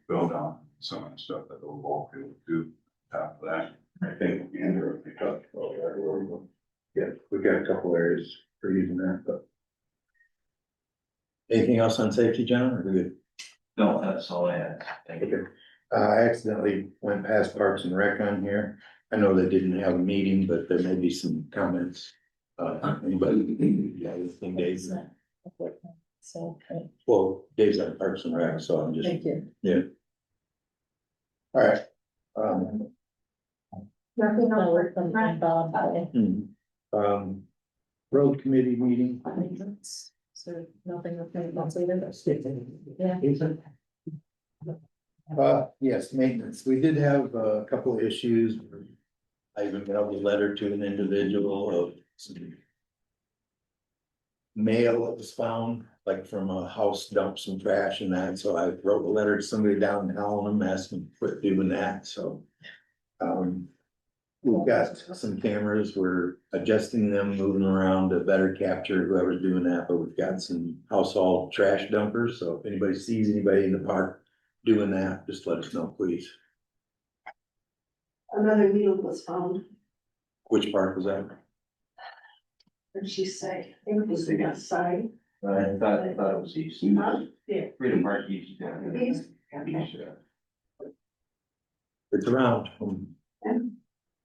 build on some of the stuff that will walk will do top of that. I think Andrew, if we talked about that. Yeah, we got a couple areas for using that, but. Anything else on safety, John, or we good? No, that's all I had. Thank you. Okay. I accidentally went past Parks and Rec on here. I know they didn't have a meeting, but there may be some comments. Anybody, yeah, this thing, Dave. So, okay, Well, Dave's on Parks and Rec, so I'm just, thank you. yeah. All right. Nothing I'll else. work on Bob. Road committee meeting. So nothing with me, that's yeah. Yes, maintenance. We did have a couple of issues. I even got a letter to an individual of some mail that was found, like from a house dump, some trash and that, so I wrote a letter to somebody down in Allenham asking to quit doing that, so. We've got some cameras, we're adjusting them, moving around to better capture whoever's doing that, but we've got some household trash dumpers, so if anybody sees anybody in the park doing that, just let us know, please. Another needle was found, Which park was that? what did she say? I think it was the west side. I thought it was east. Yeah. Freedom Park East. Yeah. East? East, yeah. It's around.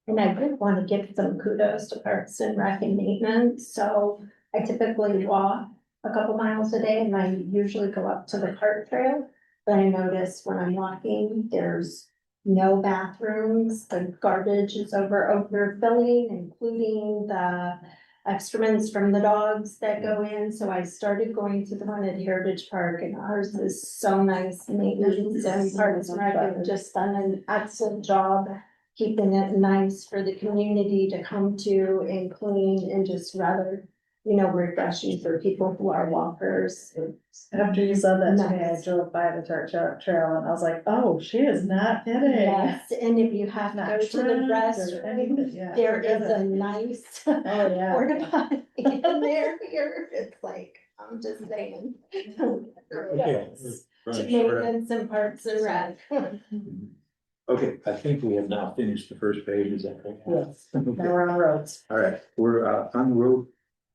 And I did want to give some kudos to Parks and Rec and Maintenance, so I typically walk a couple miles a day and I usually go up to the cart trail. But I noticed when I'm walking, there's no bathrooms, the garbage is overfilling, including the excrements from the dogs that go in, so I started going to the one at Heritage Park, and ours is so nice. Maintenance and Parks and Rec have just done an excellent job keeping it nice for the community to come to and clean and just rather, refreshing for people who are walkers. After you said that today, I Nice. drove by the trail and I was like, oh, she is not kidding. Yes, and if you have to Not go to the trimmed or restroom, anything, yeah, there forget is it. a nice Oh, yeah. porta potty in there here. It's like, I'm just saying. Kudos to maintenance and Parks and Rec. Okay, I think we have now finished the first page, is that right? Yes, now Okay. we're on roads. All right, we're on the road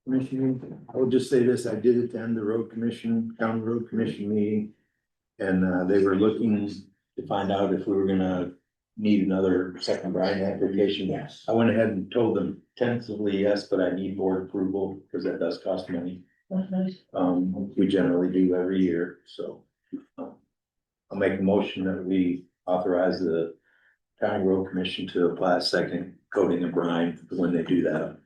commission. I will just say this, I did attend the county road commission meeting. And they were looking to find out if we were gonna need another second brine application. Yes. I went ahead and told them tentatively yes, but I need board approval because that does cost money. We generally do every year, so. I'll make a motion that we authorize the county road commission to apply a second coating of brine when they do that.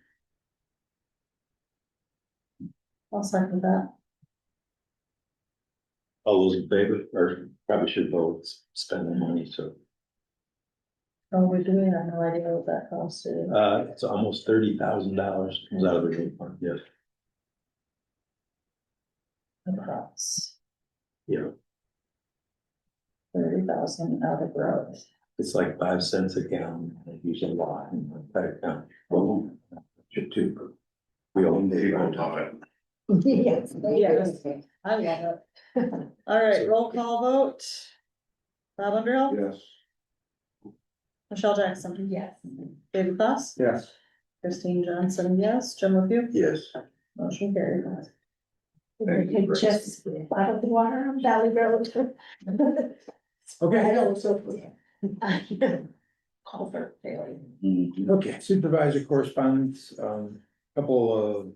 I'll second that. All those in favor, or probably should vote, spend the money, so. Oh, we do, I have no idea what that cost is. It's almost $30,000 comes out of the road fund, yes, Across yeah, 30,000 out of road. it's like 5 cents a gallon, I use a lot in my entire county. Well, should too, but we all need to love it. Yes. they Yes. do. I love it. All right, roll call vote. Bob Underhill? Yes. Michelle Jackson? Yes. David Foss? Yes. Christine Johnson, yes. Jim LePew? Yes. Motion carried. We could just out of the water on Valley Road. Okay. Culvert failure. Okay, supervisor correspondence, couple of.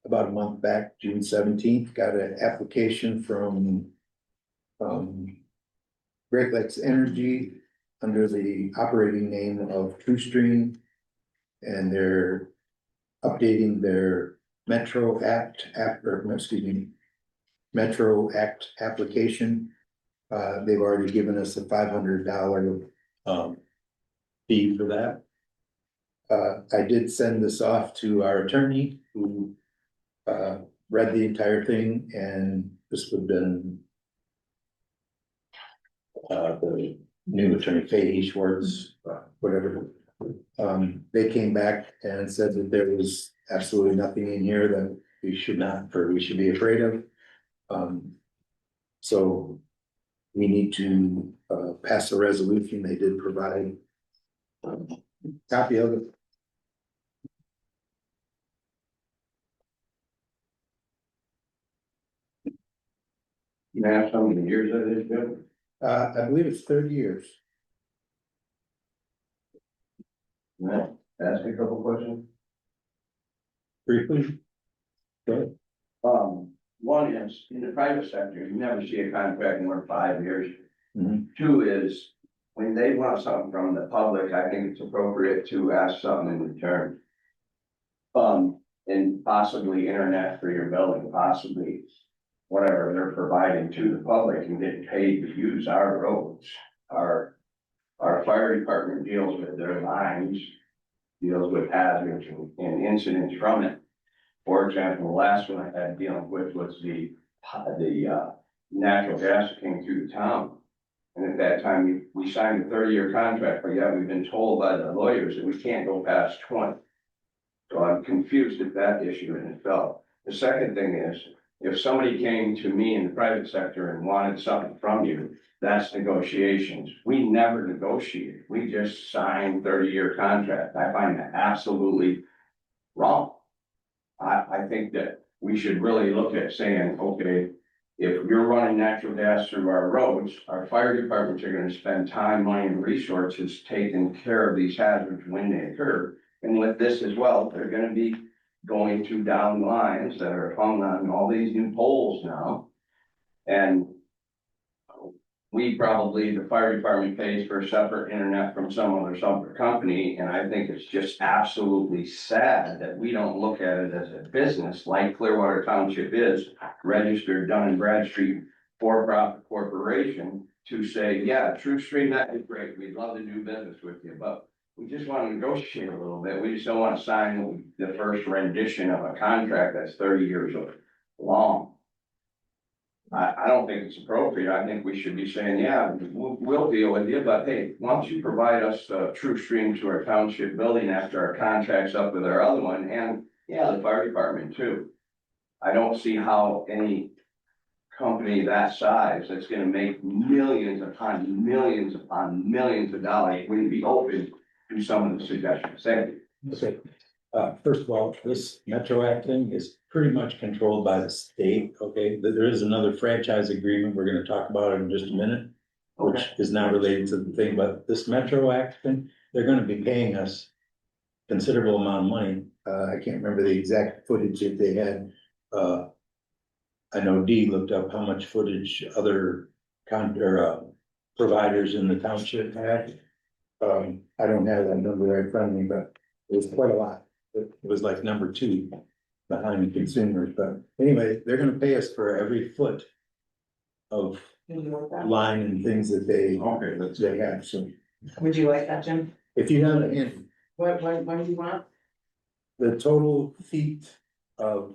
About a month back, June 17th, got an application from. Great Lakes Energy under the operating name of True Stream. And they're updating their Metro Act, Metro Act application. They've already given us a $500 fee for that. I did send this off to our attorney who read the entire thing, and this would have been the new attorney, Fahey Schwartz, whatever. They came back and said that there was absolutely nothing in here that we should be afraid of. So we need to pass a resolution. They did provide a copy of it. You have how many years that is, Bill? I believe it's 30 years. No, ask me a couple questions. Briefly. Go ahead. One is, in the private sector, you never see a contract more than 5 years. Mhm. Two is, when they want something from the public, I think it's appropriate to ask something in return. And possibly internet for your building, possibly whatever they're providing to the public and getting paid to use our roads. Our fire department deals with their lines, deals with hazards and incidents from it. For example, the last one I had dealing with was the natural gas that came through the town. And at that time, we signed a 30-year contract, but yet we've been told by the lawyers that we can't go past 20. So I'm confused at that issue and it fell. The second thing is, if somebody came to me in the private sector and wanted something from you, that's negotiations. We never negotiate. We just signed 30-year contract. I find that absolutely wrong. I think that we should really look at saying, okay, if you're running natural gas through our roads, our fire departments are gonna spend time, money, and resources taking care of these hazards when they occur. And with this as well, they're gonna be going to down lines that are hung on all these new poles now. And we probably, the fire department pays for a separate internet from some other separate company, and I think it's just absolutely sad that we don't look at it as a business like Clearwater Township is, registered Dun& Bradstreet for-profit corporation, to say, yeah, TrueStream, that is great, we'd love to do business with you, but we just want to negotiate a little bit, we just don't want to sign the first rendition of a contract that's 30 years long. I don't think it's appropriate. I think we should be saying, yeah, we'll deal with you, but hey, why don't you provide us TrueStream to our township building after our contract's up with our other one, and yeah, the fire department too. I don't see how any company that size that's gonna make millions upon millions upon millions of dollars wouldn't be open to some of the suggestions. Thank you. Okay. First of all, this Metro Act thing is pretty much controlled by the state, okay? There is another franchise agreement we're gonna talk about in just a minute, which is not related to the thing, but this Metro Act thing, they're gonna be paying us considerable amount of money. I can't remember the exact footage that they had. I know Dee looked up how much footage other providers in the township had. I don't have that number right in front of me, but it was quite a lot. It was like number 2 behind the consumers, but anyway, they're gonna pay us for every foot of line and things that they have, so. Would you like that, Jim? If you have it in, What do you want? the total feet of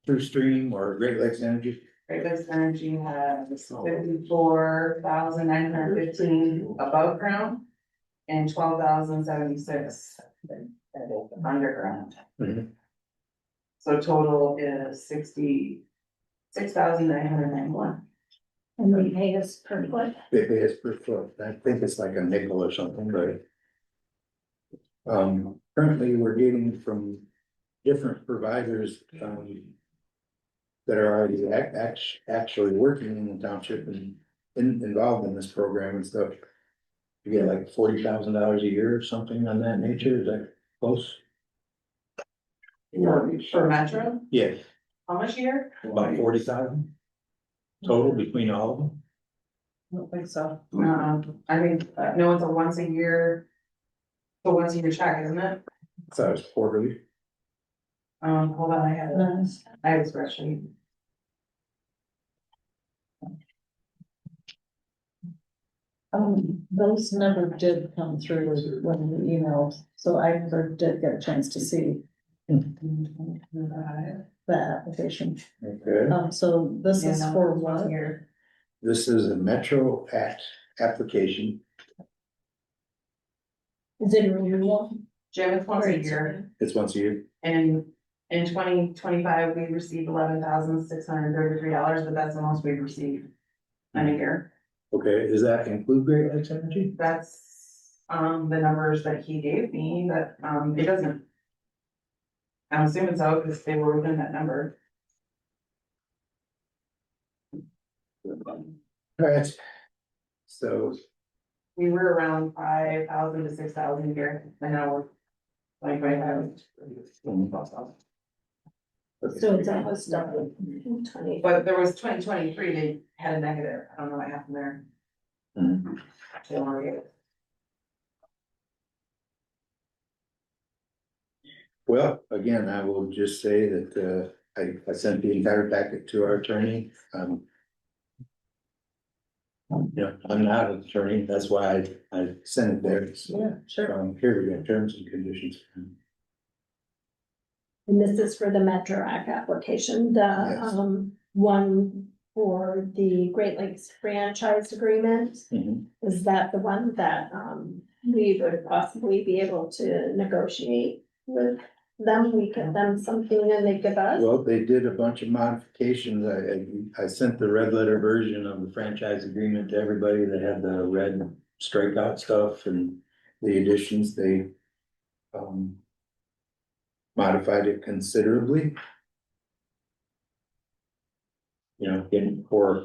TrueStream or Great Lakes Energy, Great Lakes Energy has 54,915 above ground and 12,076 underground. Mhm. So total is 66,991. And they pay us per foot. they pay us per foot. I think it's like a nickel or something, right? Currently, we're getting from different providers, that are already actually working in the township and involved in this program and stuff. You get like $40,000 a year or something on that nature, is that close? For Metro, Yeah, how much a year? about 40,000 total between all of them. I don't think so. I think, no, it's a once a year check, isn't it? So it's quarterly. Hold on, I have a spreadsheet. Those never did come through when we emailed, so I never did get a chance to see the application. Okay, So this is for what? this is a Metro Act application. Is it a renewal? Jim, it's once a year, It's once a year. and in 2025, we received $11,633, but that's the most we've received in a year. Okay, does that include Great Lakes Energy? That's, the numbers that he gave me, but, it doesn't. I'm assuming so, because they were within that number. Alright. So, We were around 5,000 to 6,000 a year, and now we're like, So it's almost double. 20. but there was 2023, they had a negative, I don't know what happened there. They weren't able- well, again, I will just say that, I sent the entire packet to our attorney. I'm not an attorney, that's why I sent it there. So, Yeah, sure. here we go, terms and conditions. And this is for the Metro Act application, the, Yes. one for the Great Lakes franchise agreement. Mhm. Is that the one that, we would possibly be able to negotiate with them? We give them something and they give us? Well, they did a bunch of modifications. I sent the red letter version of the franchise agreement to everybody that had the red strikeout stuff and the additions. They modified it considerably. getting for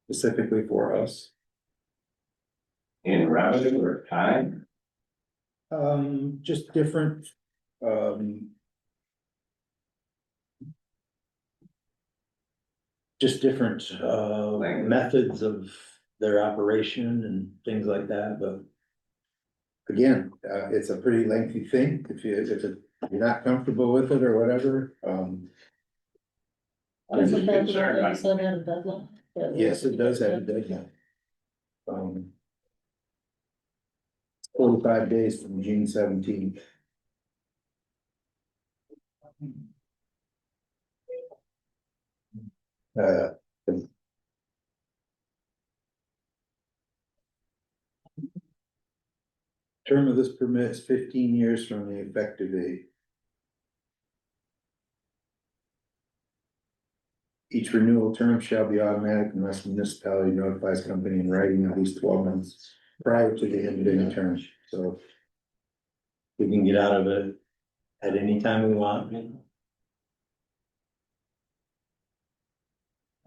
specifically for us. In revenue or time? Just different, methods of their operation and things like that, but. Again, it's a pretty lengthy thing, if you're not comfortable with it or whatever, Isn't that the one that said had a deadline? yes, it does have a deadline. 45 days from June 17th. Term of this permit is 15 years from the effective date. Each renewal term shall be automatic unless the municipality notifies company in writing at least 12 months prior to the end of any term. So we can get out of it at any time we want.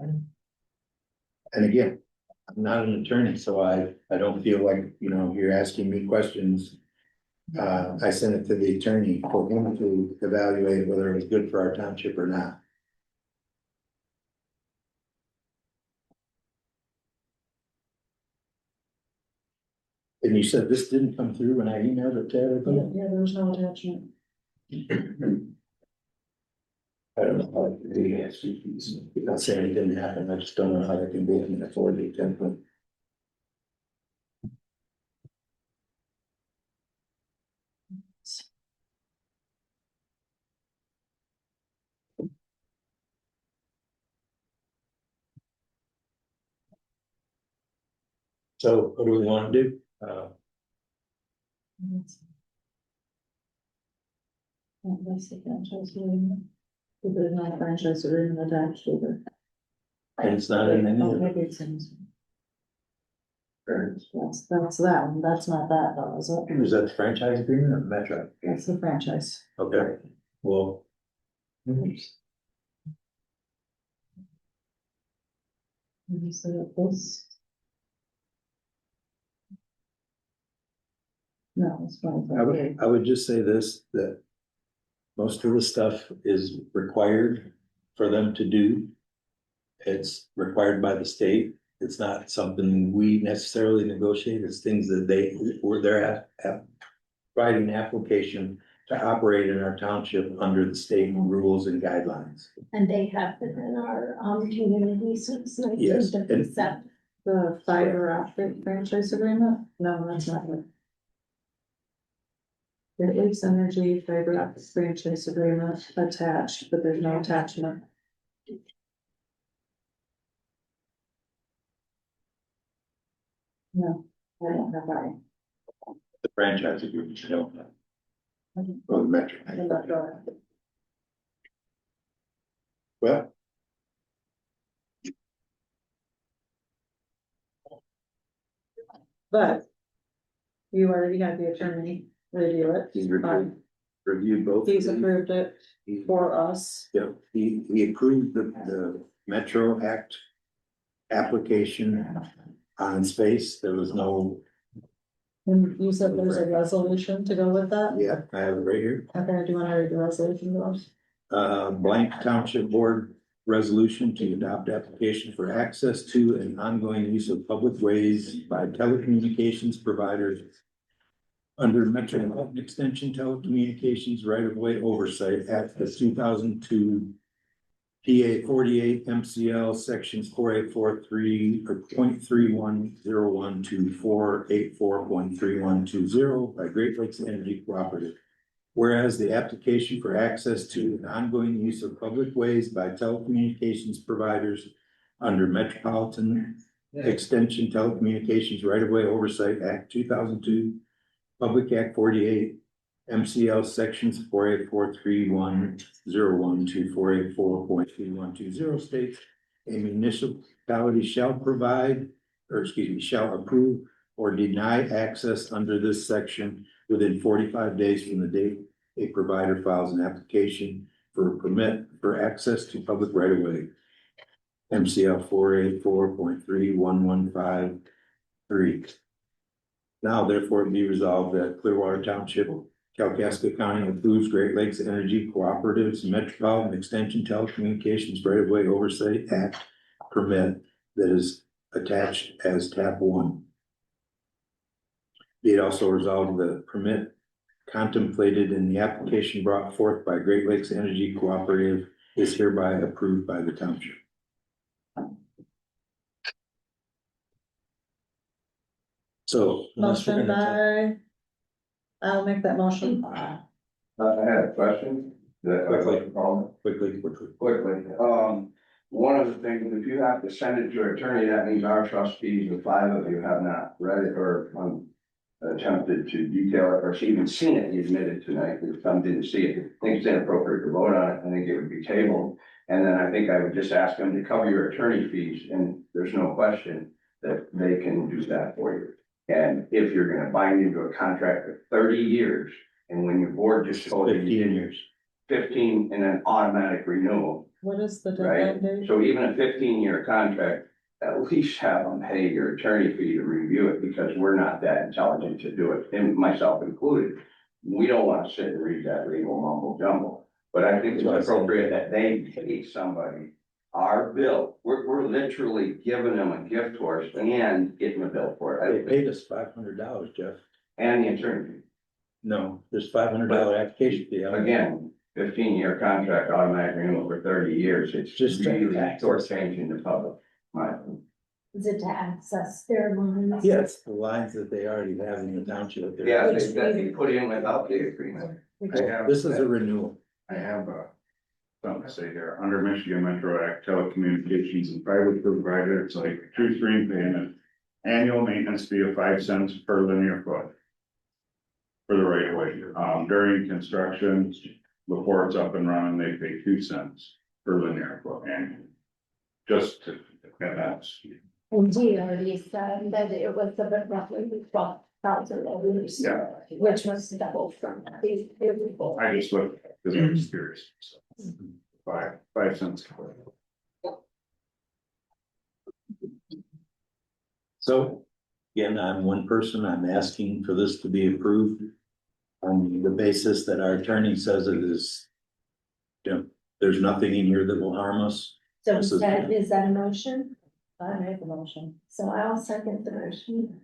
And again, I'm not an attorney, so I don't feel like, you're asking me questions. I sent it to the attorney for him to evaluate whether it was good for our township or not. And you said this didn't come through when I emailed it to everybody? Yeah, there was no attachment. I don't know how it can be. I'm not saying it didn't happen, I just don't know how that can be in a 4-day template. So what do we want to do? That's the franchise agreement. If there's not a franchise agreement attached either. And it's not in any Oh, of maybe it's in. That's that one, that's not that though, is it? Is that the franchise agreement or Metro? That's the franchise. Okay, well. You said this. No, it's fine. I would just say this, that most of the stuff is required for them to do. It's required by the state. It's not something we necessarily negotiate. It's things that they're providing an application to operate in our township under the state rules and guidelines. And they have been in our, community since Yes, 1957. The fiber optic franchise agreement? No, that's not it. There is energy fiber optic franchise agreement attached, but there's no attachment. No, I don't have that. The franchise agreement, you don't have. Or the Metro. I don't know. Well. But you already had the attorney review it. He's reviewed both. He's approved it for us. Yep, he approved the Metro Act application on space. There was no. And you said there's a resolution to go with that? Yeah, I have it right here. Okay, do you want to read the resolution to us? Blank Township Board resolution to adopt application for access to and ongoing use of public ways by telecommunications providers under Metro Extension Telecommunications right-of-way oversight at the 2002 PA 48 MCL sections 4843 or 0.3101 to 484.3120 by Great Lakes Energy Cooperative. Whereas the application for access to and ongoing use of public ways by telecommunications providers under Metropolitan Extension Telecommunications Right-of-Way Oversight Act 2002, Public Act 48, MCL sections 4843101 to 484.3120 states a municipality shall approve or deny access under this section within 45 days from the date a provider files an application for a permit for access to public right of way. MCL 484.3115.3. Now therefore be resolved that Clearwater Township, Kalkaska County approves Great Lakes Energy Cooperatives Metropolitan Extension Telecommunications Right-of-Way Oversight Act permit that is attached as tab 1. Be it also resolved the permit contemplated in the application brought forth by Great Lakes Energy Cooperative is hereby approved by the township. So. unless we're Motion gonna by, I'll make that motion. I had a question. Quickly. Quickly, one of the things, if you have to send it to your attorney, that means our trustees, the 5 of you have not read it or attempted to detail it or even seen it, you admitted tonight, that some didn't see it. I think it's inappropriate to vote on it. I think it would be tabled. And then I think I would just ask them to cover your attorney fees, and there's no question that they can do that for you. And if you're gonna bind into a contract for 30 years, and when your board just told you 15 years. 15 and an automatic renewal, What is the right? deadline date? So even a 15-year contract, at least have them pay your attorney fee to review it, because we're not that intelligent to do it, and myself included. We don't want to sit and read that legal mumble jumble, but I think it's appropriate that they pay somebody our bill. We're literally giving them a gift horse and getting a bill for They it. paid us $500, Jeff. And the attorney fee. No, there's $500 application fee. Again, 15-year contract, automatic renewal for 30 years. It's Just really short-changing the public. Is it to access their lines? Yes, the lines that they already have in the township. Yeah, that you put in without the agreement. This is a renewal. I have something to say here. Under Michigan Metro Act, telecommunications and private provider, it's like true stream payment. Annual maintenance fee of 5 cents per linear foot. For the right of way. During construction, before it's up and running, they pay 2 cents per linear foot annually. Just to, that's. And he already said that it was about roughly 12,000 dollars. Yeah. Which was double from these people. I just looked, because I was curious. So, 5 cents. So, again, I'm one person, I'm asking for this to be approved. On the basis that our attorney says it is. You know, there's nothing in here that will harm us. So This is that a motion? I made the motion. So I'll second the motion.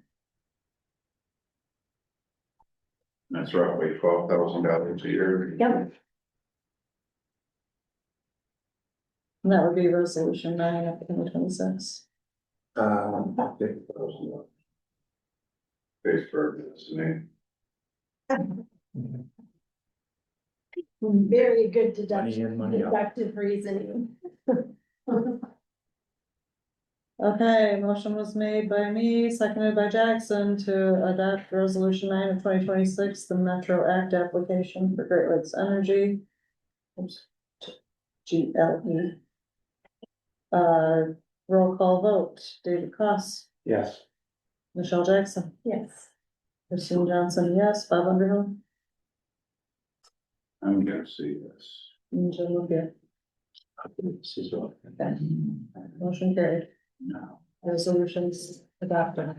That's roughly $12,000 a year. Yep. And that would be resolution 9 of 2026. Okay. Facebook, that's the name. Very good Money in, money out. deductive reasoning. Okay, motion was made by me, seconded by Jackson to adopt resolution 9 of 2026, the Metro Act application for Great Lakes Energy. Oops. GLE. Roll call vote, David Cross, Yes. Michelle Jackson, Yes. Christine Johnson, yes, Bob Underhill, I'm gonna see this. and Jim Lucas. This is what. Okay. Motion carried. No. Resolutions adopted.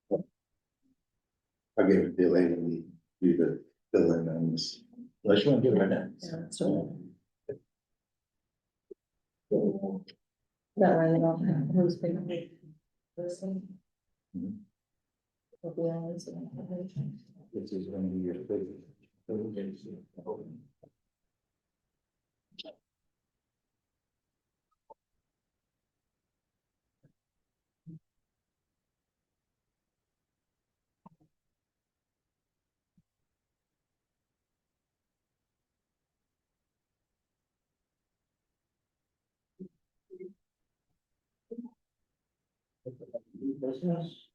I'll give it to you later, we do the fill in on this. Unless you want to give it right now. Yeah, so. That way, you don't have who's picking this one. Will be on this one. This is gonna be your big. Business.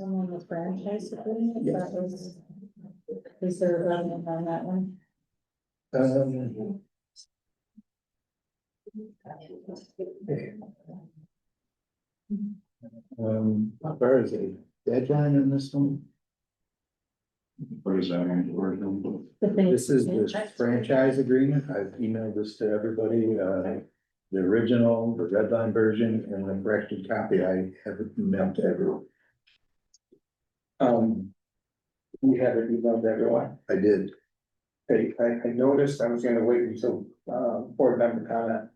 someone with franchise agreement, that was, is there a remnant on that one? How far is it? Deadline on this one? What is that mean? This is the franchise agreement. I've emailed this to everybody, the original, the red line version, and the corrected copy. I have it emailed to everyone. We have it emailed to everyone. I did. I noticed, I was gonna wait until, board member comment.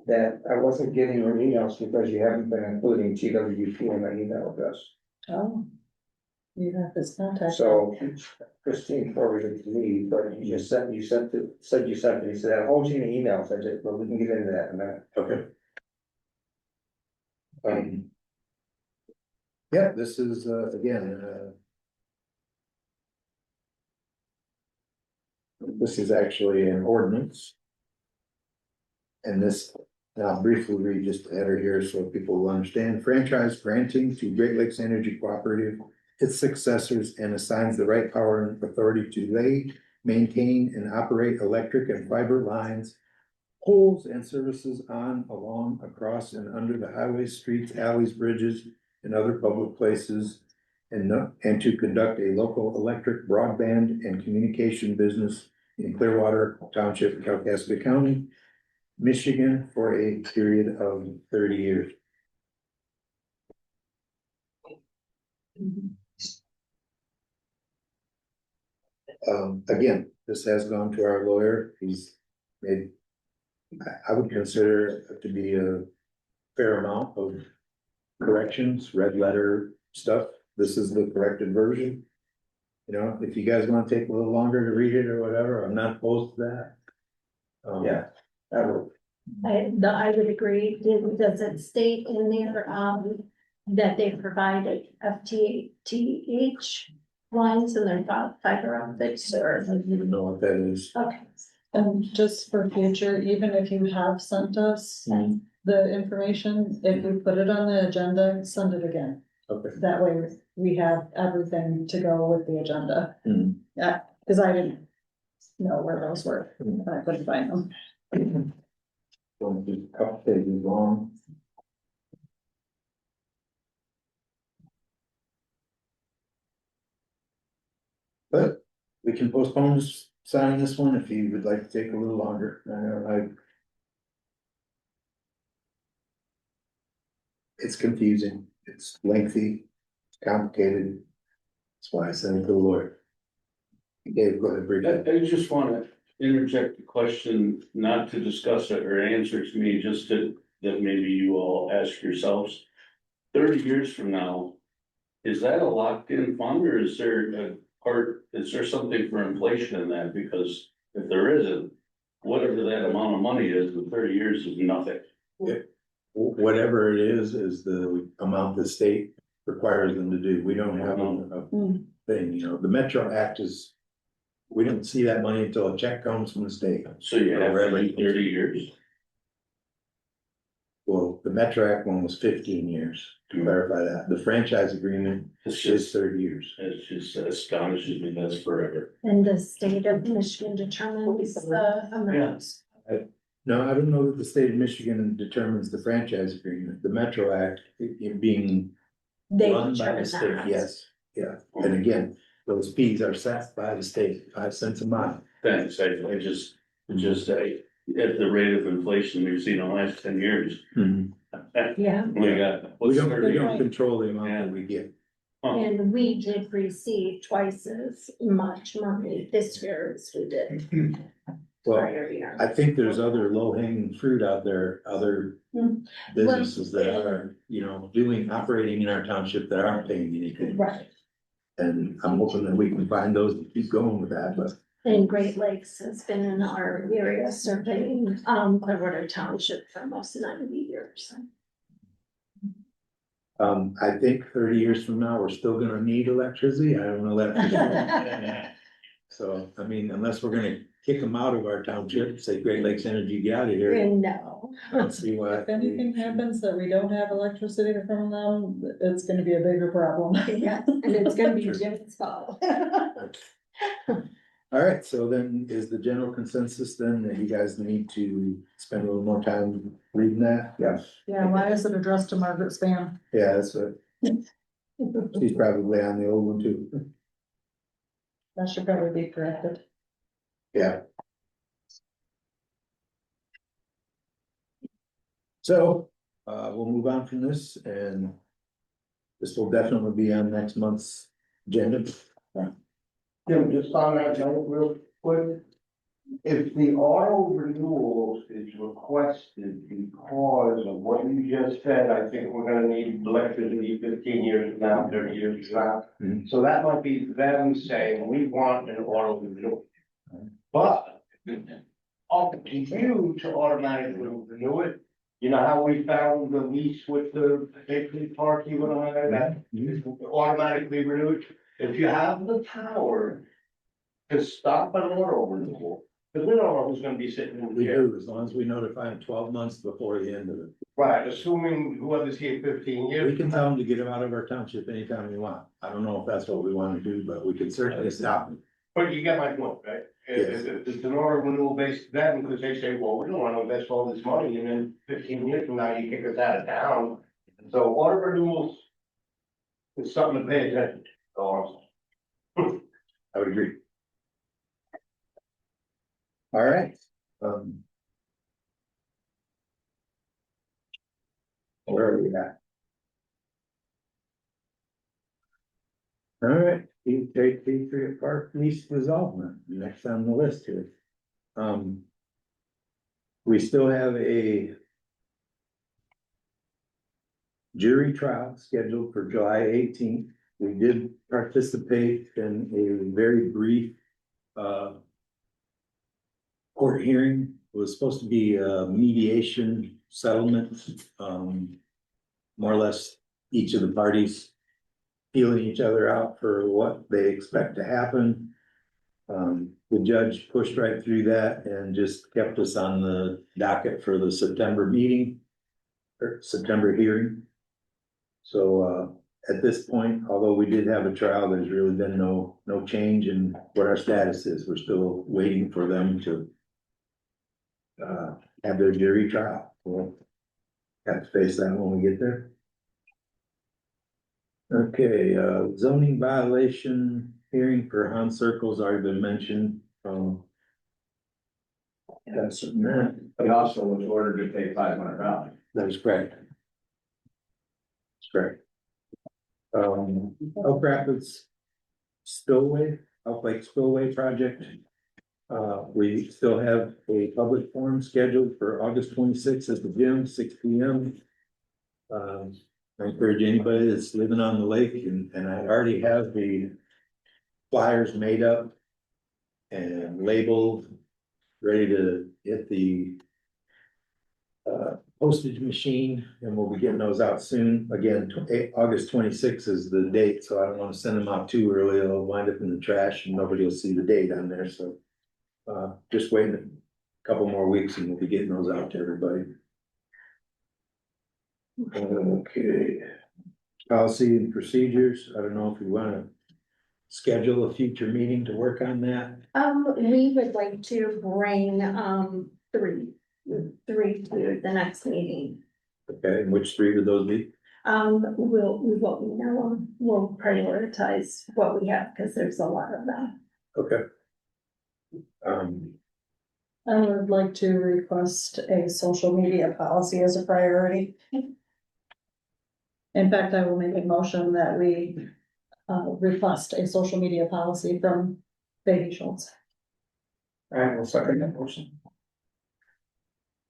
That I wasn't getting your emails because you haven't been including GWP in my email address. Oh. You have his contact. So Christine forwarded it to me, but you said you sent it, he said a whole chain of emails. I said, well, we can get into that in a minute. Okay. Yeah, this is, again, this is actually an ordinance. And this, and I'll briefly read just the header here so people will understand. Franchise granting to Great Lakes Energy Cooperative, its successors, and assigns the right power and authority to lay, maintain, and operate electric and fiber lines, poles, and services on, along, across, and under the highways, streets, alleys, bridges, and other public places, and to conduct a local electric broadband and communication business in Clearwater Township, Kalkaska County, Michigan, for a period of 30 years. Again, this has gone to our lawyer. He's made, I would consider it to be a fair amount of corrections, red letter stuff. This is the corrected version. You know, if you guys want to take a little longer to read it or whatever, I'm not opposed to that. Yeah, that will. I would agree. Does it state in there, that they provided FTTH lines and their fiber optics or? I don't even know what that is. Okay. And just for future, even if you have sent us the information, if you put it on the agenda, send it again. Okay. That way we have everything to go with the agenda. Yeah, because I didn't know where those were. I couldn't find them. Going to a couple pages long. But we can postpone signing this one if you would like to take a little longer. It's confusing, it's lengthy, it's complicated. That's why I sent it to the lawyer. Dave, go ahead, bring it. I just want to interject a question, not to discuss it or answer to me, just that maybe you all ask yourselves. 30 years from now, is that a locked in fund or is there something for inflation in that? Because if there isn't, whatever that amount of money is, in 30 years is nothing. Whatever it is the amount the state requires them to do. We don't have a thing, you know, the Metro Act is, we don't see that money until a check comes from the state. So you have every 30 years? Well, the Metro Act one was 15 years, to clarify that. The franchise agreement is 30 years. It just astonishes me, that's forever. And the state of Michigan determines the amounts. No, I don't know that the state of Michigan determines the franchise agreement. The Metro Act, it being They run by determine the state, that. yes, yeah. And again, those fees are set by the state, 5 cents a mile. Thanks, at the rate of inflation we've seen in the last 10 years. Yeah. We don't control the amount that we get. And we did receive twice as much money this year as we did. Well, prior year. I think there's other low hanging fruit out there, other businesses that are, you know, operating in our township that aren't paying anything. Right. And I'm hoping that we can find those and keep going with that, but. And Great Lakes has been in our area surveying, Clearwater Township for almost 90 years. I think 30 years from now, we're still gonna need electricity. I don't know that for sure. So, I mean, unless we're gonna kick them out of our township, say Great Lakes Energy, get out of here. No. Let's see what. If anything happens that we don't have electricity from them, it's gonna be a bigger problem. Yeah, and it's gonna be Jim's fault. All right, so then is the general consensus then that you guys need to spend a little more time reading that? Yes. Yeah, why is it addressed to Margaret Spam? Yeah, that's what. She's probably on the old one too. That should probably be corrected. Yeah. So, we'll move on from this and this will definitely be on next month's agenda. Jim, just on that note real quick. If the auto renewals is requested because of what you just said, I think we're gonna need electricity 15 years from now, 30 years from now. Mhm. So that might be them saying, we want an auto renewal. But up to you to automatically renew it. You know how we found the lease with the Bakery Park, you and I, that automatically renewed? If you have the power to stop an auto renewal, because we don't know who's gonna be sitting in We the chair. do, as long as we notify them 12 months before the end of it. Right, assuming whoever's here 15 years. We can tell them to get them out of our township anytime we want. I don't know if that's what we want to do, but we can certainly stop them. But you get my point, right? Yes. It's an auto renewal based then, because they say, well, we don't wanna invest all this money, and then 15 years from now, you kick us out of town. So auto renewals is something to pay attention to. So, I would agree. All right. Where are we at? All right, Patriot Park lease resolvement, next on the list here. We still have a jury trial scheduled for July 18th. We did participate in a very brief court hearing. It was supposed to be a mediation settlement. More or less, each of the parties feeling each other out for what they expect to happen. The judge pushed right through that and just kept us on the docket for the September meeting or September hearing. So, at this point, although we did have a trial, there's really been no change in what our status is. We're still waiting for them to have their jury trial. We'll have to face that when we get there. Okay, zoning violation hearing for Han Circle's already been mentioned. That's that. But also was ordered to pay $500. That is correct. That's correct. Elk Rapids Spillway, Elk Lake Spillway project. We still have a public forum scheduled for August 26th at the gym, 6 p.m. I encourage anybody that's living on the lake, and I already have the flyers made up and labeled, ready to hit the postage machine, and we'll be getting those out soon. Again, August 26th is the date, so I don't want to send them out too early. They'll wind up in the trash and nobody will see the date on there, so just waiting a couple more weeks and we'll be getting those out to everybody. Okay, policy and procedures. I don't know if you want to schedule a future meeting to work on that. We would like to bring, three to the next meeting. Okay, and which three would those be? We won't know them. We'll prioritize what we have, because there's a lot of them. Okay. I would like to request a social media policy as a priority. In fact, I will make a motion that we request a social media policy from Baby Schultz. I will second that motion.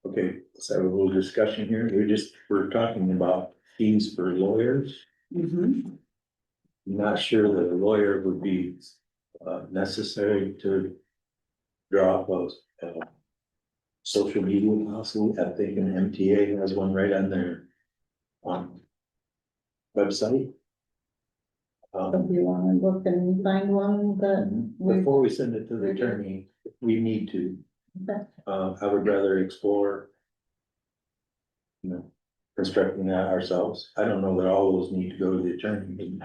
Okay, let's have a little discussion here. We're talking about fees for lawyers. I'm not sure that a lawyer would be necessary to draw up a social media policy. I think an MTA has one right on their website. If you want to look and find one that we, Before we send it to the attorney, we need to. Okay. I would rather explore. You know, constructing that ourselves. I don't know that all those need to go to the attorney.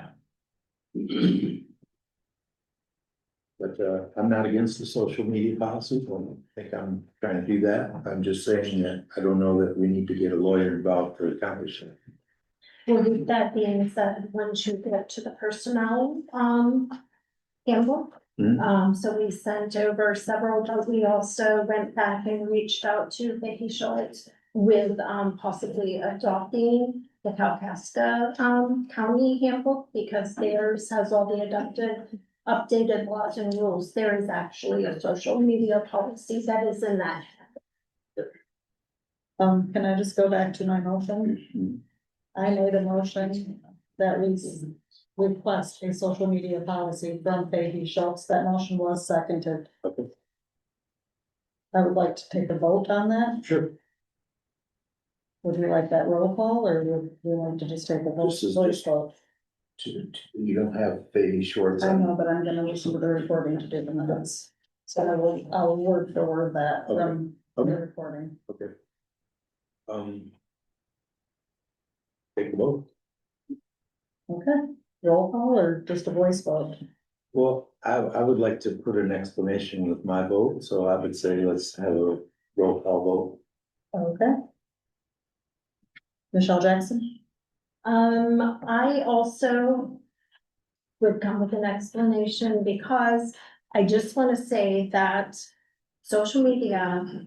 But I'm not against the social media policy. I don't think I'm trying to do that. I'm just saying that I don't know that we need to get a lawyer involved to accomplish it. Well, with that being said, once you get to the personnel, handbook. So we sent over several, but we also went back and reached out to Vicky Schultz with, possibly adopting the Kalkaska, county handbook, because theirs has all the updated laws and rules. There is actually a social media policy that is in that. Can I just go back to my motion? I made a motion that we request a social media policy from Peggy Schultz. That motion was seconded. Okay. I would like to take a vote on that. Sure. Would you like that roll call, or would you like to just take a vote? This is voice just- vote? You don't have Faye Schwartz. I know, but I'm gonna listen to the recording to do the minutes. So I'll word for word that from the Okay. recording. Okay. Take a vote. Okay, roll call or just a voice vote? Well, I would like to put an explanation with my vote, so I would say let's have a roll call vote. Okay. Michelle Jackson? I also would come with an explanation, because I just want to say that social media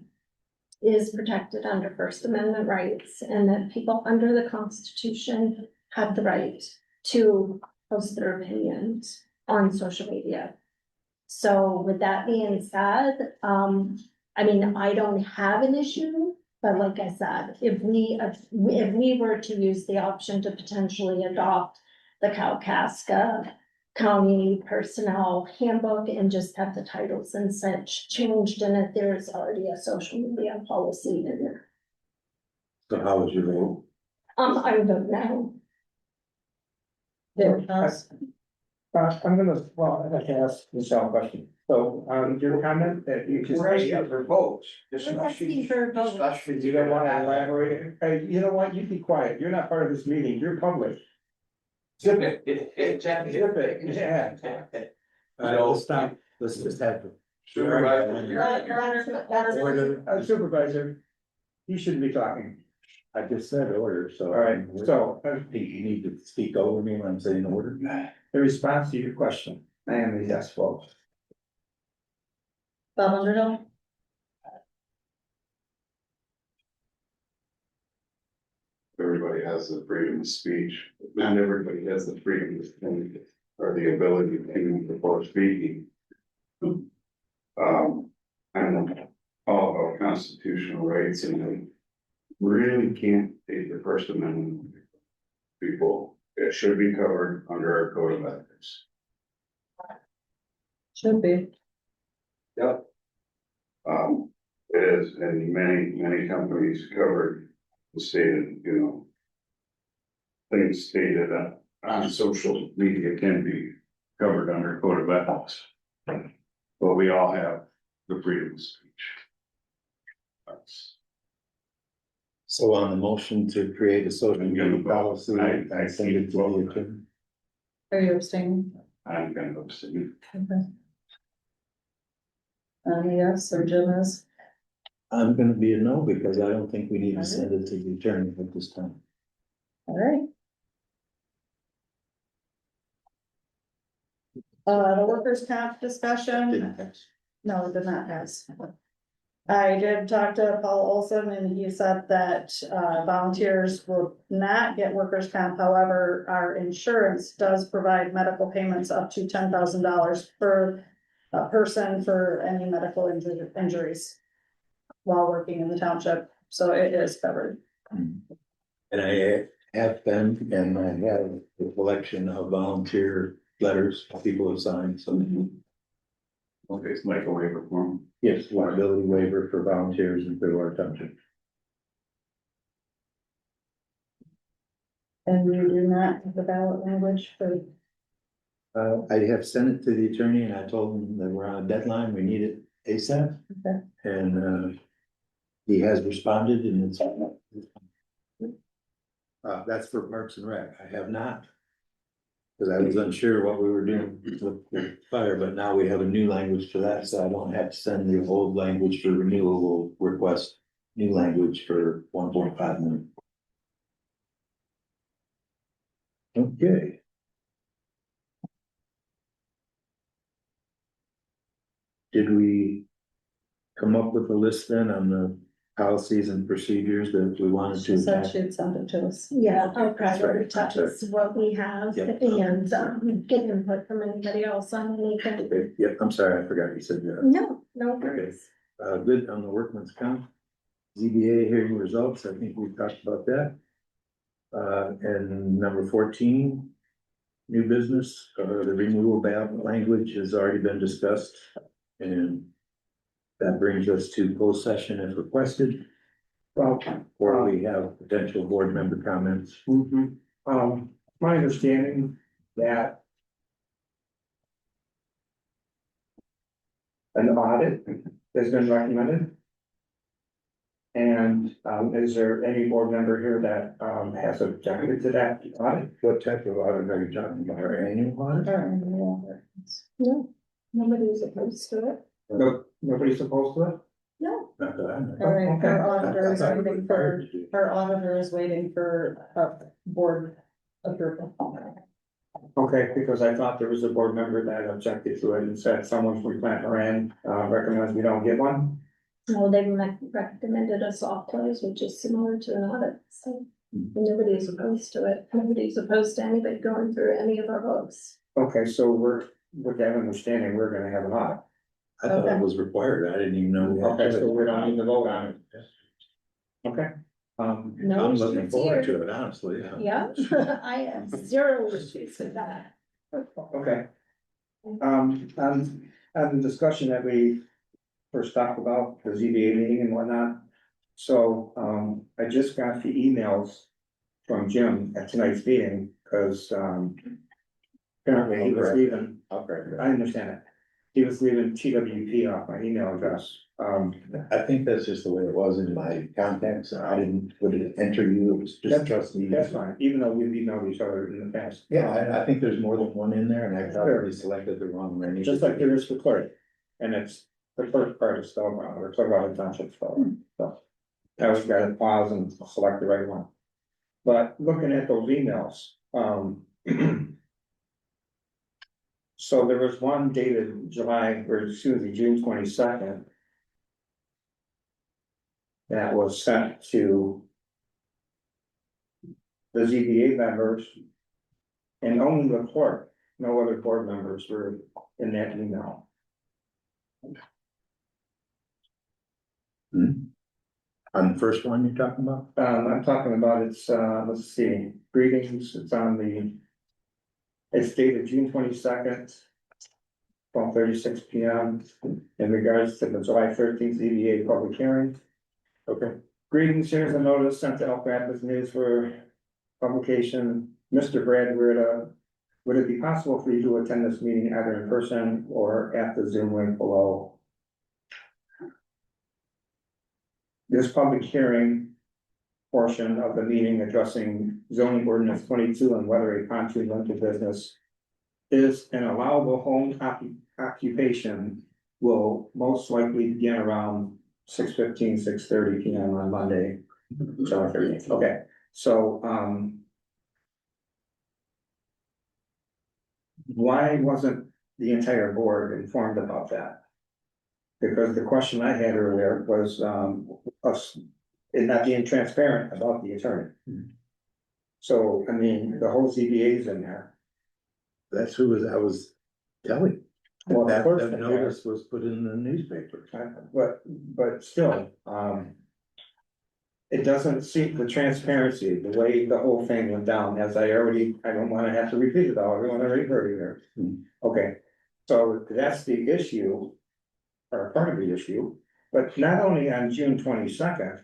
is protected under First Amendment rights, and that people under the Constitution have the right to post their opinions on social media. So with that being said, I mean, I don't have an issue, but like I said, if we were to use the option to potentially adopt the Kalkaska County Personnel Handbook and just have the titles and such changed in it, there's already a social media policy in there. So how would you vote? I don't know. There it goes. I'm gonna, well, I'd like to ask Michelle a question. So, your comment that you just. We're asking for votes. We're asking for votes. Discussion. You don't wanna elaborate? Hey, you know what? You be quiet. You're not part of this meeting. You're public. Zip it. Zip it. Yeah. Let's stop. Let's just have. Supervisor, you shouldn't be talking. I just said order, so. All right, so, You need to speak over me when I'm saying order. the response to your question, I am a yes vote. Bob Underhill? Everybody has the freedom of speech, not everybody has the freedom of speech or the ability to before speaking. I'm all about constitutional rights, and I really can't take the First Amendment. People, it should be covered under our code of ethics. Should be. Yep. It is, and many companies covered the stated, things stated on social media can be covered under code of ethics. But we all have the freedom of speech. So on the motion to create a social media policy, I I send it to the attorney. Are you abstaining? I'm gonna abstain. Okay. Yes, or Jim is? I'm gonna be a no, because I don't think we need to send it to the attorney at this time. All right. The workers' comp discussion, Didn't pass. no, it did not pass. I did talk to Paul Olson, and he said that volunteers will not get workers' comp. However, our insurance does provide medical payments up to $10,000 per person for any medical injuries while working in the township, so it is covered. And I have been, and I have a collection of volunteer letters people have signed, so. Okay, it's like a waiver form. Yes, liability waiver for volunteers in Clearwater Township. And you do not have the ballot language for, I have sent it to the attorney, and I told him that we're on a deadline, we need it ASAP. Okay. And he has responded and it's. That's for Parks and Rec. I have not. Cause I was unsure what we were doing with the fire, but now we have a new language for that, so I don't have to send the old language for renewal. We'll request new language for 1.5 million. Okay. Did we come up with a list then on the policies and procedures that we wanted She to? said she'd send it to us. Yeah, I'll That's right. prioritize what we have Yep. and get input from anybody else on anything. Okay, yep, I'm sorry, I forgot you said that. No worries. Good on the workman's comp. ZBA hearing results, I think we talked about that. And number 14, new business, the renewal ballot language has already been discussed. And that brings us to closed session if requested. Well, Or we have potential board member comments. my understanding that an audit has been recommended. And, is there any board member here that, has objected to that audit? What type of audit are you talking about? Our annual audit? No, nobody's opposed to it. No, nobody's opposed to it? No. Not that I know. All right, Okay. our auditor is I thought we were waiting required for, to do. our auditor is waiting for, board approval. Okay, because I thought there was a board member that objected to it and said someone from Plant Moran, recommends we don't get one. Well, they recommended a soft close, which is similar to an audit, so nobody's opposed to it. Nobody's opposed to anybody going through any of our books. Okay, so we're, with that understanding, we're gonna have an audit. I thought Okay. it was required. I didn't even know. we had Okay, to. so we don't need to vote on it. Okay. No I'm looking issues forward here. to it, honestly. Yeah, I have zero issues with that. Okay. On the discussion that we first talked about, the ZBA meeting and whatnot. So, I just got the emails from Jim at tonight's meeting, because, apparently he was leaving. Okay. I understand it. He was leaving TWP off my email address. I think that's just the way it was in my contacts. I didn't put it, enter you, it was just trustee. That's fine, even though we've emailed each other in the past. Yeah, I think there's more than one in there and I probably selected the wrong one. Just like there is for clerk, and it's, the clerk part is still wrong, or Clearwater Township still, so. I always got to pause and select the right one. But looking at those emails, so there was one dated June 22nd. That was sent to the ZBA members. And only the clerk, no other board members were in that email. On the first one you're talking about? I'm talking about it's, let's see, greetings, it's on the. It's dated June 22nd. 12:36 p.m. in regards to the July 13th ZBA public hearing. Okay. Greetings, here's a notice sent to Elk Rapids News for publication. Mr. Brad Weirda, would it be possible for you to attend this meeting either in person or at the Zoom link below? This public hearing portion of the meeting addressing zoning ordinance 22 and whether a pontoon rental business is an allowable home occupation will most likely begin around 6:15, 6:30 p.m. on Monday, July 13th. Okay, so, why wasn't the entire board informed about that? Because the question I had earlier was, us it not being transparent about the attorney. So, I mean, the whole ZBA is in there. That's who I was telling. Well, That of course, notice was put in the newspaper. but still, it doesn't seem the transparency, the way the whole thing went down, as I don't wanna have to repeat it all, everyone already heard it here. Okay, so that's the issue, or part of the issue, but not only on June 22nd,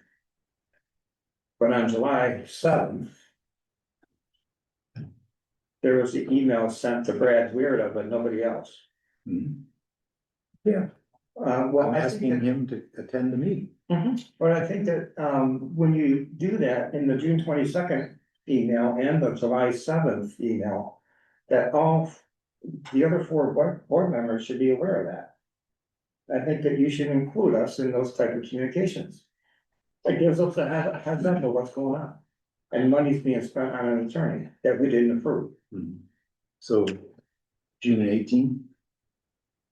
but on July 7th, there was the email sent to Brad Weirda, but nobody else. Yeah. Well, I'm I asking think him to attend the meeting. but I think that, when you do that in the June 22nd email and the July 7th email, that all the other four board members should be aware of that. I think that you should include us in those type of communications. It gives us a heads up of what's going on. And money's being spent on an attorney that we didn't approve. So June 18th.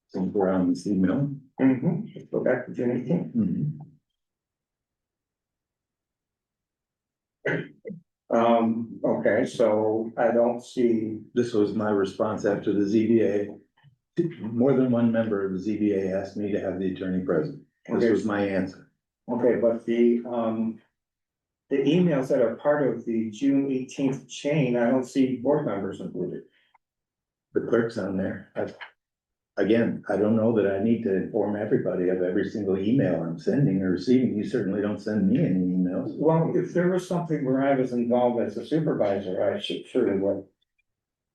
Since we're on this email. Let's go back to June 18th. Okay, so I don't see. This was my response after the ZBA. More than one member of the ZBA asked me to have the attorney present. This was my answer. Okay, but the emails that are part of the June 18th chain, I don't see board members included. The clerk's on there. Again, I don't know that I need to inform everybody of every single email I'm sending or receiving. You certainly don't send me any emails. Well, if there was something where I was involved as a supervisor, I surely would.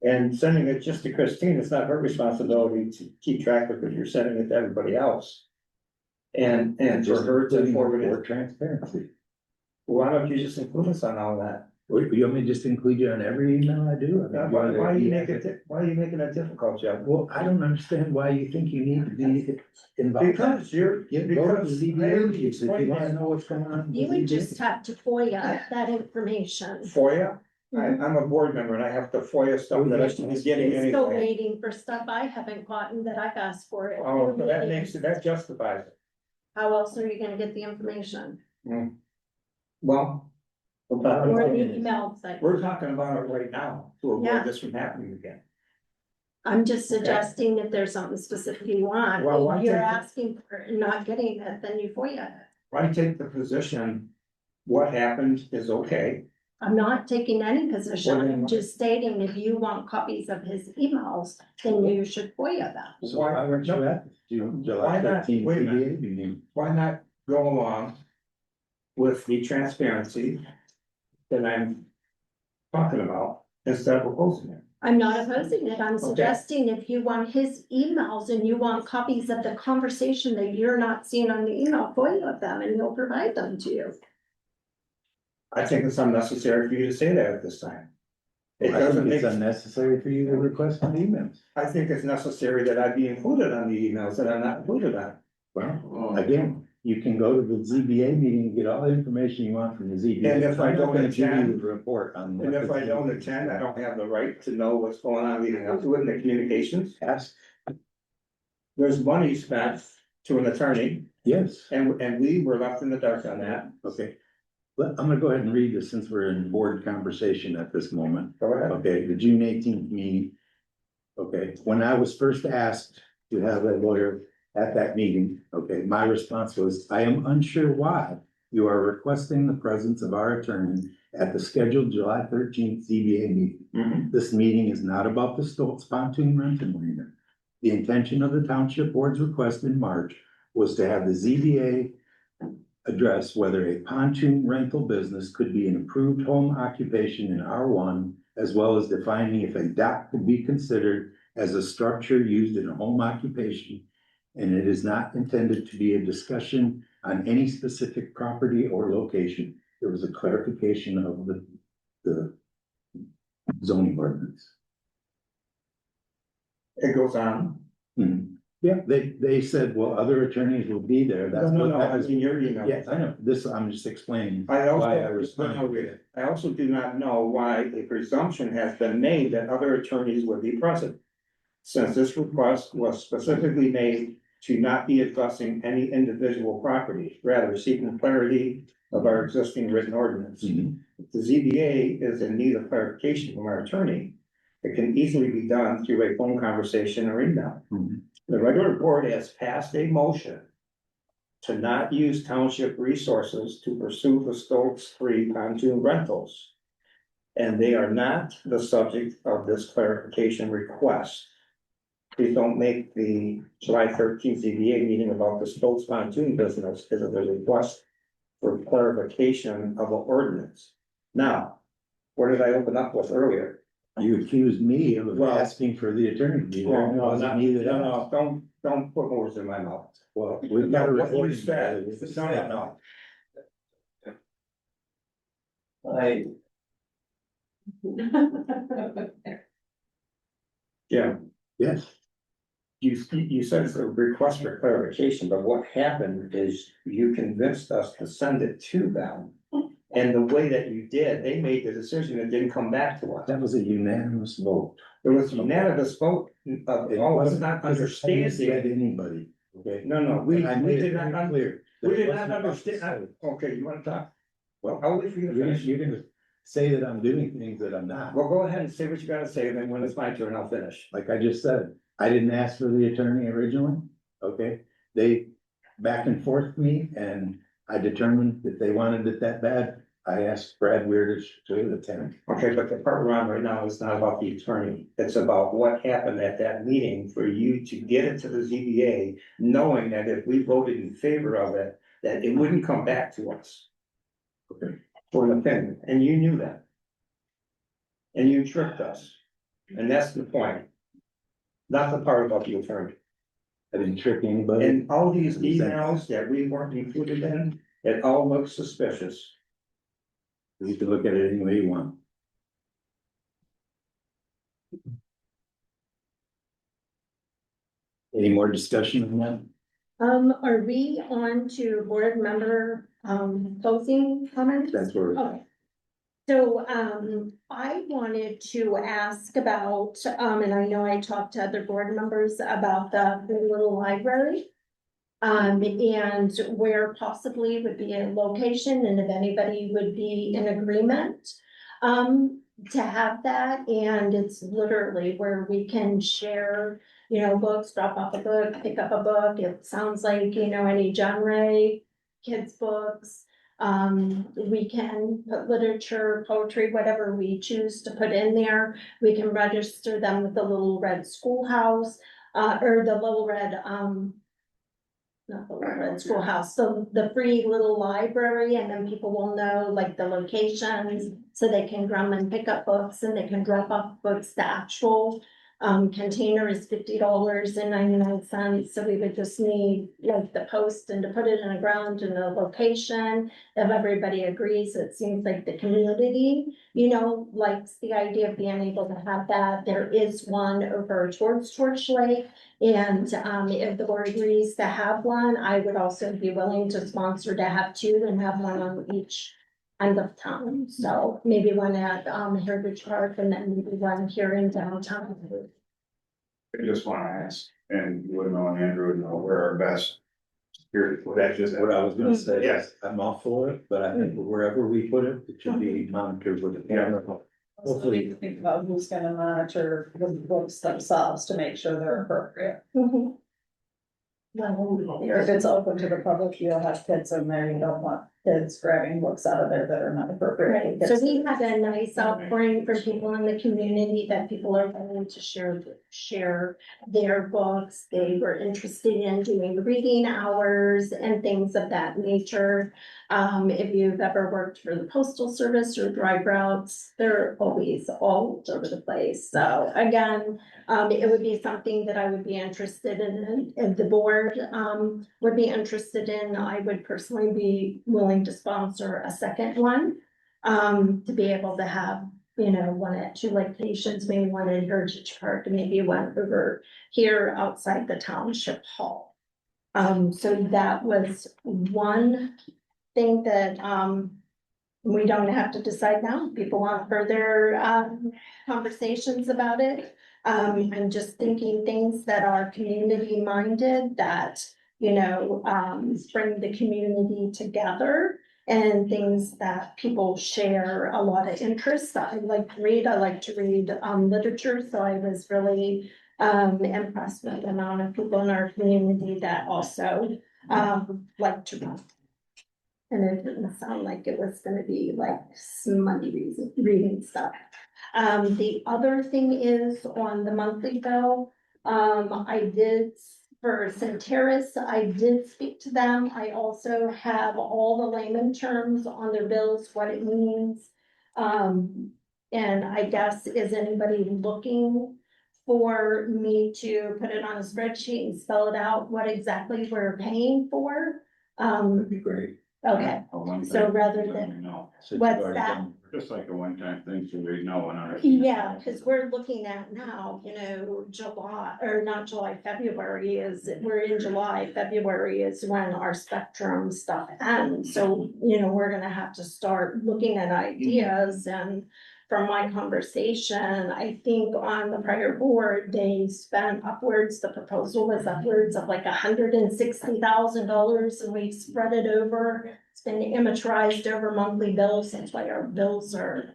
And sending it just to Christine, it's not her responsibility to keep track of it. You're sending it to everybody else. And for her to forward for it. transparency. Why don't you just include us on all that? You want me to just include you on every email I do? Why are you making it difficult, Jeff? Well, I don't understand why you think you need to be involved. Because you're, Go to because the ZBA meetings if you wanna know what's going on. You would just have to FOIA that information. FOIA? I'm a board member and I have to FOIA stuff that I should be getting It's still anyway. waiting for stuff I haven't gotten that I've asked for it. Oh, so that justifies it. How else are you gonna get the information? Well. We're talking Or about the it. email site. We're talking about it right now to Yeah. avoid this from happening again. I'm just suggesting if there's something specific you want, Well, why if you're take the- asking for it and not getting it, then you FOIA it. Why take the position, what happened is okay. I'm not taking any position, Well, then I'm why- just stating if you want copies of his emails, then you should FOIA them. So why weren't you at July Why not? 13th Wait a minute. ZBA meeting? Why not go along with the transparency that I'm talking about instead of opposing it? I'm not opposing it, I'm Okay. suggesting if you want his emails and you want copies of the conversation that you're not seeing on the email, FOIA them and he'll provide them to you. I think it's unnecessary for you to say that at this time. It I doesn't think it's make, unnecessary for you to request my emails. I think it's necessary that I be included on the emails that I'm not included on. Well, again, you can go to the ZBA meeting and get all the information you want from the ZBA. And if I I'm not don't gonna give attend- you a report on. And what if the I don't ZBA attend, I don't have the right to know what's going on leading up to it in the communications. Ask, There's money spent to an attorney yes, and we were left in the dark on that. okay. But I'm gonna go ahead and read this since we're in board conversation at this moment. Go ahead. Okay, the June 18th meeting. Okay, when I was first asked to have a lawyer at that meeting, okay, my response was, I am unsure why you are requesting the presence of our attorney at the scheduled July 13th ZBA meeting. This meeting is not about the Stoltz pontoon rental agreement. The intention of the township board's request in March was to have the ZBA address whether a pontoon rental business could be an approved home occupation in R1, as well as defining if a dock could be considered as a structure used in a home occupation. And it is not intended to be a discussion on any specific property or location. There was a clarification of the zoning ordinance. It goes on. Yeah, they said, well, other attorneys will be there. That's No, what I was in your email. Yes, I know. This, I'm just explaining I why I also, responded. I also do not know why a presumption has been made that other attorneys would be present. Since this request was specifically made to not be addressing any individual property, rather seeking clarity of our existing written ordinance. If the ZBA is in need of clarification from our attorney, it can easily be done through a phone conversation or email. The regular board has passed a motion to not use township resources to pursue the Stokes 3 pontoon rentals. And they are not the subject of this clarification request. Please don't make the July 13th ZBA meeting about the Stokes pontoon business, because there's a request for clarification of an ordinance. Now, what did I open up with earlier? You accused me of Well- asking for the attorney to be there. Well, and it no, wasn't not, me that no, asked. no, don't put words in my mouth. Well, we've got a No, what you recording. said, together. no. I, Jim, Yes, you said it's a request for clarification, but what happened is you convinced us to send it to them. And the way that you did, they made the decision and didn't come back to us. that was a unanimous vote. There was a unanimous vote of It all of us wasn't not because I misled understanding. anybody, okay? No, no, we And I made did it not, very clear. that we it did wasn't not about understand. the Okay, you wanna talk? Well, I'll wait for you to finish. You're gonna say that I'm doing things that I'm not. Well, go ahead and say what you gotta say, and then when it's my turn, I'll finish. Like I just said, I didn't ask for the attorney originally, okay? They back and forth with me and I determined that they wanted it that bad. I asked Brad Weir to attend. Okay, but the part we're on right now is not about the attorney. It's about what happened at that meeting for you to get it to the ZBA, knowing that if we voted in favor of it, that it wouldn't come back to us. Okay. For an opinion, and you knew that. And you tricked us. And that's the point. Not the part about the attorney. I didn't trick anybody. And all these emails that we weren't included in, it all looks suspicious. You can look at it any way you want. Any more discussion on that? Are we on to board member, closing comments? That's where. Okay. So, I wanted to ask about, and I know I talked to other board members about the little library. And where possibly would be a location and if anybody would be in agreement. To have that, and it's literally where we can share, books, drop off a book, pick up a book. It sounds like, any genre, kids' books. We can put literature, poetry, whatever we choose to put in there. We can register them with the Little Red Schoolhouse, or the Little Red, not the Little Red Schoolhouse, so the free little library, and then people will know like the locations. So they can come and pick up books and they can drop off books. The actual container is $50.99, so we would just need like the post and to put it in the ground in a location. If everybody agrees, it seems like the community, likes the idea of being able to have that. There is one over towards Torch Lake. And if the board agrees to have one, I would also be willing to sponsor to have two and have one on each end of town. So maybe one at Heritage Park and then maybe one here in downtown. I just wanna ask, and you would know, and Andrew would know, where our best security. That's just what I was gonna say. Yes. I'm all for it, but I think wherever we put it, it should be monitored with a camera. So we need to think about who's gonna monitor the books themselves to make sure they're appropriate. Or if it's open to the public, you'll have kids in there, you don't want kids grabbing books out of there that are not appropriate. Right, so we had a nice outpouring for people in the community that people are willing to share their books. They were interested in doing reading hours and things of that nature. If you've ever worked for the postal service or drive routes, they're always all over the place. So again, it would be something that I would be interested in, if the board, would be interested in. I would personally be willing to sponsor a second one, to be able to have, one at two locations, maybe one in Heritage Park, and maybe one over here outside the township hall. So that was one thing that, we don't have to decide now. People want further, conversations about it. I'm just thinking things that are community minded, that, bring the community together. And things that people share a lot of interest. I like to read literature, so I was really impressed with the amount of people in our community that also like to read. And it didn't sound like it was gonna be like some money reading stuff. The other thing is on the monthly bill, I did, for Centerra's, I did speak to them. I also have all the layman terms on their bills, what it means. And I guess, is anybody looking for me to put it on a spreadsheet and spell it out, what exactly we're paying for? That'd be great. Okay, A one-time so rather thing, than- let me know. Since you've What's already that? done- Just like a one-time thing, so we know and understand. yeah, because we're looking at now, July, or not July, February is, we're in July, February is when our spectrum stuff ends. So, we're gonna have to start looking at ideas, and from my conversation, I think on the prior board, they spent upwards, the proposal was upwards of like $160,000, and we've spread it over. It's been amortized over monthly bills, that's why our bills are,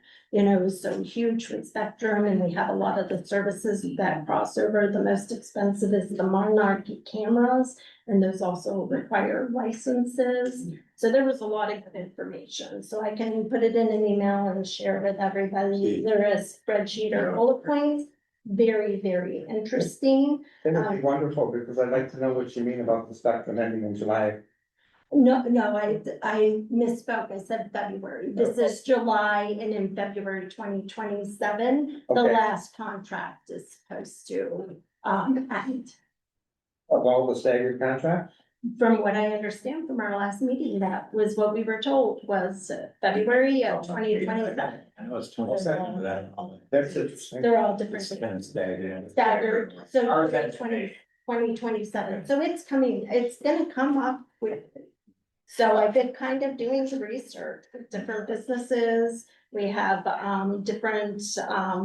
so huge with Spectrum, and we have a lot of the services that cross over. The most expensive is the Monarch cameras, and those also require licenses. So there was a lot of good information, so I can put it in an email and share with everybody. There is spreadsheet or bullet points, very, very interesting. It'd be wonderful, because I'd like to know what you mean about the spectrum ending in July. No, I misspoke, I said February, this is July, and in February 2027, the Okay. last contract is supposed to, end. Of all the staggered contracts? From what I understand from our last meeting, that was what we were told, was February of 2027. I know it's 22nd of that. That's interesting. They're all different. It's kind of staggered. Staggered, so Ours had 2027, so it's coming, it's gonna come up with. So I've been kind of doing some research with different businesses. We have different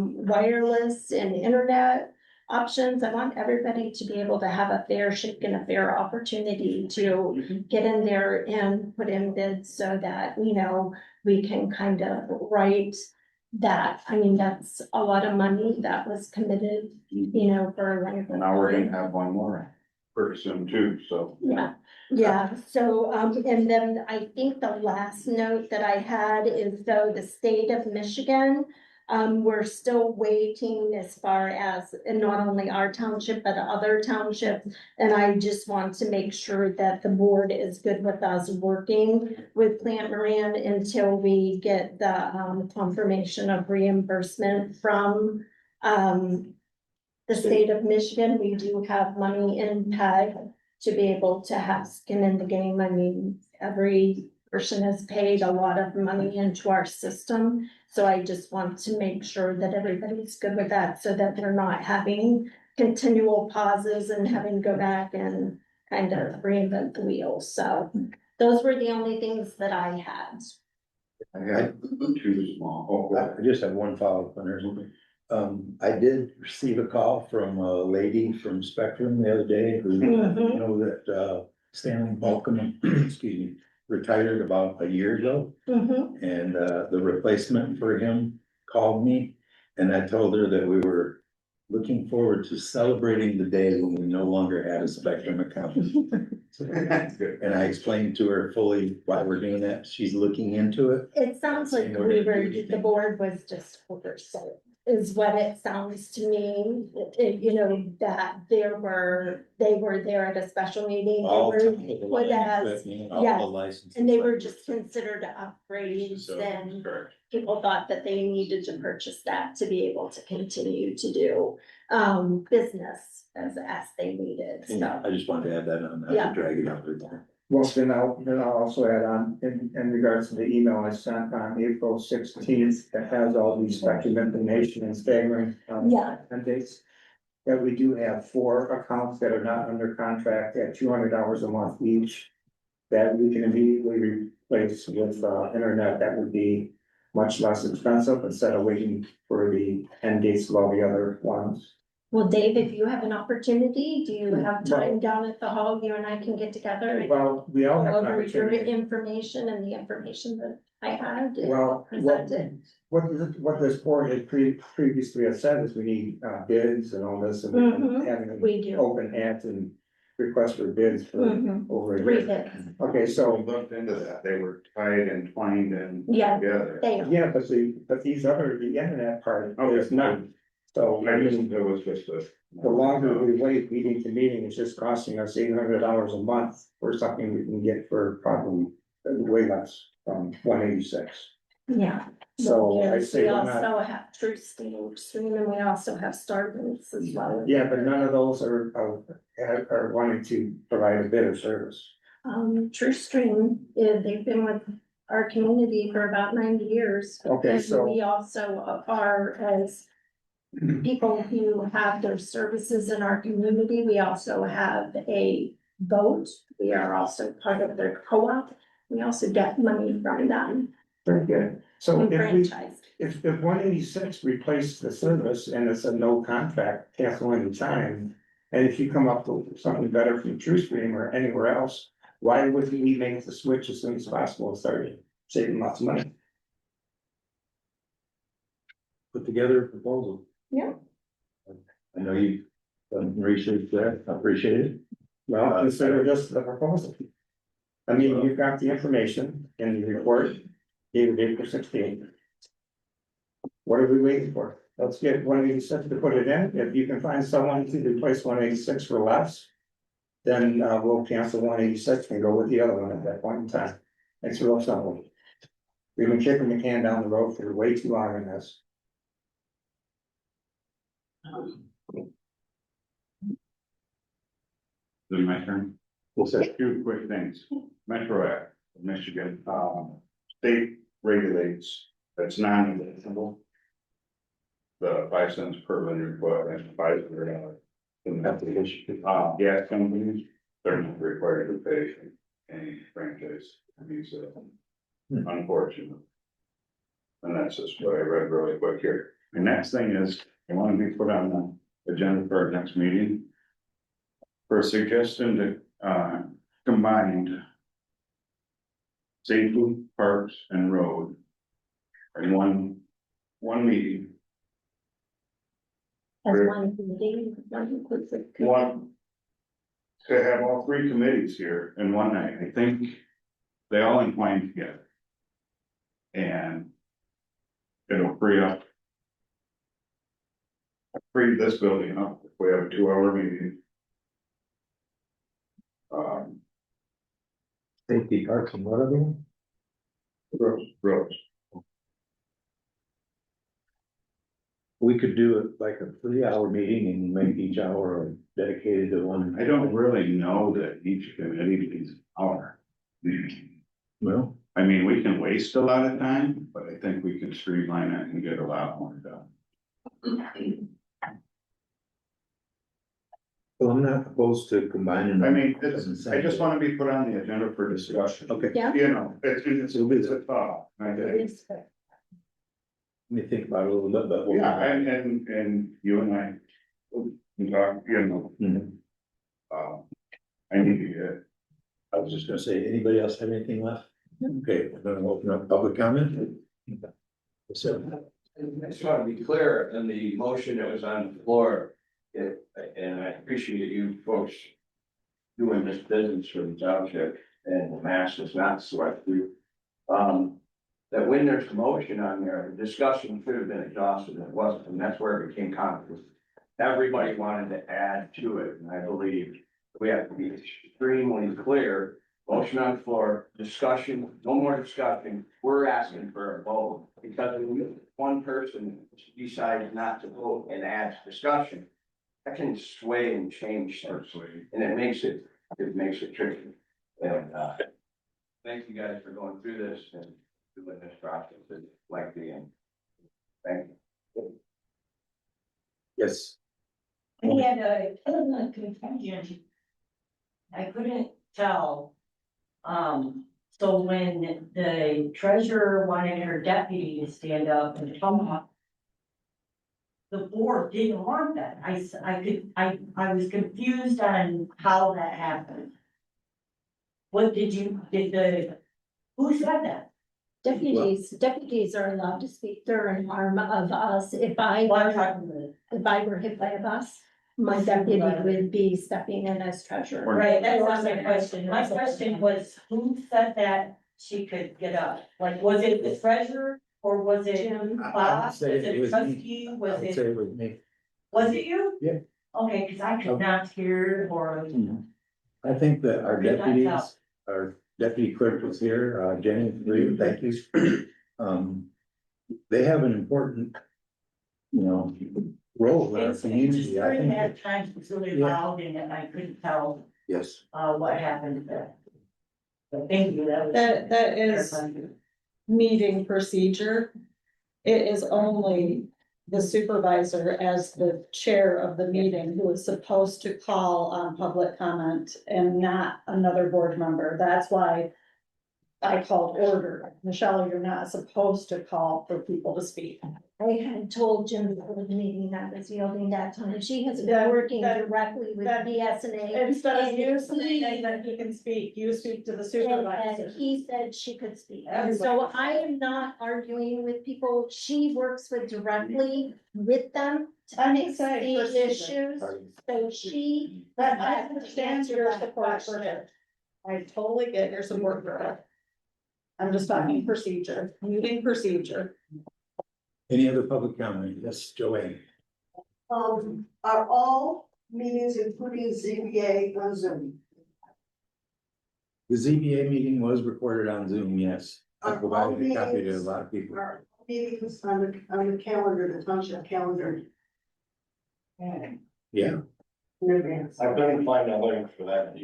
wireless and internet options. I want everybody to be able to have a fair shake and a fair opportunity to get in there and put in bids, so that, we can kind of write that. I mean, that's a lot of money that was committed, for a length of Now we're gonna time. have one more pretty soon too, so. Yeah, so, and then I think the last note that I had is, though, the state of Michigan, we're still waiting as far as, and not only our township, but other townships. And I just want to make sure that the board is good with us working with Plant Moran until we get the, confirmation of reimbursement from, the state of Michigan. We do have money in PEG to be able to have skin in the game. I mean, every person has paid a lot of money into our system. So I just want to make sure that everybody's good with that, so that they're not having continual pauses and having to go back and kind of reinvent the wheel. So those were the only things that I had. I got Too small. I just have one follow-up on hers. I did receive a call from a lady from Spectrum the other day who, that, Stanley Balcom, excuse me, retired about a year ago. And, the replacement for him called me, and I told her that we were looking forward to celebrating the day when we no longer had a Spectrum account. And I explained to her fully why we're doing that. She's looking into it. It sounds like the board was just oversight, is what it sounds to me. That they were there at a special meeting. All They were time with the with line us, equipment, all yes, the licenses. and they were just considered upgrades, So, and correct. people thought that they needed to purchase that to be able to continue to do business as they needed, so. Yeah, I just wanted to add that on, not Yeah. to drag it out there. Well, then I'll also add on, in regards to the email I sent on April 16th, that has all the spectrum information and staggering. Yeah. And dates. That we do have 4 accounts that are not under contract at $200 a month each. That we can immediately replace with, internet that would be much less expensive, instead of waiting for the end dates of all the other ones. Well, Dave, if you have an opportunity, do you have time down at the hall, you and I can get together and Well, we all go have an over your opportunity. information and the information that I had and Well, present it? what this board had previously had said is we need bids and all this, and we've been having We an do. open ads and request for bids for over a Three year. bids. Okay, so, We looked into that, they were tied and twined and Yeah, together. they are. yeah, but these other, the internet part is not. So, I just, it was just a. the longer we wait meeting to meeting, it's just costing us $800 a month for something we can get for probably way less, 186. Yeah. So I say We we're not, also have True Stream, and we also have Starbucks as well. yeah, but none of those are wanting to provide a better service. True Stream, they've been with our community for about 90 years. Okay, And so- we also are, as people who have their services in our community, we also have a vote. We are also part of their co-op. We also get money from them. Very good. So We if we, franchise. if 186 replaced the service and it's a no contract, cancel any time. And if you come up with something better from TrueStream or anywhere else, why would we make the switch as soon as possible and start saving lots of money? Put together a proposal. Yeah. I know you've done research there, I appreciate it. Well, consider this the proposal. I mean, you've got the information in the report, dated April 16th. What are we waiting for? Let's get 186 to put it in. If you can find someone to replace 186 for less, then we'll cancel 186 and go with the other one at that point in time. It's real simple. We've been kicking the can down the road for way too long in this. Is it my turn? We'll say two quick things. Metro Act, of Michigan, state regulates, that's non-negotiable. The 5 cents per linear foot and $500. Gas companies, they're not required to pay any franchise fees, unfortunately. And that's just what I read really quick here. The next thing is, I want to be put on the agenda for our next meeting. For a suggestion to combined safety, parks and road in one meeting. As one meeting, one inclusive. One, to have all three committees here in one night, I think they all incline together. And it'll free this building up if we have a 2-hour meeting. Safety, parks and what are they? Roads. We could do it like a 3-hour meeting and make each hour dedicated to one. I don't really know that each committee needs an hour. Well, I mean, we can waste a lot of time, but I think we can streamline it and get a lot more done. well, I'm not opposed to combining. I mean, I just want to be put on the agenda for discussion. Okay. Yeah. You know, it's a thought, I think. Let me think about it a little bit, but. we'll- Yeah, and you and I, can talk, you know. I need to get. I was just gonna say, anybody else have anything left? Okay, we're gonna open up public comment. So, I just want to be clear in the motion that was on the floor, and I appreciate you folks doing this business for the township and the masses, not sweat through. That when there's a motion on there, the discussion should have been exhausted, and it wasn't, and that's where it became conflict. Everybody wanted to add to it, and I believe we have to be extremely clear. Motion on the floor, discussion, no more discussion, we're asking for a vote, because when one person decides not to vote and adds discussion, that can sway and change things, and it makes it tricky. And, thank you guys for going through this and doing this process, it's lengthy and thank you. yes, I had a confusion. I couldn't tell. So when the treasurer wanted her deputy to stand up and come up, the board didn't want that. I was confused on how that happened. What who said that? Deputies are allowed to speak. They're an arm of us. If I were hit by a bus, my deputy would be stepping in as treasurer. Right, that's not my question. My question was, who said that she could get up? Like, was it the treasurer or was it Bob? Was it trustee? Was I'd say it, it was me. was it you? Yeah. Okay, cause I could not hear or. I think that our Good night, deputies, our deputy clerk was here, Jenny, thank you. they have an important, role in our It's just community. I during think. that time, it's really involved in it, I couldn't tell, Yes. what happened there. But thank you, that was. That is meeting procedure. It is only the supervisor as the chair of the meeting who is supposed to call on public comment and not another board member. That's why I called order. Michelle, you're not supposed to call for people to speak. I had told Jim before the meeting I was yielding that time. She has That- been working that- directly with BSNA. Instead of you And saying that he can speak, you speak to the And supervisor. he said she could speak. And so I am not arguing with people. She works with directly with them to I'm fix saying the procedure. issues. So she. But I understand your support for her. I totally get your support for her. I'm just talking procedure, meeting procedure. Any other public comment? Yes, Joanne. Are all meetings, including ZBA, on Zoom? The ZBA meeting was recorded on Zoom, yes. I Are all provided a copy to a meetings- lot of people. Are all meetings on the calendar, the township calendar? Yeah. In advance. I couldn't find a link for that.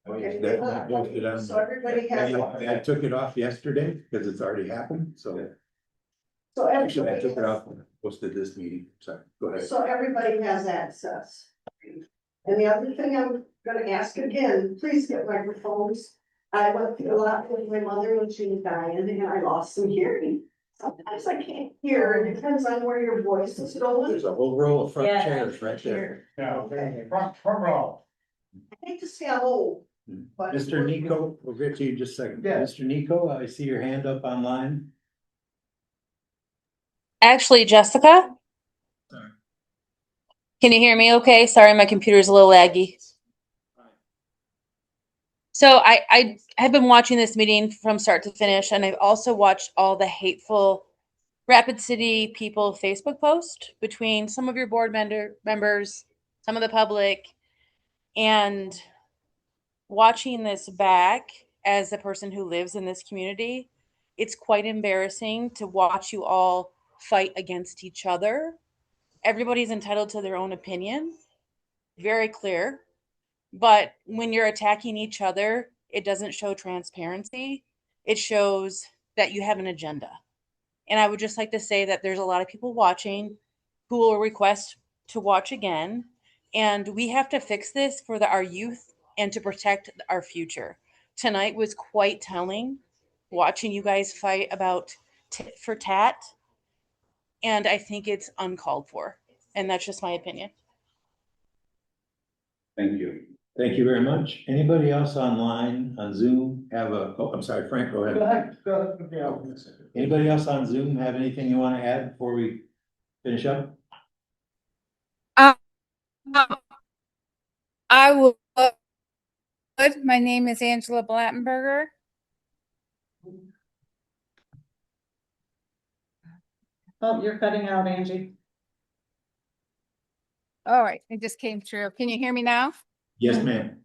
Okay. That posted on. So everybody has. I took it off yesterday because it's already happened, so. So Actually, I everybody took it has- off when I posted this meeting, so go ahead. So everybody has access. And the other thing I'm gonna ask again, please get microphones. I went through a lot with my mother when she was dying and I lost some hearing. Sometimes I can't hear, it depends on where your voice is going. There's a whole row of front Yeah, chairs right there. Yeah, front row. I hate to say I'm old, but. Mr. Nico, we'll get to you in just a second. Yeah. Mr. Nico, I see your hand up online. Actually, Jessica? Can you hear me okay? Sorry, my computer's a little laggy. So I have been watching this meeting from start to finish, and I've also watched all the hateful Rapid City people Facebook post between some of your board members, some of the public, and watching this back as a person who lives in this community, it's quite embarrassing to watch you all fight against each other. Everybody's entitled to their own opinion, very clear. But when you're attacking each other, it doesn't show transparency. It shows that you have an agenda. And I would just like to say that there's a lot of people watching who will request to watch again. And we have to fix this for our youth and to protect our future. Tonight was quite telling, watching you guys fight about tit for tat. And I think it's uncalled for. And that's just my opinion. Thank you. Thank you very much. Anybody else online on Zoom have I'm sorry, Frank, go ahead. Anybody else on Zoom have anything you want to add before we finish up? I would. My name is Angela Blattenberger. Oh, you're cutting out, Angie. All right, it just came through. Can you hear me now? Yes, ma'am.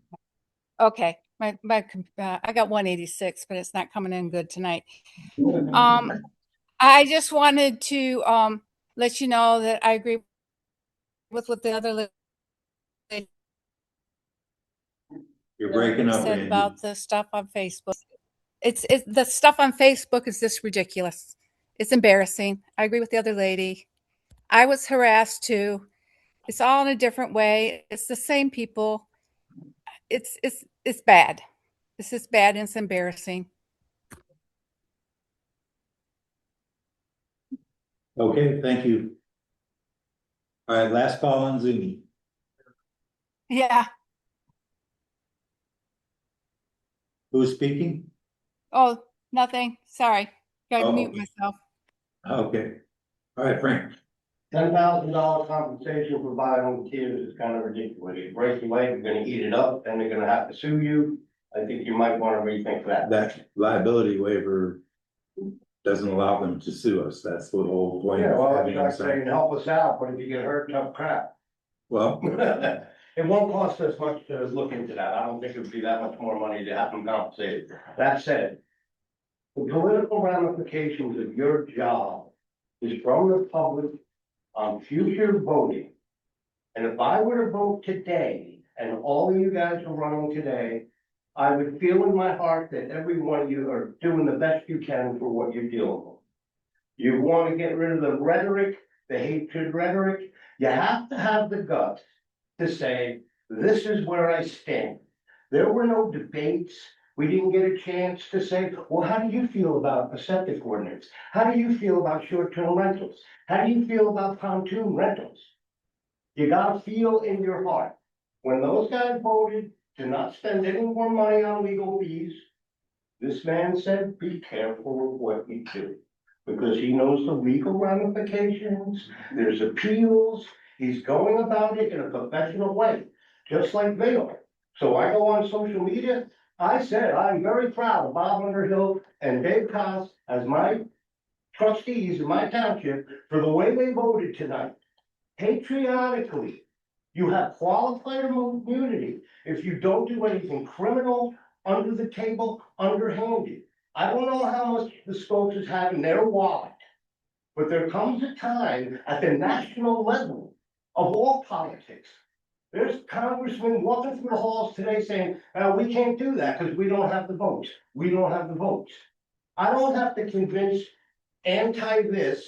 Okay, I got 186, but it's not coming in good tonight. I just wanted to let you know that I agree with what the other lady You're breaking up, said Randy. about the stuff on Facebook. It's the stuff on Facebook is just ridiculous. It's embarrassing. I agree with the other lady. I was harassed too. It's all in a different way. It's the same people. It's bad. This is bad and it's embarrassing. Okay, thank you. All right, last call on Zoom. Yeah. Who's speaking? Oh, nothing. Sorry. Gotta Oh, mute okay. myself. Okay. All right, Frank. $10,000 compensation for volunteers is kind of ridiculous. You break your leg, you're gonna eat it up, then they're gonna have to sue you. I think you might wanna rethink that. That liability waiver doesn't allow them to sue us. That's the whole point. Yeah, of well, having I'm not them saying sign. help us out, but if you get hurt, tough crap. Well, It won't cost us much to look into that. I don't think it would be that much more money to have them compensated. That said, The political ramifications of your job is from the public on future voting. And if I were to vote today, and all of you guys are running today, I would feel in my heart that every one of you are doing the best you can for what you're dealing with. You want to get rid of the rhetoric, the hatred rhetoric. You have to have the guts to say, this is where I stand. There were no debates. We didn't get a chance to say, well, how do you feel about a septic ordinance? How do you feel about short-term rentals? How do you feel about pontoon rentals? You gotta feel in your heart. When those guys voted to not spend any more money on legal fees, this man said, be careful of what you do. Because he knows the legal ramifications, there's appeals, he's going about it in a professional way, just like they are. So I go on social media, I said, I'm very proud of Bob Underhill and Dave Cost as my trustees in my township for the way they voted tonight. Patriotically, you have qualified immunity if you don't do anything criminal, under the table, underhanded. I don't know how much the Stokes have in their wallet, but there comes a time at the national level of all politics. There's congressmen walking through the halls today saying, we can't do that because we don't have the votes. We don't have the votes. I don't have to convince anti this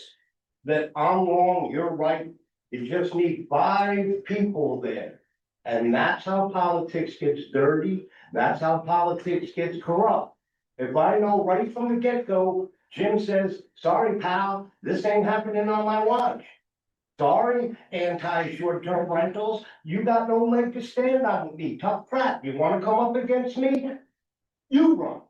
that I'm wrong, you're right. You just need 5 people there. And that's how politics gets dirty. That's how politics gets corrupt. If I know right from the get-go, Jim says, sorry, pal, this ain't happening on my watch. Sorry, anti-short-term rentals, you got no leg to stand on with me. Tough crap. You want to come up against me? You run.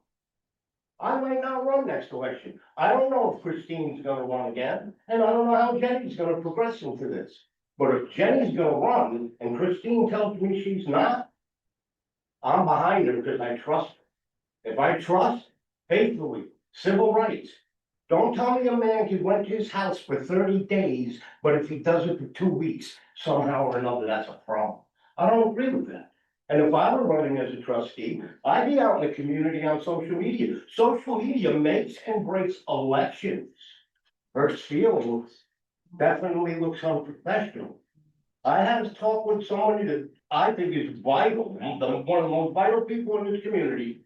I might not run next election. I don't know if Christine's gonna run again, and I don't know how Jenny's gonna progress into this. But if Jenny's gonna run and Christine tells me she's not, I'm behind her because I trust her. If I trust, faithfully, civil rights. Don't tell me a man can rent his house for 30 days, but if he does it for 2 weeks, somehow or another, that's a problem. I don't agree with that. And if I were running as a trustee, I'd be out in the community on social media. Social media makes and breaks elections. Hurts feelings, definitely looks unprofessional. I had a talk with somebody that I think is vital, one of the most vital people in this community,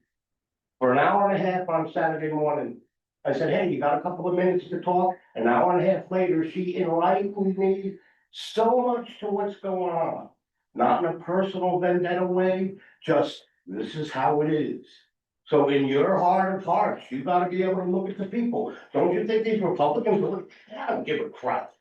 for an hour and a half on Saturday morning. I said, hey, you got a couple of minutes to talk? An hour and a half later, she enlightened me so much to what's going on. Not in a personal vendetta way, just this is how it is. So in your heart of hearts, you gotta be able to look at the people. Don't you think these Republicans are like, I don't give a crap.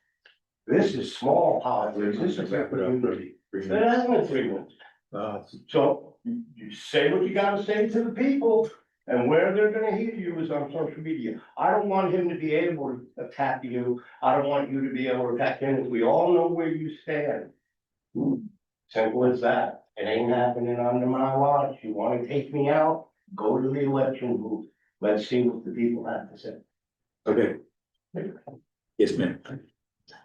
This is small politics, this is a community. It hasn't been 3 months. So you say what you gotta say to the people, and where they're gonna hear you is on social media. I don't want him to be able to attack you. I don't want you to be able to attack him. We all know where you stand. Simple as that. It ain't happening under my watch. You wanna take me out? Go to the election booth. Let's see what the people have to say. Okay. Yes, ma'am.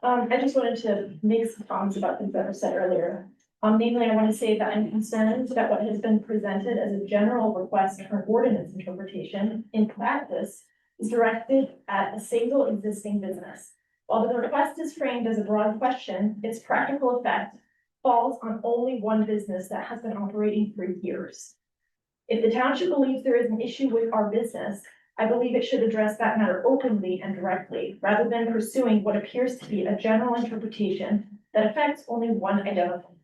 I just wanted to make some comments about things that were said earlier. Namely, I want to say that I'm concerned that what has been presented as a general request for an ordinance interpretation in practice is directed at a single existing business. While the request is framed as a broad question, its practical effect falls on only one business that has been operating for years. If the township believes there is an issue with our business, I believe it should address that matter openly and directly, rather than pursuing what appears to be a general interpretation that affects only one identifiable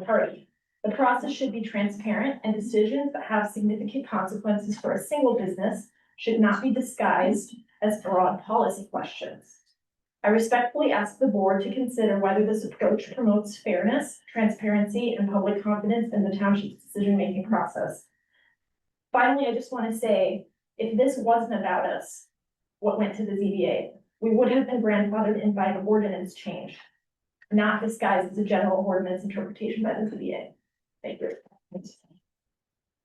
party. The process should be transparent, and decisions that have significant consequences for a single business should not be disguised as broad policy questions. I respectfully ask the board to consider whether this approach promotes fairness, transparency, and public confidence in the township's decision-making process. Finally, I just want to say, if this wasn't about us, what went to the ZBA, we would have been grandfathered in by an ordinance change, not disguised as a general ordinance interpretation by the ZBA. Thank you.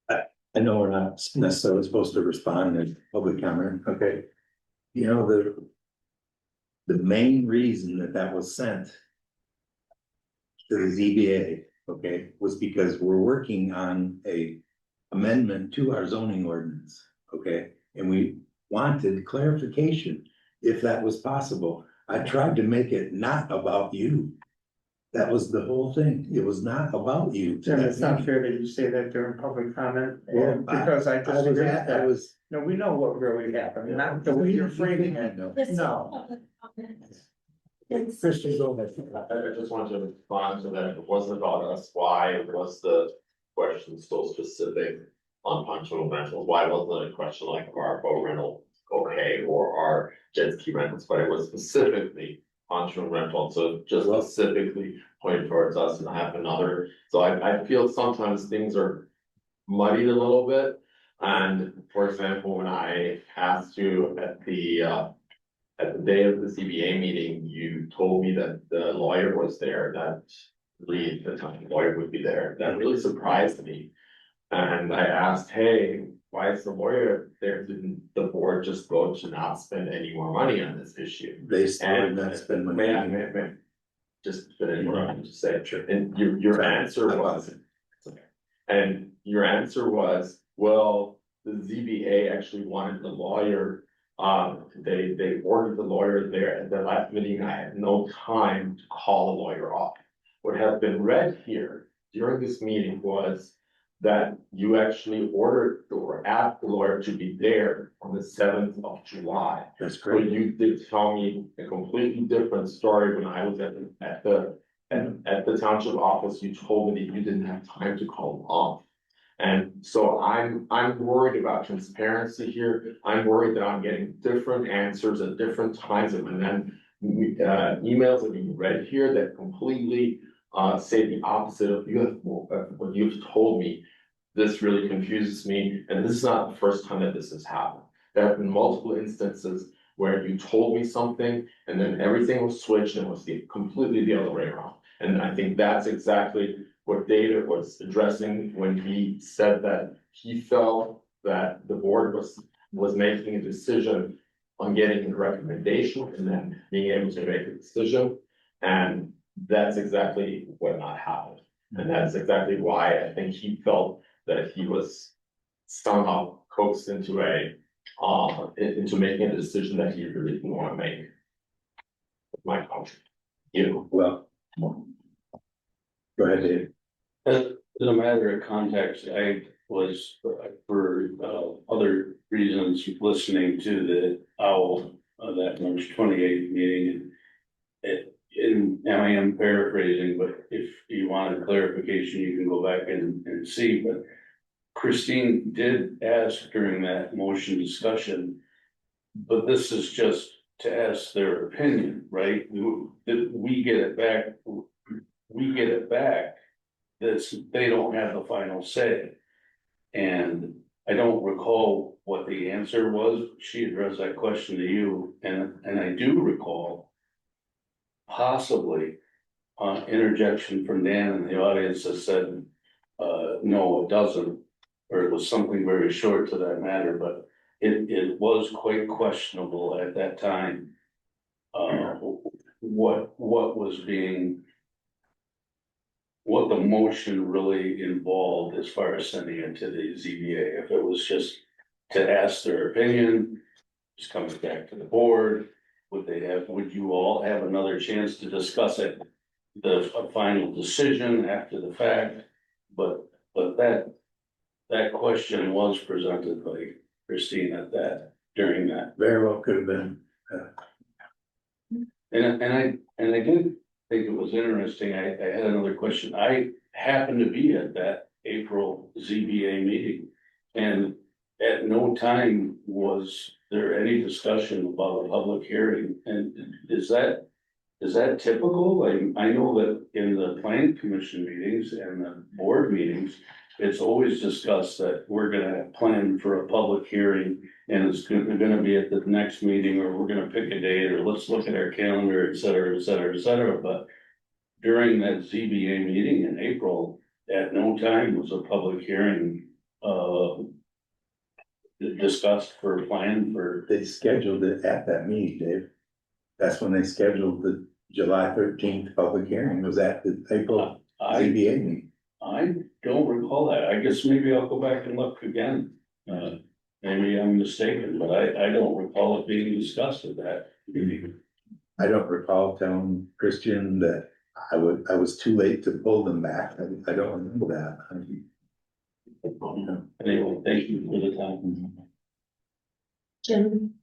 I know we're not necessarily supposed to respond in public comment, okay? You know, the main reason that was sent to the ZBA, okay, was because we're working on a amendment to our zoning ordinance, okay? And we wanted clarification, if that was possible. I tried to make it not about you. That was the whole thing. It was not about you. Jim, it's not fair that you say that during public comment, Well, and because I disagree with I that. was, No, we know what really happened, not the way you're framing it. No. Christian, go ahead. I just wanted to respond to that. It wasn't about us. Why was the question so specific on punctual rentals? Why wasn't it a question like, are our boat rental okay, or our jet ski rentals? But it was specifically punctual rental, so just specifically pointed towards us. And I have another, so I feel sometimes things are muddied a little bit. And for example, when I asked you at the day of the CBA meeting, you told me that the lawyer was there, that really the time lawyer would be there. That really surprised me. And I asked, hey, why is the lawyer there? Didn't the board just vote to not spend any more money on this issue? They still did not spend money. May I just finish what I'm just saying? And your answer was, and your answer was, well, the ZBA actually wanted the lawyer. They ordered the lawyer there at the last meeting. I had no time to call the lawyer off. What has been read here during this meeting was that you actually ordered or asked the lawyer to be there on the 7th of July. That's great. So you did tell me a completely different story when I was at the township office. You told me that you didn't have time to call him off. And so I'm worried about transparency here. I'm worried that I'm getting different answers at different times, and then emails that you read here that completely say the opposite of what you've told me. This really confuses me, and this is not the first time that this has happened. There have been multiple instances where you told me something and then everything was switched and it was completely the other way around. And I think that's exactly what David was addressing when he said that he felt that the board was making a decision on getting a recommendation and then being able to make a decision. And that's exactly what not happened. And that's exactly why I think he felt that he was somehow coaxed into into making a decision that he really didn't want to make. My country. Well, go ahead, Dave. In a matter of context, I was, for other reasons, listening to the OWL, that March 28th meeting. And I am paraphrasing, but if you wanted clarification, you can go back and see. But Christine did ask during that motion discussion, but this is just to ask their opinion, right? We get it back. We get it back. They don't have the final say. And I don't recall what the answer was. She addressed that question to you, and I do recall possibly interjection from Dan in the audience that said, no, it doesn't, or it was something very short to that matter, but it was quite questionable at that time. What was being, what the motion really involved as far as sending it to the ZBA. If it was just to ask their opinion, just coming back to the board, would you all have another chance to discuss it, a final decision after the fact? But that question was presented by Christine during that. Very well could have been. And I did think it was interesting. I had another question. I happened to be at that April ZBA meeting, and at no time was there any discussion about a public hearing. And is that typical? I know that in the planning commission meetings and the board meetings, it's always discussed that we're gonna plan for a public hearing and it's gonna be at the next meeting, or we're gonna pick a date, or let's look at our calendar, et cetera, et cetera, et cetera. But during that ZBA meeting in April, at no time was a public hearing discussed for a plan for. They scheduled it at that meeting, Dave. That's when they scheduled the July 13th public hearing, was at the April ZBA meeting. I don't recall that. I guess maybe I'll go back and look again. Maybe I'm mistaken, but I don't recall it being discussed at that meeting. I don't recall telling Christian that I was too late to pull them back. I don't remember that. Anyway, thank you for the time. Jim.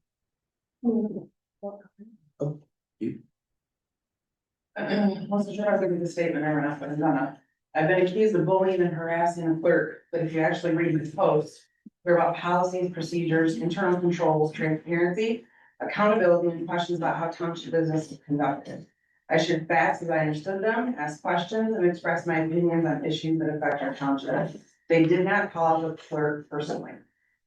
Wasn't sure I was gonna do the statement or not, but I'm gonna. I've been accused of bullying and harassing a clerk, but if you actually read this post, they're about policies, procedures, internal controls, transparency, accountability, and questions about how township business is conducted. I shared facts as I understood them, asked questions, and expressed my opinions on issues that affect our township. They did not call out the clerk personally.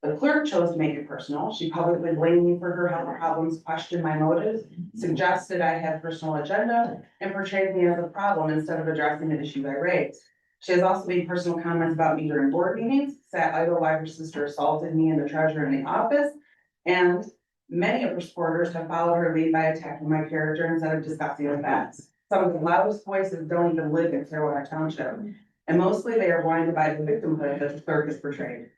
The clerk chose to make it personal. She publicly blamed me for her health problems, questioned my motives, suggested I had personal agenda, and portrayed me as a problem instead of addressing the issues I raised. She has also made personal comments about me during board meetings, sat idle while her sister assaulted me and the treasurer in the office, and many of her supporters have followed her lead by attacking my character instead of discussing the facts. Some of the loudest voices don't even live in Clearwater Township, and mostly they are blinded by the victimhood that the clerk is portrayed.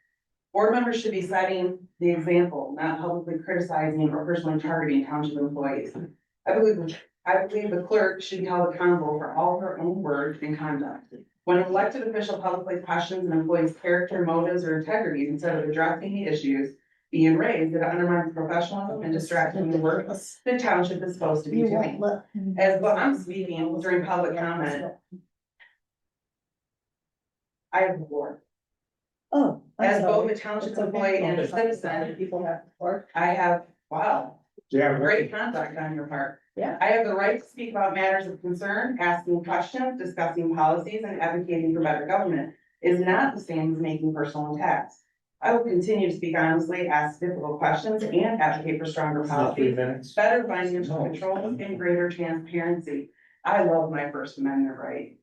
Board members should be setting the example, not publicly criticizing or personally targeting township employees. I believe the clerk should be held accountable for all her own words and conduct. When an elected official publicly questions an employee's character, motives, or integrity instead of addressing the issues being raised, it undermines professionalism and distracts from the work the township is supposed to be doing. As what I'm speaking during public comment, I have the board. Oh. As both a township employee and a citizen, People have work. I have, wow, Yeah. great contact on your part. Yeah. I have the right to speak about matters of concern, asking questions, discussing policies, and advocating for better government is not the same as making personal attacks. I will continue to speak honestly, ask difficult questions, and advocate for stronger policies, better financial controls, and greater transparency. I love my First Amendment right.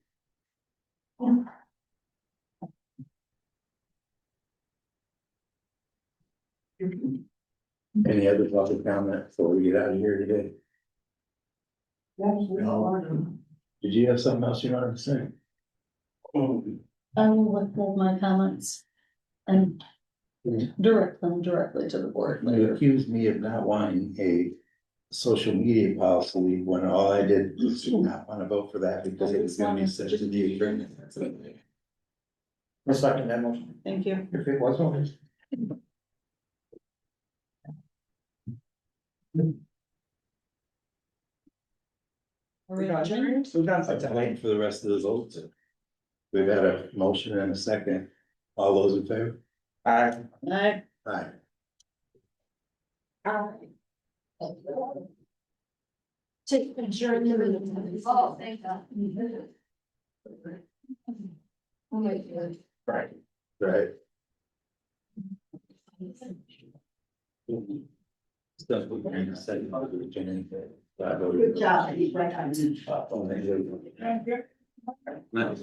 Any other public comment before we get out of here today? Did you have something else you wanted to say? I will withhold my comments and direct them directly to the board You later. accused me of not wanting a social media policy when all I did was not want to vote for that because it was gonna be sent to the attorney. I'll second that motion. Thank you. If it was on. Are we adjourned? So done. I'm waiting for the rest of the votes. We've had a motion and a second. All those in favor? Aye. Aye. Aye. To adjourn the meeting. Oh, thank God. Oh my God. Right. Right. Stuff we can say about the agenda. Good job. Nice.